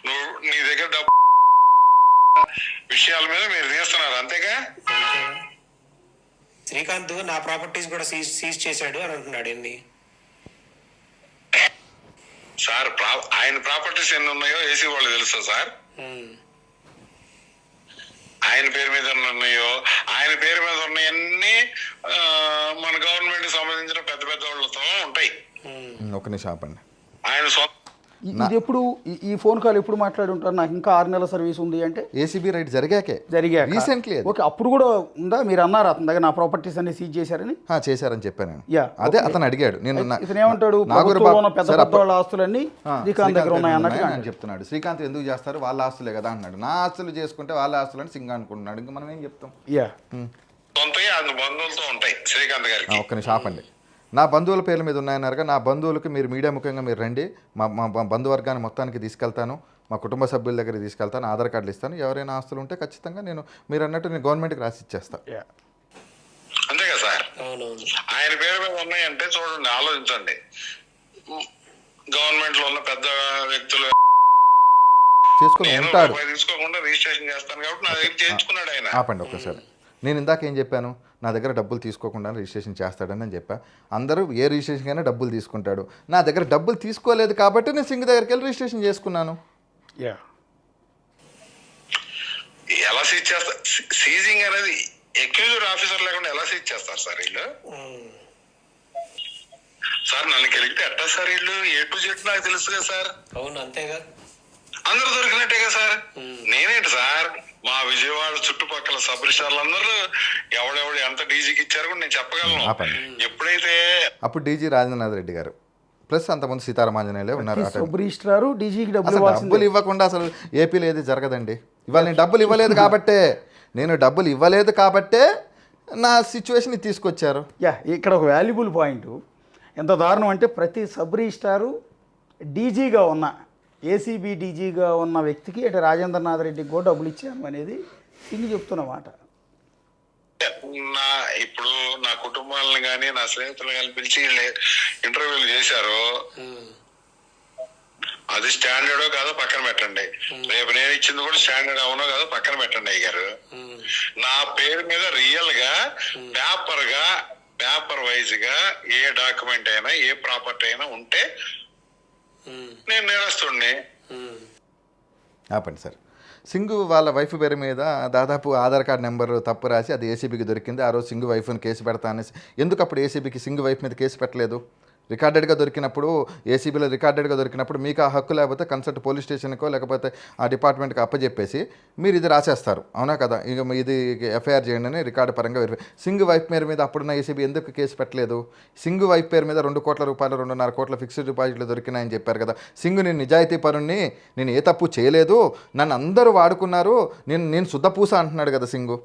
నువ్వు నీ దగ్గర డబ్బు విషయాల మీద మీరు తీస్తున్నారు అంతేగా. శ్రీకాంత్ నా ప్రాపర్టీస్ కూడా సీజ్ చేశాడు అని అంటున్నాడు. ఎన్ని సార్ ఆయన ప్రాపర్టీస్ ఎన్ని ఉన్నాయో ఏసీ వాళ్ళు తెలుసా సార్? ఆయన పేరు మీద ఉన్నాయో, ఆయన పేరు మీద ఉన్నాయన్నీ మన గవర్నమెంట్ సంబంధించిన పెద్ద వాళ్ళతో ఉంటాయి. ఒక నిమిషం ఆపండి. ఆయన ఇది ఎప్పుడు ఈ ఫోన్ కాల్ ఎప్పుడు మాట్లాడి ఉంటారు? నాకు ఇంకా 6 నెలల సర్వీస్ ఉంది అంటే ఏసీబీ రైడ్ జరిగాకే రీసెంట్లీ ఓకే, అప్పుడు కూడా ఉందా? మీరు అన్నారు అతని దగ్గర నా ప్రాపర్టీస్ అన్ని సీజ్ చేశారని. చేశారని చెప్పాను నేను. యా, అదే అతను అడిగాడు. నేను ఇతను ఏమంటాడు? ప్రభుత్వంలో ఉన్న పెద్ద పెద్ద వాళ్ళ ఆస్తులన్నీ శ్రీకాంత్ దగ్గర ఉన్నాయి అన్నట్టుగా అని చెప్తున్నాడు. శ్రీకాంత్ ఎందుకు చేస్తారు, వాళ్ళ ఆస్తులే కదా అన్నాడు. నా ఆస్తులు చేసుకుంటే వాళ్ళ ఆస్తులని సింగ్ అనుకుంటున్నాడు. ఇంకా మనం ఏం చెప్తాం? యా, సొంతగా అది బంధువులతో ఉంటాయి శ్రీకాంత్ గారికి. ఒక్క నిమిషం ఆపండి. నా బంధువుల పేర్ల మీద ఉన్నాయన్నారుగా, నా బంధువులకి మీరు మీడియా ముఖ్యంగా మీరు రండి, మా బంధువర్గాన్ని మొత్తానికి తీసుకెళ్తాను, మా కుటుంబ సభ్యుల దగ్గరికి తీసుకెళ్తాను, ఆధార్ కార్డులు ఇస్తాను, ఎవరైనా ఆస్తులు ఉంటే ఖచ్చితంగా మీరు అన్నట్టు నేను గవర్నమెంట్కి రాసి ఇచ్చేస్తాను. అంతే కదా సార్? అవునవును. ఆయన పేరు మీద ఉన్నాయంటే చూడండి, ఆలోచించండి. గవర్నమెంట్ లో ఉన్న పెద్ద వ్యక్తులు చేసుకుని ఉంటాడు. తీసుకోకుండా రిజిస్ట్రేషన్ చేస్తాను కాబట్టి నా దగ్గర చేయించుకున్నాడు ఆయన. ఆపండి ఒక్కసారి. నేను ఇందాక ఏం చెప్పాను? నా దగ్గర డబ్బులు తీసుకోకుండా రిజిస్ట్రేషన్ చేస్తాడని నేను చెప్పా. అందరూ ఏ రిజిస్ట్రేషన్ అయినా డబ్బులు తీసుకుంటాడు. నా దగ్గర డబ్బులు తీసుకోలేదు కాబట్టి నేను సింగ్ దగ్గరికి వెళ్ళి రిజిస్ట్రేషన్ చేసుకున్నాను. యా, ఎలా సీజ్ చేస్తారు? సీజింగ్ అనేది అక్యూజ్డ్ ఆఫీసర్ లేకుండా ఎలా సీజ్ చేస్తారు సార్ వీళ్ళు? సార్ నన్ను కలిగితే ఎట్టా సార్ వీళ్ళు? A to Z నాకు తెలుసు కదా సార్. అవును, అంతేగా. అందరూ దొరికినట్టే కదా సార్. నేనేంటి సార్, మా విజయవాడ చుట్టుపక్కల సబ్ రిజిస్టార్లు అందరూ ఎవడెవడు ఎంత డీజీకి ఇచ్చారు కూడా నేను చెప్పగలను. ఎప్పుడైతే అప్పుడు డీజీ రాజేంద్రనాథ్ రెడ్డి గారు ప్లస్ అంతకుముందు సీతారామాంజనేయులే ఉన్నారు. సబ్ రిజిస్ట్రారు డీజీకి డబ్బులు ఇవ్వకుండా అసలు ఏపీలో ఏది జరగదండి. ఇవాళ నేను డబ్బులు ఇవ్వలేదు కాబట్టే నా సిచ్యువేషన్ తీసుకొచ్చారు. యా, ఇక్కడ ఒక వాల్యుబుల్ పాయింట్ ఎంత దారుణం అంటే, ప్రతి సబ్ రిజిస్ట్రారు డీజీగా ఉన్న, ఏసీబీ డీజీగా ఉన్న వ్యక్తికి అంటే రాజేంద్రనాథ్ రెడ్డికి కూడా డబ్బులు ఇచ్చాము అనేది సింగ్ చెప్తున్నమాట. ఇప్పుడు నా కుటుంబాలను కానీ నా స్నేహితులను కానీ పిలిచి ఇంటర్వ్యూలు చేశారు. అది స్టాండర్డో కాదో పక్కన పెట్టండి. రేపు నేను ఇచ్చింది కూడా స్టాండర్డ్ అవునో కాదో పక్కన పెట్టండి అయ్యారు. నా పేరు మీద రియల్ గా పేపర్ వైజ్ గా ఏ డాక్యుమెంట్ అయినా ఏ ప్రాపర్టీ అయినా ఉంటే నేను నేరస్తుడిని. ఆపండి సార్. సింగు వాళ్ళ వైఫ్ పేరు మీద దాదాపు ఆధార్ కార్డ్ నెంబర్ తప్పు రాసి అది ఏసీబీకి దొరికింది. ఆ రోజు సింగు వైఫ్ని కేసు పెడతా అనేసి, ఎందుకు అప్పుడు ఏసీబీకి సింగు వైఫ్ మీద కేసు పెట్టలేదు? రికార్డెడ్గా దొరికినప్పుడు, ఏసీబీలో రికార్డెడ్గా దొరికినప్పుడు మీకు ఆ హక్కు లేకపోతే కన్సల్ట్ పోలీస్ స్టేషన్కో లేకపోతే ఆ డిపార్ట్మెంట్కి అప్పచెప్పేసి మీరు ఇది రాసేస్తారు, అవునా కదా? ఇక ఇది ఎఫ్ఐఆర్ చేయండి అని రికార్డు పరంగా వెరిఫై. సింగు వైఫ్ పేరు మీద అప్పుడున్న ఏసీబీ ఎందుకు కేసు పెట్టలేదు? సింగు వైఫ్ పేరు మీద 2 కోట్ల రూపాయలు 2.5 కోట్ల ఫిక్స్డ్ డిపాజిట్లు దొరికినాయని చెప్పారు కదా. సింగు నేను నిజాయితీ పరుణ్ణి, నేను ఏ తప్పు చేయలేదు, నన్ను అందరూ వాడుకున్నారు, నేను శుద్ధపూస అంటున్నాడు కదా సింగు.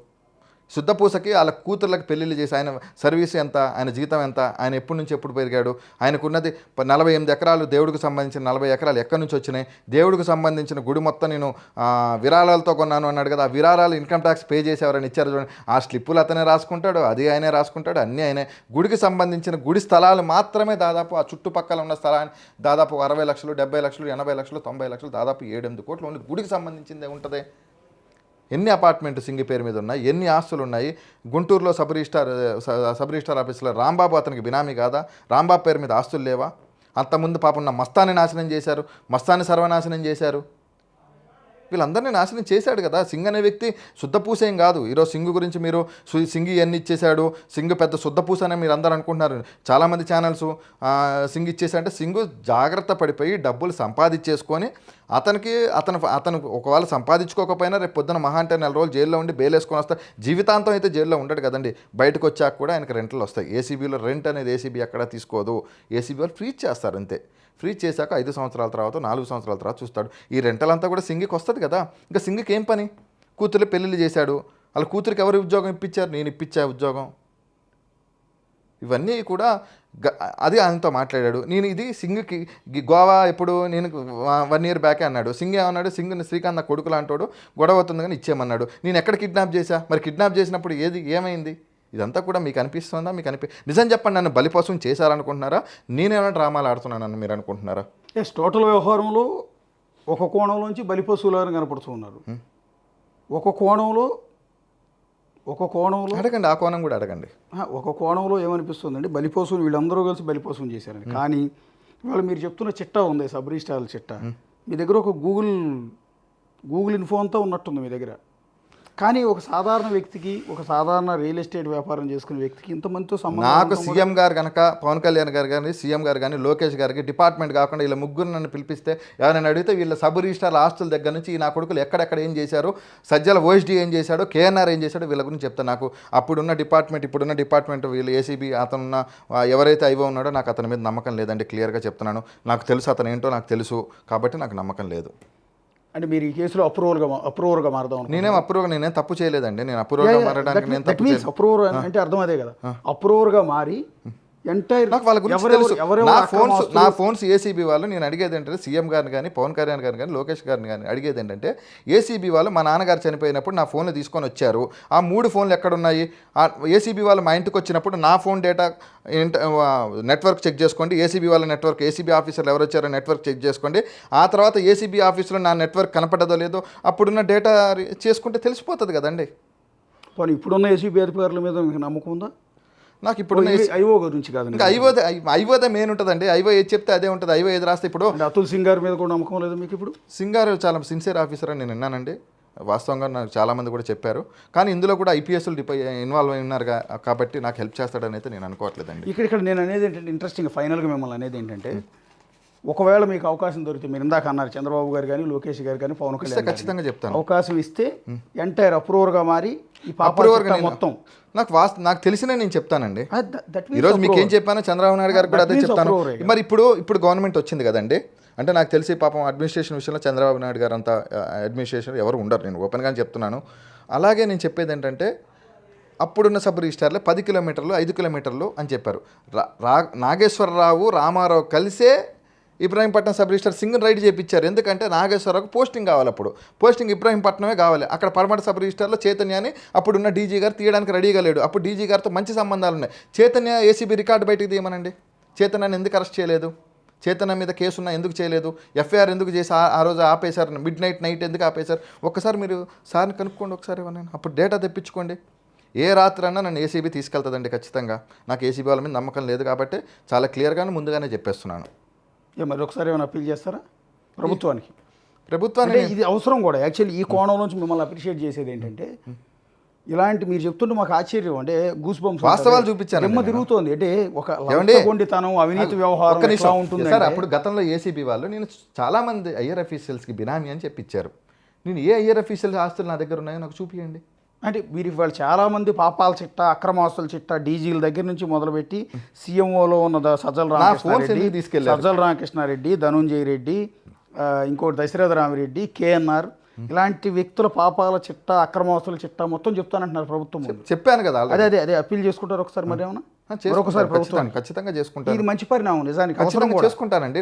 శుద్ధపూసకి వాళ్ళ కూతుర్లకు పెళ్ళిళ్ళు చేసి ఆయన సర్వీస్ ఎంత, ఆయన జీతం ఎంత, ఆయన ఎప్పటి నుంచి ఎప్పుడు పెరిగాడు, ఆయనకున్నది 48 ఎకరాలు, దేవుడికి సంబంధించిన 40 ఎకరాలు ఎక్కడి నుంచి వచ్చినాయి, దేవుడికి సంబంధించిన గుడి మొత్తం నేను విరాళాలతో కొన్నాను అన్నాడు కదా. ఆ విరాళాలు ఇన్కమ్ ట్యాక్స్ పే చేసి ఎవరైనా ఇచ్చారు చూడండి, ఆ స్లిప్పులు అతనే రాసుకుంటాడు, అది ఆయనే రాసుకుంటాడు, అన్నీ ఆయనే. గుడికి సంబంధించిన గుడి స్థలాలు మాత్రమే దాదాపు ఆ చుట్టుపక్కల ఉన్న స్థలాన్ని దాదాపు 60 లక్షలు, 70 లక్షలు, 80 లక్షలు, 90 లక్షలు, దాదాపు 7-8 కోట్లు ఓన్లీ గుడికి సంబంధించిందే ఉంటుంది. ఎన్ని అపార్ట్మెంట్ సింగి పేరు మీద ఉన్నాయి, ఎన్ని ఆస్తులు ఉన్నాయి. గుంటూరులో సబ్ రిజిస్టార్ ఆఫీసులో రాంబాబు అతనికి బినామీ కాదా? రాంబాబు పేరు మీద ఆస్తులు లేవా? అంతకుముందు పాపం ఉన్న మస్తాన్ని నాశనం చేశారు, మస్తాన్ని సర్వనాశనం చేశారు. వీళ్ళందరినీ నాశనం చేశాడు కదా. సింగ్ అనే వ్యక్తి శుద్ధపూసేం కాదు. ఈరోజు సింగు గురించి మీరు సింగ్ ఇవన్నీ ఇచ్చేశాడు, సింగు పెద్ద శుద్ధపూస అని మీరు అందరూ అనుకుంటున్నారు. చాలామంది ఛానల్స్ సింగ్ ఇచ్చేసాడంటే సింగు జాగ్రత్త పడిపోయి డబ్బులు సంపాదించేసుకొని అతను ఒకవేళ సంపాదించుకోకపోయినా రేపు పొద్దున మహా అంటే 4 రోజులు జైల్లో ఉండి బెయిల్ వేసుకొని వస్తా. జీవితాంతం అయితే జైల్లో ఉండడు కదండి. బయటకు వచ్చాక కూడా ఆయనకు రెంట్లు వస్తాయి. ఏసీబీలో రెంట్ అనేది ఏసీబీ ఎక్కడా తీసుకోదు. ఏసీబీ వాళ్ళు ఫ్రీజ్ చేస్తారు అంతే. ఫ్రీజ్ చేశాక 5 సంవత్సరాల తర్వాత 4 సంవత్సరాల తర్వాత చూస్తాడు. ఈ రెంటలంతా కూడా సింగికి వస్తుంది కదా. ఇంకా సింగికి ఏం పని? కూతురు పెళ్ళిళ్ళు చేశాడు, వాళ్ళ కూతురికి ఎవరు ఉద్యోగం ఇప్పించారు? నేను ఇప్పించా ఉద్యోగం. ఇవన్నీ కూడా అది ఆయనతో మాట్లాడాడు. నేను ఇది సింగ్కి గోవా ఎప్పుడు నేను 1 year బ్యాకే అన్నాడు. సింగ్ ఏమన్నాడు? సింగ్ని శ్రీకాంత్ కొడుకులు అంటాడు, గొడవ అవుతుంది కానీ ఇచ్చేయమన్నాడు. నేను ఎక్కడ కిడ్నాప్ చేశా? మరి కిడ్నాప్ చేసినప్పుడు ఏమైంది? ఇదంతా కూడా మీకు అనిపిస్తుందా? నిజం చెప్పండి, నన్ను బలిపోసం చేశారనుకుంటున్నారా? నేనేమైనా డ్రామాలు ఆడుతున్నానని మీరు అనుకుంటున్నారా? ఎస్, టోటల్ వ్యవహారంలో ఒక కోణంలోంచి బలిపశువులని కనపడుతున్నారు. ఒక కోణంలో అడగండి, ఆ కోణం కూడా అడగండి. ఒక కోణంలో ఏమనిపిస్తుందండి, బలిపశువులు వీళ్ళందరూ కలిసి బలిపశువుని చేశారని. కానీ ఇవాళ మీరు చెప్తున్న చిట్టా ఉంది, సబ్ రిజిస్ట్రార్ల చిట్టా. మీ దగ్గర ఒక గూగుల్ ఇన్ఫో అంతా ఉన్నట్టుంది మీ దగ్గర. కానీ ఒక సాధారణ వ్యక్తికి, ఒక సాధారణ రియల్ ఎస్టేట్ వ్యాపారం చేసుకునే వ్యక్తికి ఇంతమందితో సంబంధం నాకు ఉండడం కూడా- సీఎం గారు కనుక పవన్ కళ్యాణ్ గారు కానీ సీఎం గారు కానీ లోకేష్ గారికి డిపార్ట్మెంట్ కాకుండా వీళ్ళ ముగ్గురు నన్ను పిలిపిస్తే ఎవరైనా అడిగితే వీళ్ళ సబ్ రిజిస్టార్ హాస్టల్ దగ్గర నుంచి ఈ నా కొడుకులు ఎక్కడెక్కడ ఏం చేశారు, సజ్జల ఓఎస్డీ ఏం చేశాడో, కేఎన్ఆర్ ఏం చేశాడో వీళ్ళ గురించి చెప్తాను. నాకు అప్పుడున్న డిపార్ట్మెంట్ ఇప్పుడున్న డిపార్ట్మెంట్ వీళ్ళు ఏసీబీ అతనున్న ఎవరైతే ఐవో ఉన్నాడో నాకు అతని మీద నమ్మకం లేదండి. క్లియర్గా చెప్తున్నాను. నాకు తెలుసు అతను ఏంటో నాకు తెలుసు కాబట్టి నాకు నమ్మకం లేదు. అంటే మీరు ఈ కేసులో అప్రూవర్గా మారదాం నేనేం తప్పు చేయలేదండి. నేను అప్రూవర్గా మారడానికి నేను తప్పు చేయలేదు. అప్రూవర్ అంటే అర్థం అదే కదా, అప్రూవర్గా మారి ఎంటైర్ నాకు వాళ్ళ గురించి తెలుసు. నా ఫోన్స్ ఏసీబీ వాళ్ళు నేను అడిగేది ఏంటంటే సీఎం గారిని కానీ పవన్ కళ్యాణ్ గారిని కానీ లోకేష్ గారిని కానీ అడిగేది ఏంటంటే ఏసీబీ వాళ్ళు మా నాన్నగారు చనిపోయినప్పుడు నా ఫోన్లు తీసుకొని వచ్చారు. ఆ 3 ఫోన్లు ఎక్కడున్నాయి? ఏసీబీ వాళ్ళు మా ఇంటికి వచ్చినప్పుడు నా ఫోన్ డేటా నెట్వర్క్ చెక్ చేసుకోండి. ఏసీబీ వాళ్ళ నెట్వర్క్, ఏసీబీ ఆఫీసర్లు ఎవరు వచ్చారో నెట్వర్క్ చెక్ చేసుకోండి. ఆ తర్వాత ఏసీబీ ఆఫీసులో నా నెట్వర్క్ కనపడదో లేదో అప్పుడున్న డేటా చేసుకుంటే తెలిసిపోతుంది కదండి. పోనీ ఇప్పుడున్న ఏసీబీ అధికారుల మీద మీకు నమ్మకం ఉందా? నాకు ఇప్పుడు ఐఓ గురించి కాదు, ఇంకా ఐవోదే మెయిన్ ఉంటుందండి. ఐవో ఏది చెప్తే అదే ఉంటుంది. ఐవో ఏది రాస్తే ఇప్పుడు అతుల్ సింగ్ గారి మీద కూడా నమ్మకం లేదు మీకు? ఇప్పుడు సింగ్ గారు చాలా సిన్సియర్ ఆఫీసర్ అని నేను విన్నానండి. వాస్తవంగా నాకు చాలామంది కూడా చెప్పారు. కానీ ఇందులో కూడా ఐపీఎస్లు ఇన్వాల్వ్ అయి ఉన్నారు కాబట్టి నాకు హెల్ప్ చేస్తాడని అయితే నేను అనుకోవట్లేదండి. ఇక్కడ నేను అనేది ఏంటంటే ఇంట్రెస్టింగ్ ఫైనల్గా మిమ్మల్ని అనేది ఏంటంటే, ఒకవేళ మీకు అవకాశం దొరికితే, మీరు ఇందాక అన్నారు చంద్రబాబు గారు కానీ లోకేష్ గారు కానీ పవన్ కళ్యాణ్ ఖచ్చితంగా చెప్తాను. అవకాశం ఇస్తే ఎంటైర్ అప్రూవర్గా మారి ఈ మొత్తం నాకు తెలిసినే నేను చెప్తానండి. ఈరోజు మీకు ఏం చెప్పాను, చంద్రబాబు నాయుడు గారు కూడా అదే చెప్తాను. మరి ఇప్పుడు గవర్నమెంట్ వచ్చింది కదండి, అంటే నాకు తెలిసి పాపం అడ్మినిస్ట్రేషన్ విషయంలో చంద్రబాబు నాయుడు గారు అంత అడ్మినిస్ట్రేషన్ ఎవరు ఉండరు, నేను ఓపెన్గానే చెప్తున్నాను. అలాగే నేను చెప్పేది ఏంటంటే, అప్పుడున్న సబ్ రిజిస్టార్లో 10 కిలోమీటర్లు 5 కిలోమీటర్లు అని చెప్పారు. నాగేశ్వరరావు రామారావు కలిసే Ibrahimpatnam sub register single ride చేయించారు. ఎందుకంటే నాగేశ్వరరావుకు పోస్టింగ్ కావాలి. అప్పుడు పోస్టింగ్ ఇబ్రాహీంపట్నమే కావాలి. అక్కడ పడమట సబ్ రిజిస్టర్లో చైతన్యాన్ని అప్పుడున్న డీజీ గారు తీయడానికి రెడీగా లేడు. అప్పుడు డీజీ గారితో మంచి సంబంధాలు ఉన్నాయి. చైతన్య ఏసీబీ రికార్డు బయటకు తీయమనండి. చైతన్యాన్ని ఎందుకు అరెస్ట్ చేయలేదు? చైతన్య మీద కేసున్నా ఎందుకు చేయలేదు? ఎఫ్ఐఆర్ ఎందుకు చేసి ఆ రోజు ఆపేశారు? నైట్ ఎందుకు ఆపేశారు? ఒక్కసారి మీరు సార్ని కనుక్కోండి ఒకసారి. అప్పుడు డేటా తెప్పించుకోండి. ఏ రాత్రన్నా నన్ను ఏసీబీ తీసుకెళ్తుందండి ఖచ్చితంగా. నాకు ఏసీబీ వాళ్ళ మీద నమ్మకం లేదు కాబట్టి చాలా క్లియర్గానే ముందుగానే చెప్పేస్తున్నాను. మరి ఒకసారి ఏమైనా అప్పీల్ చేస్తారా ప్రభుత్వానికి? ప్రభుత్వానికి ఇది అవసరం కూడా. యాక్చువల్లీ ఈ కోణం నుంచి మిమ్మల్ని అప్రిషియేట్ చేసేది ఏంటంటే, ఇలాంటి మీరు చెప్తుంటే మాకు ఆశ్చర్యం, అంటే గూస్ బంప్స్ వాస్తవాలు చూపించాను. నిమ్మ తిరుగుతోంది. అంటే ఒక కొండితనం, అవినీతి వ్యవహారం ఉంటుంది సార్. అప్పుడు గతంలో ఏసీబీ వాళ్ళు నేను చాలా మంది ఐఆర్ అఫీషియల్స్కి బినామీ అని చెప్పించారు. నేను ఏ ఐఆర్ అఫీషియల్స్ ఆస్తులు నా దగ్గర ఉన్నాయో నాకు చూపించండి. అంటే మీరు ఇవాళ చాలామంది పాపాల చిట్ట, అక్రమాస్తుల చిట్ట, డీజీల దగ్గర నుంచి మొదలుపెట్టి సీఎంఓలో ఉన్న సజ్జల రామకృష్ణారెడ్డి, ధనుంజయ రెడ్డి, ఇంకోటి దశరథ రామిరెడ్డి, కేఎన్ఆర్, ఇలాంటి వ్యక్తుల పాపాల చిట్ట, అక్రమాస్తుల చిట్ట మొత్తం చెప్తానంటున్నారు ప్రభుత్వం. చెప్పాను కదా. అదే అప్పీల్ చేసుకుంటారు ఒకసారి. మరి ఏమన్నా ఒకసారి ప్రభుత్వం ఖచ్చితంగా చేసుకుంటాను. ఇది మంచి పరిణామం నిజానికి. ఖచ్చితంగా చేసుకుంటానండి.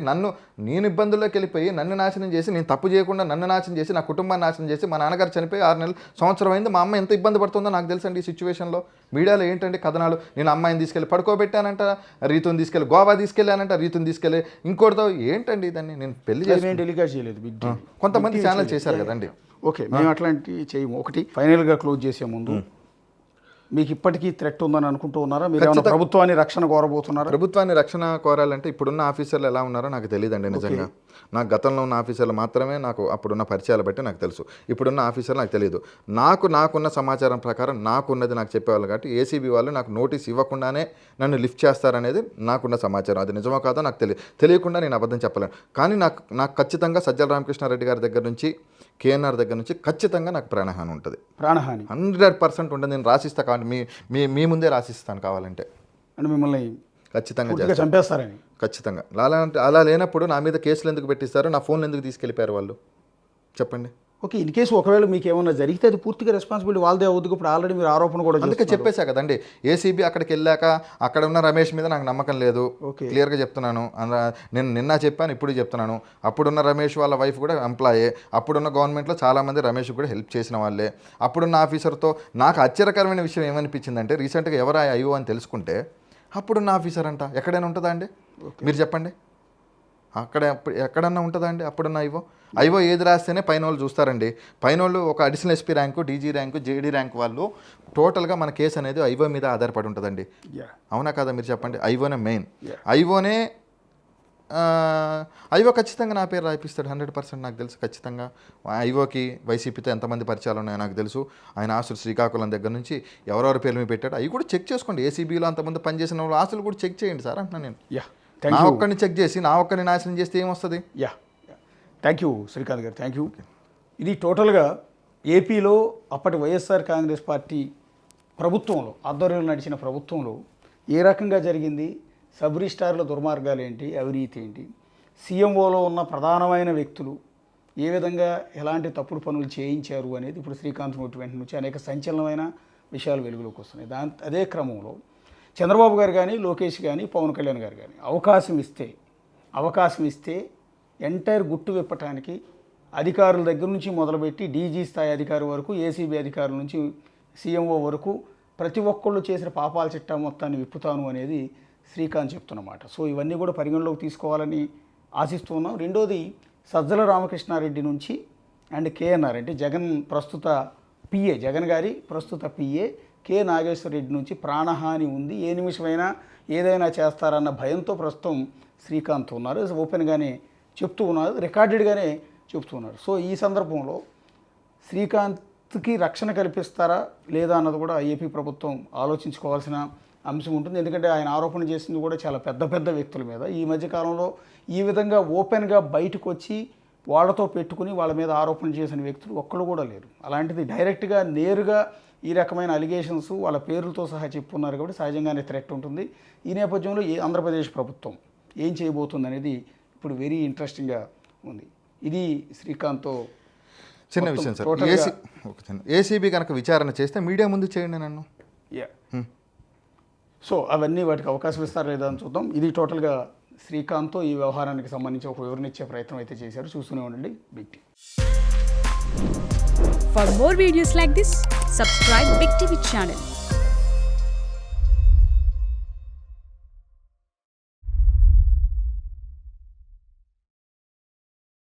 నేను ఇబ్బందుల్లోకి వెళ్ళిపోయి నన్ను నాశనం చేసి, నేను తప్పు చేయకుండా నన్ను నాశనం చేసి, నా కుటుంబాన్ని నాశనం చేసి, మా నాన్నగారు చనిపోయి 6 నెలలు సంవత్సరం అయింది. మా అమ్మ ఎంత ఇబ్బంది పడుతుందో నాకు తెలుసండి. ఈ సిచ్యువేషన్లో మీడియాలో ఏంటంటే కథనాలు, నేను అమ్మాయిని తీసుకెళ్ళి పడుకోబెట్టానంట, రీతుని తీసుకెళ్ళి గోవా తీసుకెళ్ళానంట, రీతుని తీసుకెళ్ళి ఇంకోటితో ఏంటండి ఇదాన్ని నేను పెళ్లి చేసి డెలికేట్ చేయలేదు. కొంతమంది ఛానల్ చేశారు కదండి. ఓకే, మేము అట్లాంటివి చేయము. ఒకటి ఫైనల్గా క్లోజ్ చేసే ముందు, మీకు ఇప్పటికీ థ్రెట్ ఉందని అనుకుంటూ ఉన్నారా? మీరు ఏమైనా ప్రభుత్వాన్ని రక్షణ కోరబోతున్నారా? ప్రభుత్వాన్ని రక్షణ కోరాలంటే ఇప్పుడున్న ఆఫీసర్లు ఎలా ఉన్నారో నాకు తెలియదండి నిజంగా. నాకు గతంలో ఉన్న ఆఫీసర్లు మాత్రమే నాకు అప్పుడున్న పరిచయాలు బట్టి నాకు తెలుసు. ఇప్పుడున్న ఆఫీసర్లు నాకు తెలియదు. నాకున్న సమాచారం ప్రకారం నాకున్నది నాకు చెప్పేవాళ్ళు కాబట్టి ఏసీబీ వాళ్ళు నాకు నోటీస్ ఇవ్వకుండానే నన్ను లిఫ్ట్ చేస్తారనేది నాకున్న సమాచారం. అది నిజమో కాదో నాకు తెలియకుండా నేను అబద్ధం చెప్పలేను. కానీ నాకు ఖచ్చితంగా సజ్జల రామకృష్ణారెడ్డి గారి దగ్గర నుంచి, కేఎన్ఆర్ దగ్గర నుంచి ఖచ్చితంగా నాకు ప్రాణహాని ఉంటుంది. 100% ఉంటుంది. నేను రాసిస్తా కావాలి, మీ ముందే రాసిస్తాను కావాలంటే. అంటే మిమ్మల్ని ఖచ్చితంగా చంపేస్తారని? ఖచ్చితంగా. అలా లేనప్పుడు నా మీద కేసులు ఎందుకు పెట్టిస్తారు? నా ఫోన్లు ఎందుకు తీసుకెళ్ళిపోయారు వాళ్ళు? చెప్పండి. ఓకే, ఇన్ కేసు ఒకవేళ మీకు ఏమన్నా జరిగితే అది పూర్తిగా రెస్పాన్సిబిలిటీ వాళ్ళదే అవుతుంది. ఇప్పుడు ఆల్రెడీ మీరు ఆరోపణ కూడా అందుకే చెప్పేశా కదండి. ఏసీబీ అక్కడికి వెళ్ళాక అక్కడ ఉన్న రమేష్ మీద నాకు నమ్మకం లేదు. క్లియర్గా చెప్తున్నాను. నేను నిన్న చెప్పాను, ఇప్పుడు చెప్తున్నాను. అప్పుడున్న రమేష్ వాళ్ళ వైఫ్ కూడా ఎంప్లాయే. అప్పుడున్న గవర్నమెంట్లో చాలామంది రమేష్ కూడా హెల్ప్ చేసిన వాళ్ళే. అప్పుడున్న ఆఫీసర్తో నాకు ఆశ్చర్యకరమైన విషయం ఏమనిపించిందంటే, రీసెంట్గా ఎవరు అయ్యో అని తెలుసుకుంటే అప్పుడున్న ఆఫీసర్ అంట. ఎక్కడైనా ఉంటుందా అండి? మీరు చెప్పండి. ఎక్కడన్నా ఉంటుందా అండి అప్పుడున్న ఐవో ఏది రాస్తేనే పైన వాళ్ళు చూస్తారండి. పైన వాళ్ళు ఒక additional SP rank, DG rank, JD rank వాళ్ళు టోటల్గా మన కేసు అనేది ఐవో మీద ఆధారపడి ఉంటుందండి. అవునా కదా? మీరు చెప్పండి. ఐవోనే మెయిన్. ఐవోనే ఐఓ ఖచ్చితంగా నా పేరు రాయిపిస్తాడు 100%. నాకు తెలుసు ఖచ్చితంగా. ఐఓకి వైసీపీతో ఎంతమంది పరిచయాలు ఉన్నాయో నాకు తెలుసు. ఆయన ఆస్తులు శ్రీకాకుళం దగ్గర నుంచి ఎవరెవరి పేర్లు మీద పెట్టాడు అవి కూడా చెక్ చేసుకోండి. ఏసీబీలో అంతమంది పనిచేసిన వాళ్ళు ఆస్తులు కూడా చెక్ చేయండి సార్ అంటున్నాను నేను. నా ఒక్కరిని చెక్ చేసి నా ఒక్కరిని నాశనం చేస్తే ఏమొస్తుంది? థ్యాంక్ యూ శ్రీకాంత్ గారు, థ్యాంక్ యూ. ఇది టోటల్గా ఏపీలో అప్పటి వైఎస్ఆర్ కాంగ్రెస్ పార్టీ ప్రభుత్వంలో ఆధ్వర్యంలో నడిచిన ప్రభుత్వంలో ఏ రకంగా జరిగింది, సబ్ రిజిస్ట్రార్ల దుర్మార్గాలు ఏంటి, అవినీతి ఏంటి, సీఎంఓలో ఉన్న ప్రధానమైన వ్యక్తులు ఏ విధంగా ఎలాంటి తప్పుడు పనులు చేయించారు అనేది ఇప్పుడు శ్రీకాంత్ నోటి వెంట నుంచి అనేక సంచలనమైన విషయాలు వెలుగులోకి వస్తున్నాయి. అదే క్రమంలో చంద్రబాబు గారు కానీ, లోకేష్ కానీ, పవన్ కళ్యాణ్ గారు కానీ అవకాశం ఇస్తే ఎంటైర్ గుట్టు విప్పటానికి అధికారుల దగ్గర నుంచి మొదలుపెట్టి డీజీ స్థాయి అధికారి వరకు, ఏసీబీ అధికారుల నుంచి సీఎంఓ వరకు ప్రతి ఒక్కళ్ళు చేసిన పాపాల చిట్టా మొత్తాన్ని విప్పుతాను అనేది శ్రీకాంత్ చెప్తున్నమాట. సో ఇవన్నీ కూడా పరిగణలోకి తీసుకోవాలని ఆశిస్తూ ఉన్నాం. రెండోది సజ్జల రామకృష్ణారెడ్డి నుంచి అండ్ కేఎన్ఆర్ అంటే జగన్ గారి ప్రస్తుత పిఏ కె నాగేశ్వర రెడ్డి నుంచి ప్రాణహాని ఉంది, ఏ నిమిషమైనా ఏదైనా చేస్తారన్న భయంతో ప్రస్తుతం శ్రీకాంత్ ఉన్నారు. ఓపెన్గానే చెప్తూ ఉన్నారు, రికార్డెడ్గానే చెప్తూ ఉన్నారు. సో ఈ సందర్భంలో శ్రీకాంత్కి రక్షణ కల్పిస్తారా లేదా అన్నది కూడా ఏపీ ప్రభుత్వం ఆలోచించుకోవాల్సిన అంశం ఉంటుంది. ఎందుకంటే ఆయన ఆరోపణ చేసింది కూడా చాలా పెద్ద వ్యక్తుల మీద. ఈ మధ్యకాలంలో ఈ విధంగా ఓపెన్గా బయటకు వచ్చి వాళ్ళతో పెట్టుకుని వాళ్ళ మీద ఆరోపణ చేసిన వ్యక్తులు ఒక్కళ్ళు కూడా లేరు. అలాంటిది డైరెక్ట్గా నేరుగా ఈ రకమైన అలిగేషన్స్ వాళ్ళ పేర్లతో సహా చెప్పున్నారు కాబట్టి సహజంగానే థ్రెట్ ఉంటుంది. ఈ నేపథ్యంలో ఆంధ్రప్రదేశ్ ప్రభుత్వం ఏం చేయబోతుంది అనేది ఇప్పుడు వెరీ ఇంట్రెస్టింగ్గా ఉంది. ఇది శ్రీకాంత్తో చిన్న విషయం సార్. ఏసీబీ కనుక విచారణ చేస్తే మీడియా ముందు చేయండి నన్ను. సో అవన్నీ వాటికి అవకాశం ఇస్తారా లేదా అని చూద్దాం. ఇది టోటల్గా శ్రీకాంత్తో ఈ వ్యవహారానికి సంబంధించి ఒక వివరణ ఇచ్చే ప్రయత్నం అయితే చేశారు. చూస్తూనే ఉండండి big TV. For more videos like this, subscribe Big TV channel.